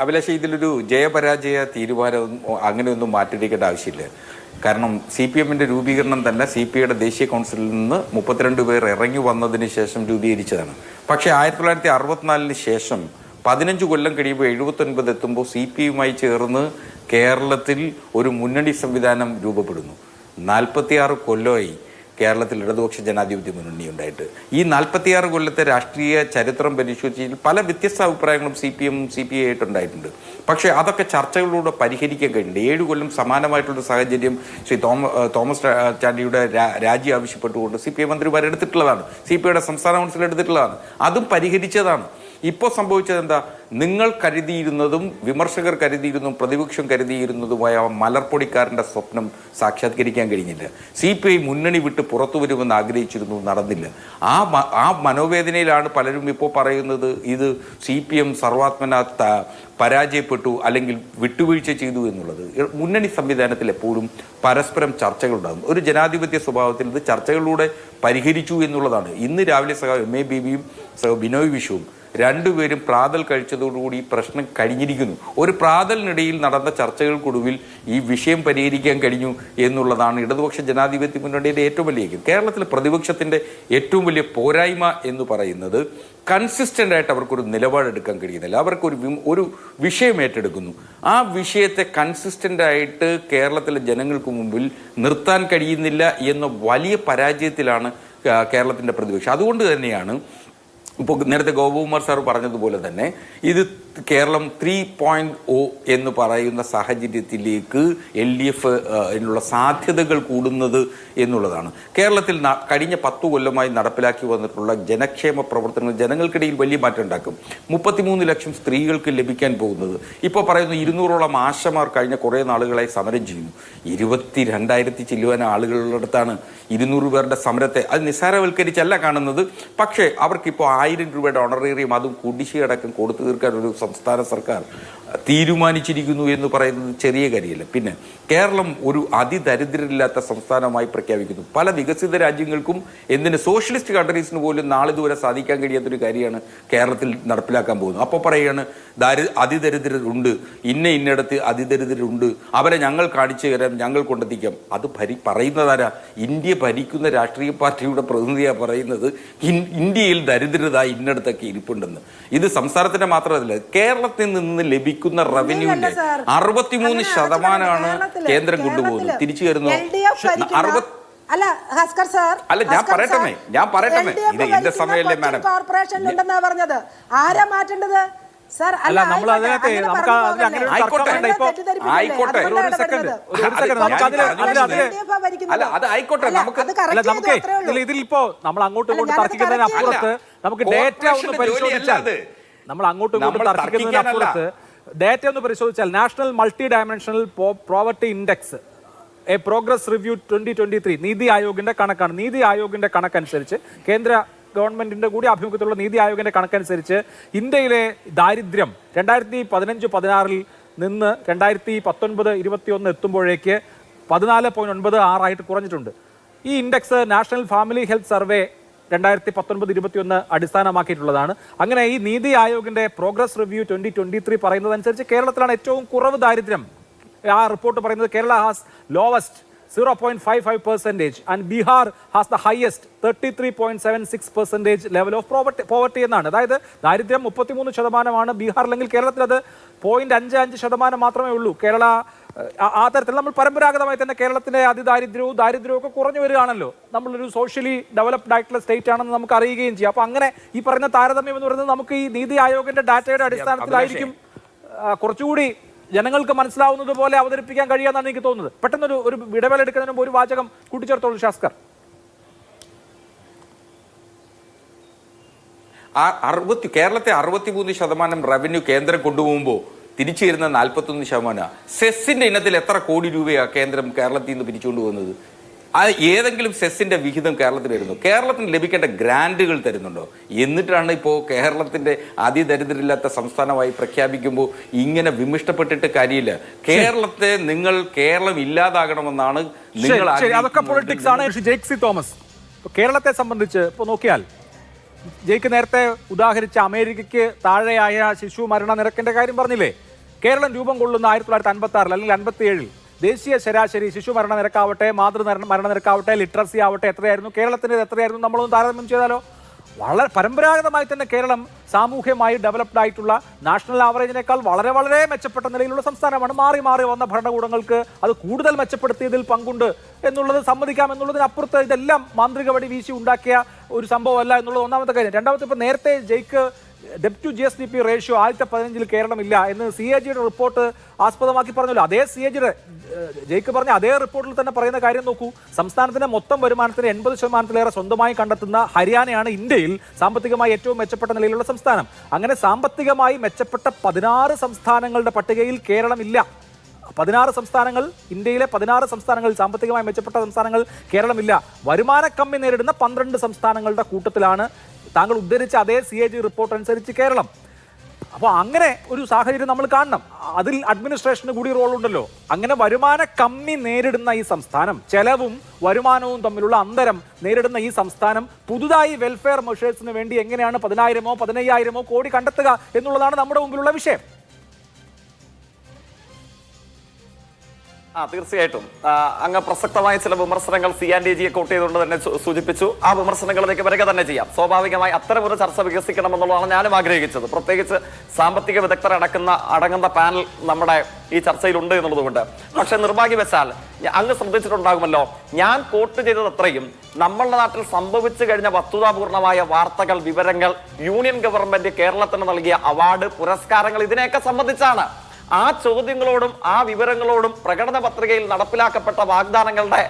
Speaker 7: അഭിലാഷ്, ഇതിലൊരു ജയപരാജയ തീരുമാനം അങ്ങനെയൊന്നും മാറ്റിയിരിക്കേണ്ട ആവശ്യമില്ല. കാരണം CPMന്റെ രൂപീകരണം തന്നെ CPIയുടെ ദേശീയ കൗൺസിലിൽ നിന്ന് 32 പേർ ഇറങ്ങി വന്നതിന് ശേഷം രൂപീകരിച്ചതാണ്. പക്ഷേ 1964 ശേഷം 15 കൊല്ലം കഴിയുമ്പോൾ 79 എത്തുമ്പോൾ CPIയുമായി ചേർന്ന് കേരളത്തിൽ ഒരു മുന്നണി സംവിധാനം രൂപപ്പെടുന്നു. 46 കൊല്ലമായി കേരളത്തിൽ ഇടതുപക്ഷ ജനാധിപത്യ മുന്നണി ഉണ്ടായിട്ട്. ഈ 46 കൊല്ലത്തെ രാഷ്ട്രീയ ചരിത്രം പരിശോധിച്ചതിൽ പല വ്യത്യസ്ത അഭിപ്രായങ്ങളും CPI ആയിട്ടുണ്ടായിട്ടുണ്ട്. പക്ഷേ അതൊക്കെ ചർച്ചകളിലൂടെ പരിഹരിക്കാൻ കഴിഞ്ഞിട്ടുണ്ട്. 7 കൊല്ലം സമാനമായിട്ടുള്ള സാഹചര്യം ശ്രീ തോമസ് ചാണ്ടിയുടെ രാജി ആവശ്യപ്പെട്ടുകൊണ്ട് CPI മന്ത്രിമാർ എടുത്തിട്ടുള്ളതാണ്. CPIയുടെ സംസ്ഥാന കൗൺസിൽ എടുത്തിട്ടുള്ളതാണ്. അതും പരിഹരിച്ചതാണ്. ഇപ്പോൾ സംഭവിച്ചത് എന്താ? നിങ്ങൾ കരുതിയിരുന്നതും വിമർശകർ കരുതിയിരുന്നതും പ്രതിപക്ഷം കരുതിയിരുന്നതുമായ മലർപ്പൊടിക്കാരൻ്റെ സ്വപ്നം സാക്ഷാത്കരിക്കാൻ കഴിഞ്ഞില്ല. CPI മുന്നണി വിട്ട് പുറത്തു വരുമെന്ന് ആഗ്രഹിച്ചിരുന്നു, നടന്നില്ല. ആ മനോവേദനയിലാണ് പലരും ഇപ്പോൾ പറയുന്നത് ഇത് CPM സർവാത്മന പരാജയപ്പെട്ടു അല്ലെങ്കിൽ വിട്ടുവീഴ്ച ചെയ്തു എന്നുള്ളത്. മുന്നണി സംവിധാനത്തിൽ എപ്പോഴും പരസ്പരം ചർച്ചകളുണ്ടാകും. ഒരു ജനാധിപത്യ സ്വഭാവത്തിൽ ഇത് ചർച്ചകളിലൂടെ പരിഹരിച്ചു എന്നുള്ളതാണ്. ഇന്ന് രാവിലെ MA ബേബിയും ബിനോയ് വിശ്വവും രണ്ടുപേരും പ്രാതൽ കഴിച്ചതോടുകൂടി ഈ പ്രശ്നം കഴിഞ്ഞിരിക്കുന്നു. ഒരു പ്രാതലിനിടയിൽ നടന്ന ചർച്ചകൾക്കൊടുവിൽ ഈ വിഷയം പരിഹരിക്കാൻ കഴിഞ്ഞു എന്നുള്ളതാണ് ഇടതുപക്ഷ ജനാധിപത്യ മുന്നണിയുടെ ഏറ്റവും വലിയ ഐക്യം. കേരളത്തിലെ പ്രതിപക്ഷത്തിൻ്റെ ഏറ്റവും വലിയ പോരായ്മ എന്ന് പറയുന്നത് കൺസിസ്റ്റൻ്റ് ആയിട്ട് അവർക്കൊരു നിലപാടെടുക്കാൻ കഴിയുന്നില്ല. ഒരു വിഷയം ഏറ്റെടുക്കുന്നു, ആ വിഷയത്തെ കൺസിസ്റ്റൻ്റ് ആയിട്ട് കേരളത്തിലെ ജനങ്ങൾക്ക് മുമ്പിൽ നിർത്താൻ കഴിയുന്നില്ല എന്ന വലിയ പരാജയത്തിലാണ് കേരളത്തിൻ്റെ പ്രതിപക്ഷം. അതുകൊണ്ട് തന്നെയാണ് ഇപ്പോൾ നേരത്തെ ഗോപകുമാർ സാർ പറഞ്ഞതുപോലെ തന്നെ ഇത് കേരളം 3.0 എന്ന് പറയുന്ന സാഹചര്യത്തിലേക്ക് LDF നുള്ള സാധ്യതകൾ കൂടുന്നത് എന്നുള്ളതാണ്. കേരളത്തിൽ കഴിഞ്ഞ 10 കൊല്ലമായി നടപ്പിലാക്കി വന്നിട്ടുള്ള ജനക്ഷേമ പ്രവർത്തനങ്ങൾ ജനങ്ങൾക്കിടയിൽ വലിയ മാറ്റം ഉണ്ടാക്കും. 33 ലക്ഷം സ്ത്രീകൾക്ക് ലഭിക്കാൻ പോകുന്നത്, ഇപ്പോൾ പറയുന്നു 200ഓളം ആശമാർ കഴിഞ്ഞ കുറേ നാളുകളായി സമരം ചെയ്യുന്നു. 22,000 ചില്ലുവാൻ ആളുകളുടെ 200 പേരുടെ സമരത്തെ അത് നിസ്സാരവൽക്കരിച്ചല്ല കാണുന്നത്. പക്ഷേ അവർക്കിപ്പോൾ 1000 രൂപയുടെ ഓണറേറിയം അതും കുടിശ്ശികയടക്കം കൊടുത്തു തീർക്കാൻ ഒരു സംസ്ഥാന സർക്കാർ തീരുമാനിച്ചിരിക്കുന്നു എന്ന് പറയുന്നത് ചെറിയ കാര്യമല്ല. പിന്നെ കേരളം ഒരു അതിദരിദ്രരില്ലാത്ത സംസ്ഥാനമായി പ്രഖ്യാപിക്കുന്നു. പല വികസിത രാജ്യങ്ങൾക്കും സോഷ്യലിസ്റ്റ് കൺട്രീസിന് പോലും നാളിതുവരെ സാധിക്കാൻ കഴിയാത്തൊരു കാര്യമാണ് കേരളത്തിൽ നടപ്പിലാക്കാൻ പോകുന്നത്. അപ്പോൾ പറയുകയാണ് അതിദരിദ്രരുണ്ട്, ഇന്നയിടത്ത് അതിദരിദ്രരുണ്ട്, അവരെ ഞങ്ങൾ കാണിച്ചു തരാം, ഞങ്ങൾ കൊണ്ടെത്തിക്കാം. അത് പറയുന്നതാരാ? ഇന്ത്യ ഭരിക്കുന്ന രാഷ്ട്രീയ പാർട്ടിയുടെ പ്രതിനിധിയാണ് പറയുന്നത് ഇന്ത്യയിൽ ദരിദ്രത ഇന്നടത്തൊക്കെ ഇരിപ്പുണ്ടെന്ന്. ഇത് സംസ്ഥാനത്തിന്റെ മാത്രമല്ല, കേരളത്തിൽ നിന്ന് ലഭിക്കുന്ന റവന്യൂവിന്റെ 63% കേന്ദ്രം കൊണ്ടുപോകുന്നത്. തിരിച്ചു വരുന്നു
Speaker 6: അല്ല ഭാസ്കർ സാർ,
Speaker 7: അല്ല ഞാൻ പറയട്ടെ ഇത് എന്റെ സമയമല്ലേ മാഡം.
Speaker 6: കോർപ്പറേഷനിലുണ്ടെന്നാ പറഞ്ഞത്. ആരാ മാറ്റേണ്ടത് സാർ?
Speaker 2: അല്ല നമ്മൾ അതിനകത്ത് നമുക്ക് അങ്ങനെ ഒരു തർക്കമുണ്ട്. ഇപ്പൊ
Speaker 7: ആയിക്കോട്ടെ
Speaker 2: ഇതിലിപ്പോ നമ്മൾ അങ്ങോട്ടും ഇങ്ങോട്ടും തർക്കിക്കുന്നതിനപ്പുറത്ത് നമുക്ക് ഡേറ്റ ഒന്ന് പരിശോധിച്ചാൽ ഡേറ്റ ഒന്ന് പരിശോധിച്ചാൽ national multi dimensional poverty index A progress review 2023 നീതി ആയോഗിന്റെ കണക്കാണ്. നീതി ആയോഗിന്റെ കണക്കനുസരിച്ച്, കേന്ദ്ര ഗവൺമെന്റിന്റെ കൂടി ആഭിമുഖ്യത്തിലുള്ള നീതി ആയോഗിന്റെ കണക്കനുസരിച്ച് ഇന്ത്യയിലെ ദാരിദ്ര്യം 2015-16 നിന്ന് 2019-21 എത്തുമ്പോഴേക്ക് 14.96 ആയിട്ട് കുറഞ്ഞിട്ടുണ്ട്. ഈ index national family health survey 2019-21 അടിസ്ഥാനമാക്കിയിട്ടുള്ളതാണ്. അങ്ങനെ ഈ നീതി ആയോഗിന്റെ പ്രോഗ്രസ് റിവ്യൂ 2023 പറയുന്നതനുസരിച്ച് കേരളത്തിലാണ് ഏറ്റവും കുറവ് ദാരിദ്ര്യം. ആ റിപ്പോർട്ട് പറയുന്നത് Kerala has lowest 0.55% and Bihar has the highest 33.76% level of poverty എന്നാണ്. അതായത് ദാരിദ്ര്യം 33% ബീഹാറിലെങ്കിൽ കേരളത്തിൽ അത് 0.55% മാത്രമേ ഉള്ളൂ. കേരള ആ തരത്തിൽ നമ്മൾ പരമ്പരാഗതമായി തന്നെ കേരളത്തിലെ അതിദാരിദ്ര്യവും ദാരിദ്ര്യവും ഒക്കെ കുറഞ്ഞു വരികയാണല്ലോ. നമ്മളൊരു സോഷ്യലി ഡെവലപ്ഡ് ആയിട്ടുള്ള സ്റ്റേറ്റ് ആണെന്ന് നമുക്ക് അറിയുകയും ചെയ്യാം. അപ്പോൾ അങ്ങനെ ഈ പറയുന്ന താരതമ്യം എന്ന് പറയുന്നത് നമുക്ക് ഈ നീതി ആയോഗിന്റെ ഡാറ്റയുടെ അടിസ്ഥാനത്തിലായിരിക്കും കുറച്ചുകൂടി ജനങ്ങൾക്ക് മനസ്സിലാവുന്നത് പോലെ അവതരിപ്പിക്കാൻ കഴിയാന്നാണ് എനിക്ക് തോന്നുന്നത്. പെട്ടെന്നൊരു ഇടവേള എടുക്കുന്നതിന് മുമ്പ് ഒരു വാചകം കൂട്ടിച്ചേർത്തോളൂ ഭാസ്കർ.
Speaker 7: കേരളത്തെ 63% റവന്യൂ കേന്ദ്രം കൊണ്ടുപോകുമ്പോൾ തിരിച്ചു വരുന്ന 41%. സെസ്സിന്റെ ഇനത്തിൽ എത്ര കോടി രൂപയാണ് കേരളത്തിൽ നിന്ന് പിരിച്ചുകൊണ്ടു പോകുന്നത്? ഏതെങ്കിലും സെസ്സിന്റെ വിഹിതം കേരളത്തിൽ വരുന്നു? കേരളത്തിന് ലഭിക്കേണ്ട ഗ്രാന്റുകൾ തരുന്നുണ്ടോ? എന്നിട്ടാണ് ഇപ്പോൾ കേരളത്തിന്റെ അതിദരിദ്രരില്ലാത്ത സംസ്ഥാനമായി പ്രഖ്യാപിക്കുമ്പോൾ ഇങ്ങനെ വിമിഷ്ടപ്പെട്ടിട്ട് കാര്യമില്ല. കേരളം ഇല്ലാതാകണമെന്നാണ് നിങ്ങൾ.
Speaker 2: അതൊക്കെ പൊളിറ്റിക്സ് ആണ്. ജെയ്ക്സി തോമസ്, കേരളത്തെ സംബന്ധിച്ച് ഇപ്പോൾ നോക്കിയാൽ ജയ്ക്ക് നേരത്തെ ഉദാഹരിച്ച അമേരിക്കയ്ക്ക് താഴെയായ ശിശു മരണ നിരക്കിന്റെ കാര്യം പറഞ്ഞില്ലേ? കേരളം രൂപം കൊള്ളുന്ന 1956 അല്ലെങ്കിൽ 57 ദേശീയ ശരാശരി ശിശു മരണ നിരക്കാവട്ടെ, മരണ നിരക്കാവട്ടെ, ലിറ്ററസി ആവട്ടെ എത്രയായിരുന്നു? കേരളത്തിൻ്റെ എത്രയായിരുന്നു? നമ്മളൊന്ന് താരതമ്യം ചെയ്താലോ? വളരെ പരമ്പരാഗതമായി തന്നെ കേരളം സാമൂഹ്യമായി ഡെവലപ്ഡ് ആയിട്ടുള്ള നാഷണൽ ആവറേജിനേക്കാൾ വളരെ വളരെ മെച്ചപ്പെട്ട നിലയിലുള്ള സംസ്ഥാനമാണ്. മാറി മാറി വന്ന ഭരണകൂടങ്ങൾക്ക് അത് കൂടുതൽ മെച്ചപ്പെടുത്തിയതിൽ പങ്കുണ്ട് എന്നുള്ളത് സമ്മതിക്കാം. എന്നുള്ളതിനപ്പുറത്ത് ഇതെല്ലാം മാന്ത്രിക വടി വീശി ഉണ്ടാക്കിയ ഒരു സംഭവമല്ല എന്നുള്ളത് ഒന്നാമത്തെ കാര്യം. രണ്ടാമത്തെ, ഇപ്പൊ നേരത്തെ ജയ്ക്ക് ഡെപ്റ്റ് ടു GSDP റേഷ്യോ 2015 കേരളമില്ല എന്ന് CAGയുടെ റിപ്പോർട്ട് ആസ്പദമാക്കി പറഞ്ഞല്ലോ. അതേ CAGയുടെ ജയ്ക്ക് പറഞ്ഞ അതേ റിപ്പോർട്ടിൽ തന്നെ പറയുന്ന കാര്യം നോക്കൂ. സംസ്ഥാനത്തിന്റെ മൊത്തം വരുമാനത്തിന് 80% സ്വന്തമായി കണ്ടെത്തുന്ന ഹരിയാനയാണ് ഇന്ത്യയിൽ സാമ്പത്തികമായി ഏറ്റവും മെച്ചപ്പെട്ട നിലയിലുള്ള സംസ്ഥാനം. അങ്ങനെ സാമ്പത്തികമായി മെച്ചപ്പെട്ട 16 സംസ്ഥാനങ്ങളുടെ പട്ടികയിൽ കേരളമില്ല. 16 സംസ്ഥാനങ്ങൾ, ഇന്ത്യയിലെ 16 സംസ്ഥാനങ്ങളിൽ സാമ്പത്തികമായി മെച്ചപ്പെട്ട സംസ്ഥാനങ്ങൾ കേരളമില്ല. വരുമാന കമ്മി നേരിടുന്ന 12 സംസ്ഥാനങ്ങളുടെ കൂട്ടത്തിലാണ് താങ്കൾ ഉദ്ധരിച്ച അതേ CAG റിപ്പോർട്ട് അനുസരിച്ച് കേരളം. അപ്പോൾ അങ്ങനെ ഒരു സാഹചര്യം നമ്മൾ കാണണം. അതിൽ അഡ്മിനിസ്ട്രേഷന് കൂടി റോളുണ്ടല്ലോ. അങ്ങനെ വരുമാന കമ്മി നേരിടുന്ന ഈ സംസ്ഥാനം, ചെലവും വരുമാനവും തമ്മിലുള്ള അന്തരം നേരിടുന്ന ഈ സംസ്ഥാനം പുതുതായി വെൽഫെയർ മെഷേഴ്സിന് വേണ്ടി എങ്ങനെയാണ് 10,000-ഓ 15,000-ഓ കോടി കണ്ടെത്തുക എന്നുള്ളതാണ് നമ്മുടെ മുമ്പിലുള്ള വിഷയം.
Speaker 4: തീർച്ചയായിട്ടും അങ്ങ് പ്രസക്തമായ ചില വിമർശനങ്ങൾ CNDG കോട്ട് ചെയ്തുകൊണ്ട് തന്നെ സൂചിപ്പിച്ചു. ആ വിമർശനങ്ങളിലേക്ക് വരിക തന്നെ ചെയ്യാം. സ്വാഭാവികമായി അത്തരം ഒരു ചർച്ച വികസിക്കണമെന്നുള്ളതാണ് ഞാനും ആഗ്രഹിച്ചത്. പ്രത്യേകിച്ച് സാമ്പത്തിക വിദഗ്ധർ അടങ്ങുന്ന പാനൽ നമ്മുടെ ഈ ചർച്ചയിലുണ്ട് എന്നുള്ളതുകൊണ്ട്. പക്ഷെ നിർഭാഗ്യവശാൽ അങ്ങ് ശ്രദ്ധിച്ചിട്ടുണ്ടാകുമല്ലോ, ഞാൻ കോട്ട് ചെയ്തത് അത്രയും നമ്മളുടെ നാട്ടിൽ സംഭവിച്ചു കഴിഞ്ഞ വസ്തുതാപൂർണമായ വാർത്തകൾ, വിവരങ്ങൾ, യൂണിയൻ ഗവൺമെന്റ് കേരളത്തിന് നൽകിയ അവാർഡ്, പുരസ്കാരങ്ങൾ, ഇതിനെയൊക്കെ സംബന്ധിച്ചാണ്. ആ ചോദ്യങ്ങളോടും ആ വിവരങ്ങളോടും പ്രകടന പത്രികയിൽ നടപ്പിലാക്കപ്പെട്ട വാഗ്ദാനങ്ങളുടെ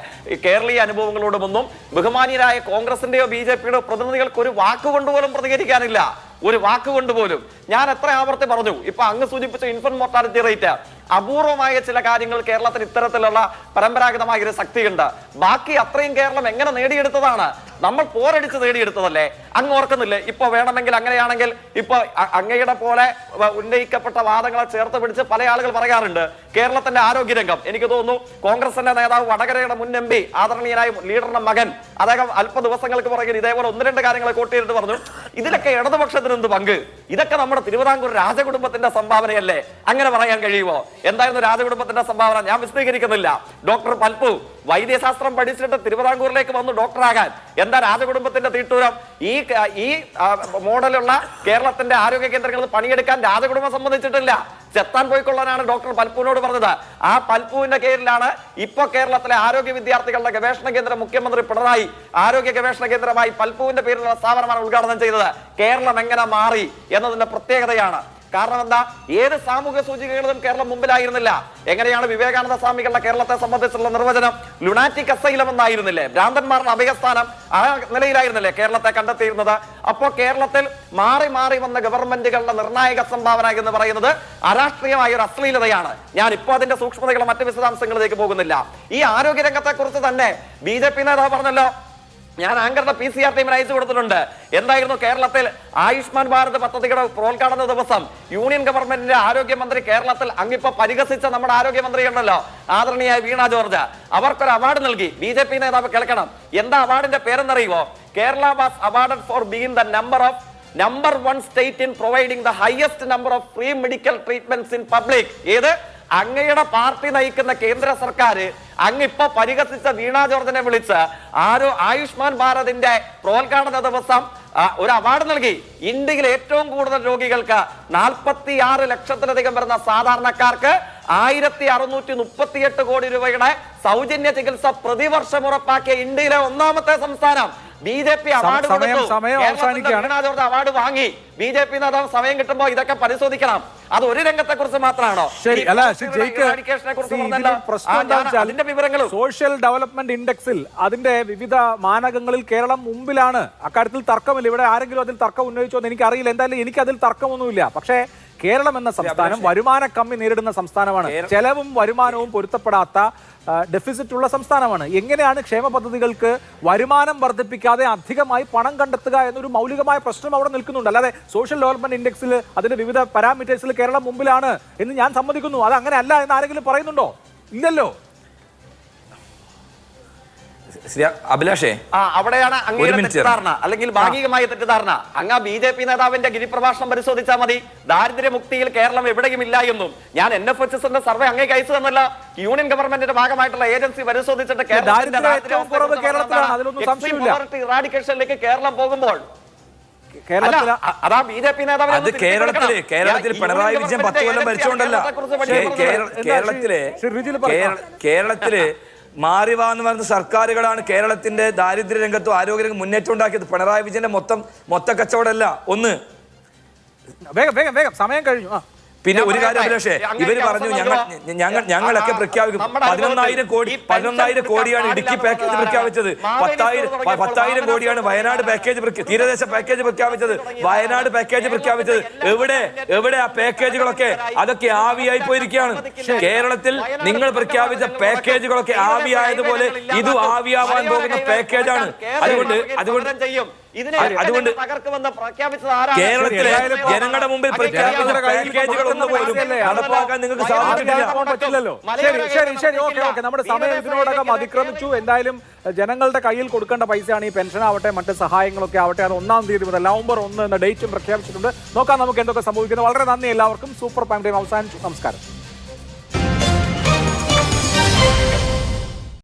Speaker 4: കേരളീയ അനുഭവങ്ങളോടുമൊന്നും ബഹുമാനീയരായ കോൺഗ്രസിന്റെയോ BJPയുടെയോ പ്രതിനിധികൾക്ക് ഒരു വാക്കുകൊണ്ടുപോലും പ്രതികരിക്കാനില്ല. ഒരു വാക്കുകൊണ്ട് പോലും. ഞാൻ എത്ര ആവർത്തി പറഞ്ഞു, ഇപ്പൊ അങ്ങ് സൂചിപ്പിച്ച ഇൻഫന്റ് മോർട്ടാലിറ്റി റേറ്റ്, അപൂർവമായ ചില കാര്യങ്ങൾ കേരളത്തിന് ഇത്തരത്തിലുള്ള പരമ്പരാഗതമായ ഒരു ശക്തിയുണ്ട്. ബാക്കി അത്രയും കേരളം എങ്ങനെ നേടിയെടുത്തതാണ്? നമ്മൾ പോരടിച്ച് നേടിയെടുത്തതല്ലേ? അങ്ങ് ഓർക്കുന്നില്ലേ? ഇപ്പൊ വേണമെങ്കിൽ അങ്ങനെയാണെങ്കിൽ ഇപ്പൊ അങ്ങയുടെ പോലെ ഉന്നയിക്കപ്പെട്ട വാദങ്ങളെ ചേർത്ത് പിടിച്ച് പല ആളുകൾ പറയാറുണ്ട് കേരളത്തിന്റെ ആരോഗ്യരംഗം. എനിക്ക് തോന്നുന്നു കോൺഗ്രസിന്റെ നേതാവ് വടകരയുടെ മുൻ MP ആദരണീയനായ ലീഡറുടെ മകൻ അദ്ദേഹം അല്പ ദിവസങ്ങൾക്ക് പുറകിൽ ഇതേപോലെ 1-2 കാര്യങ്ങളെ കോട്ട് ചെയ്തിട്ട് പറഞ്ഞു, ഇതിലൊക്കെ ഇടതുപക്ഷത്തിന് എന്ത് പങ്ക്? ഇതൊക്കെ നമ്മുടെ തിരുവിതാംകൂർ രാജകുടുംബത്തിന്റെ സംഭാവനയല്ലേ? അങ്ങനെ പറയാൻ കഴിയുമോ? എന്തായിരുന്നു രാജകുടുംബത്തിന്റെ സംഭാവന? ഞാൻ വിശദീകരിക്കുന്നില്ല. ഡോക്ടർ പൽപ്പു വൈദ്യശാസ്ത്രം പഠിച്ചിട്ട് തിരുവിതാംകൂറിലേക്ക് വന്നു ഡോക്ടറാകാൻ. എന്താ രാജകുടുംബത്തിന്റെ തീട്ടൂരം? ഈ മോഡലുള്ള കേരളത്തിന്റെ ആരോഗ്യ കേന്ദ്രങ്ങളിൽ പണിയെടുക്കാൻ രാജകുടുംബം സംബന്ധിച്ചിട്ടില്ല. ചെത്താൻ പോയിക്കൊള്ളാനാണ് ഡോക്ടർ പൽപ്പുവിനോട് പറഞ്ഞത്. ആ പൽപ്പുവിന്റെ കീഴിലാണ് ഇപ്പൊ കേരളത്തിലെ ആരോഗ്യ വിദ്യാർത്ഥികളുടെ ഗവേഷണ കേന്ദ്രം മുഖ്യമന്ത്രി പിണറായി ആരോഗ്യ ഗവേഷണ കേന്ദ്രമായി പൽപ്പുവിന്റെ പേരിലുള്ള സ്ഥാപനമാണ് ഉദ്ഘാടനം ചെയ്തത്. കേരളം എങ്ങനെ മാറി എന്നതിന്റെ പ്രത്യേകതയാണ്. കാരണം എന്താ? ഏത് സാമൂഹ്യ സൂചികകളിലും കേരളം മുമ്പിലായിരുന്നില്ല. എങ്ങനെയാണ് വിവേകാനന്ദ സ്വാമികളുടെ കേരളത്തെ സംബന്ധിച്ചുള്ള നിർവചനം? ലുണാറ്റിക് അസൈലം എന്നായിരുന്നില്ലേ? ഭ്രാന്തന്മാരുടെ അഭയസ്ഥാനം. ആ നിലയിലായിരുന്നില്ലേ കേരളത്തെ കണ്ടെത്തിയിരുന്നത്? അപ്പോ കേരളത്തിൽ മാറി മാറി വന്ന ഗവൺമെന്റുകളുടെ നിർണായക സംഭാവന എന്ന് പറയുന്നത് അരാഷ്ട്രീയമായ ഒരു അശ്ലീലതയാണ്. ഞാൻ ഇപ്പോൾ അതിന്റെ സൂക്ഷ്മതകളും മറ്റ് വിശദാംശങ്ങളിലേക്ക് പോകുന്നില്ല. ഈ ആരോഗ്യരംഗത്തെ കുറിച്ച് തന്നെ BJP നേതാവ് പറഞ്ഞല്ലോ, ഞാൻ ആങ്കറുടെ PCR ടീമിന് അയച്ചു കൊടുത്തിട്ടുണ്ട്. എന്തായിരുന്നു കേരളത്തിൽ ആയുഷ്മാൻ ഭാരത് പദ്ധതിയുടെ പ്രോത്ഘാടന ദിവസം യൂണിയൻ ഗവൺമെന്റിന്റെ ആരോഗ്യമന്ത്രി കേരളത്തിൽ അങ്ങിപ്പോ പരിഹസിച്ച നമ്മുടെ ആരോഗ്യമന്ത്രി ഉണ്ടല്ലോ, ആദരണീയായ വീണ ജോർജ്, അവർക്കൊരു അവാർഡ് നൽകി. BJP നേതാവ് കേൾക്കണം, എന്താ അവാർഡിന്റെ പേരെന്നറിയുമോ? Kerala was awarded for being the number 1 state in providing the highest number of free medical treatments in public. ഏത്? അങ്ങയുടെ പാർട്ടി നയിക്കുന്ന കേന്ദ്ര സർക്കാർ അങ്ങിപ്പോ പരിഹസിച്ച വീണ ജോർജിനെ വിളിച്ച് ആയുഷ്മാൻ ഭാരതിന്റെ പ്രോത്ഘാടന ദിവസം ഒരു അവാർഡ് നൽകി. ഇന്ത്യയിൽ ഏറ്റവും കൂടുതൽ രോഗികൾക്ക് 46 ലക്ഷത്തിലധികം വരുന്ന സാധാരണക്കാർക്ക് 1638 കോടി രൂപയുടെ സൗജന്യ ചികിത്സ പ്രതിവർഷം ഉറപ്പാക്കിയ ഇന്ത്യയിലെ 1ാമത്തെ സംസ്ഥാനം. BJP അവാർഡ് അവാർഡ് വാങ്ങി. BJP നേതാവ് സമയം കിട്ടുമ്പോ ഇതൊക്കെ പരിശോധിക്കണം. അത് ഒരു രംഗത്തെ കുറിച്ച് മാത്രമാണോ? അതിന്റെ വിവരങ്ങളും
Speaker 2: സോഷ്യൽ ഡെവലപ്മെന്റ് ഇൻഡെക്സിൽ അതിന്റെ വിവിധ മാനകങ്ങളിൽ കേരളം മുമ്പിലാണ്. അക്കാര്യത്തിൽ തർക്കമില്ല. ഇവിടെ ആരെങ്കിലും അതിൽ തർക്കം ഉന്നയിച്ചോ എന്ന് എനിക്കറിയില്ല. എന്തായാലും എനിക്ക് അതിൽ തർക്കമൊന്നുമില്ല. പക്ഷേ കേരളം എന്ന സംസ്ഥാനം വരുമാന കമ്മി നേരിടുന്ന സംസ്ഥാനമാണ്. ചെലവും വരുമാനവും പൊരുത്തപ്പെടാത്ത ഡെഫിസിറ്റ് ഉള്ള സംസ്ഥാനമാണ്. എങ്ങനെയാണ് ക്ഷേമ പദ്ധതികൾക്ക് വരുമാനം വർദ്ധിപ്പിക്കാതെ അധികമായി പണം കണ്ടെത്തുക എന്നൊരു മൗലികമായ പ്രശ്നം അവിടെ നിൽക്കുന്നുണ്ട്. അല്ലാതെ സോഷ്യൽ ഡെവലപ്മെന്റ് ഇൻഡെക്സിൽ അതിന്റെ വിവിധ പാരാമീറ്റേഴ്സിൽ കേരളം മുമ്പിലാണ് എന്ന് ഞാൻ സമ്മതിക്കുന്നു. അത് അങ്ങനെ അല്ല എന്ന് ആരെങ്കിലും പറയുന്നുണ്ടോ? ഇല്ലല്ലോ.
Speaker 5: അഭിലാഷേ,
Speaker 4: അവിടെയാണ് അങ്ങയുടെ തെറ്റിദ്ധാരണ, അല്ലെങ്കിൽ ഭാഗികമായ തെറ്റിദ്ധാരണ. അങ്ങ് BJP നേതാവിന്റെ ഗിരിപ്രഭാഷണം പരിശോധിച്ചാൽ മതി. ദാരിദ്ര്യമുക്തിയിൽ കേരളം എവിടെയും ഇല്ല എന്നും. ഞാൻ NFHSന്റെ സർവേ അങ്ങേക്ക് അയച്ചു തന്നല്ല. യൂണിയൻ ഗവൺമെന്റിന്റെ ഭാഗമായിട്ടുള്ള ഏജൻസി പരിശോധിച്ചിട്ട് ഇറാഡിക്കേഷനിലേക്ക് കേരളം പോകുമ്പോൾ അതാ BJP നേതാവ്
Speaker 5: കേരളത്തിൽ പിണറായി വിജയൻ 10 കൊല്ലം ഭരിച്ചുകൊണ്ടല്ല. കേരളത്തിലെ മാറി വാന്ന് പറഞ്ഞ സർക്കാരുകളാണ് കേരളത്തിന്റെ ദാരിദ്ര്യ രംഗത്തും ആരോഗ്യ രംഗം മുന്നേറ്റം ഉണ്ടാക്കിയത്. പിണറായി വിജയന്റെ മൊത്ത കച്ചവടമല്ല. ഒന്ന്
Speaker 2: വേഗം സമയം കഴിഞ്ഞു.
Speaker 5: പിന്നെ ഒരു കാര്യം അഭിലാഷേ, ഇവര് പറഞ്ഞു ഞങ്ങളൊക്കെ പ്രഖ്യാപിക്കും 11,000 കോടിയാണ് ഇടുക്കി പാക്കേജ് പ്രഖ്യാപിച്ചത്, 10,000 കോടിയാണ് വയനാട് പാക്കേജ് തീരദേശ പാക്കേജ് പ്രഖ്യാപിച്ചത്, വയനാട് പാക്കേജ് പ്രഖ്യാപിച്ചത്. എവിടെ ആ പാക്കേജുകളൊക്കെ? അതൊക്കെ ആവിയായി പോയിരിക്കുകയാണ്. കേരളത്തിൽ നിങ്ങൾ പ്രഖ്യാപിച്ച പാക്കേജുകളൊക്കെ ആവിയായതുപോലെ ഇതും ആവിയാവാൻ പോകുന്ന പാക്കേജാണ്. അതുകൊണ്ട് കേരളത്തിലെ ജനങ്ങളുടെ മുമ്പിൽ പ്രഖ്യാപിച്ച പാക്കേജുകൾ ഒന്നും പോലും നടപ്പാക്കാൻ നിങ്ങൾക്ക് സാധിച്ചിട്ടില്ല.
Speaker 2: ശരി. നമ്മുടെ സമയം ഇതിനോടകം അതിക്രമിച്ചു. എന്തായാലും ജനങ്ങളുടെ കയ്യിൽ കൊടുക്കേണ്ട പൈസയാണ് ഈ പെൻഷൻ ആവട്ടെ മറ്റ് സഹായങ്ങളൊക്കെ ആവട്ടെ. അത് 1-ാം തീയതി മുതൽ നവംബർ 1 എന്ന ഡേറ്റും പ്രഖ്യാപിച്ചിട്ടുണ്ട്. നോക്കാം നമുക്ക് എന്തൊക്കെ സംഭവിക്കുന്നത്. വളരെ നന്ദി എല്ലാവർക്കും. സൂപ്പർ പ്രൈം ടൈം അവസാനിച്ചു. നമസ്കാരം.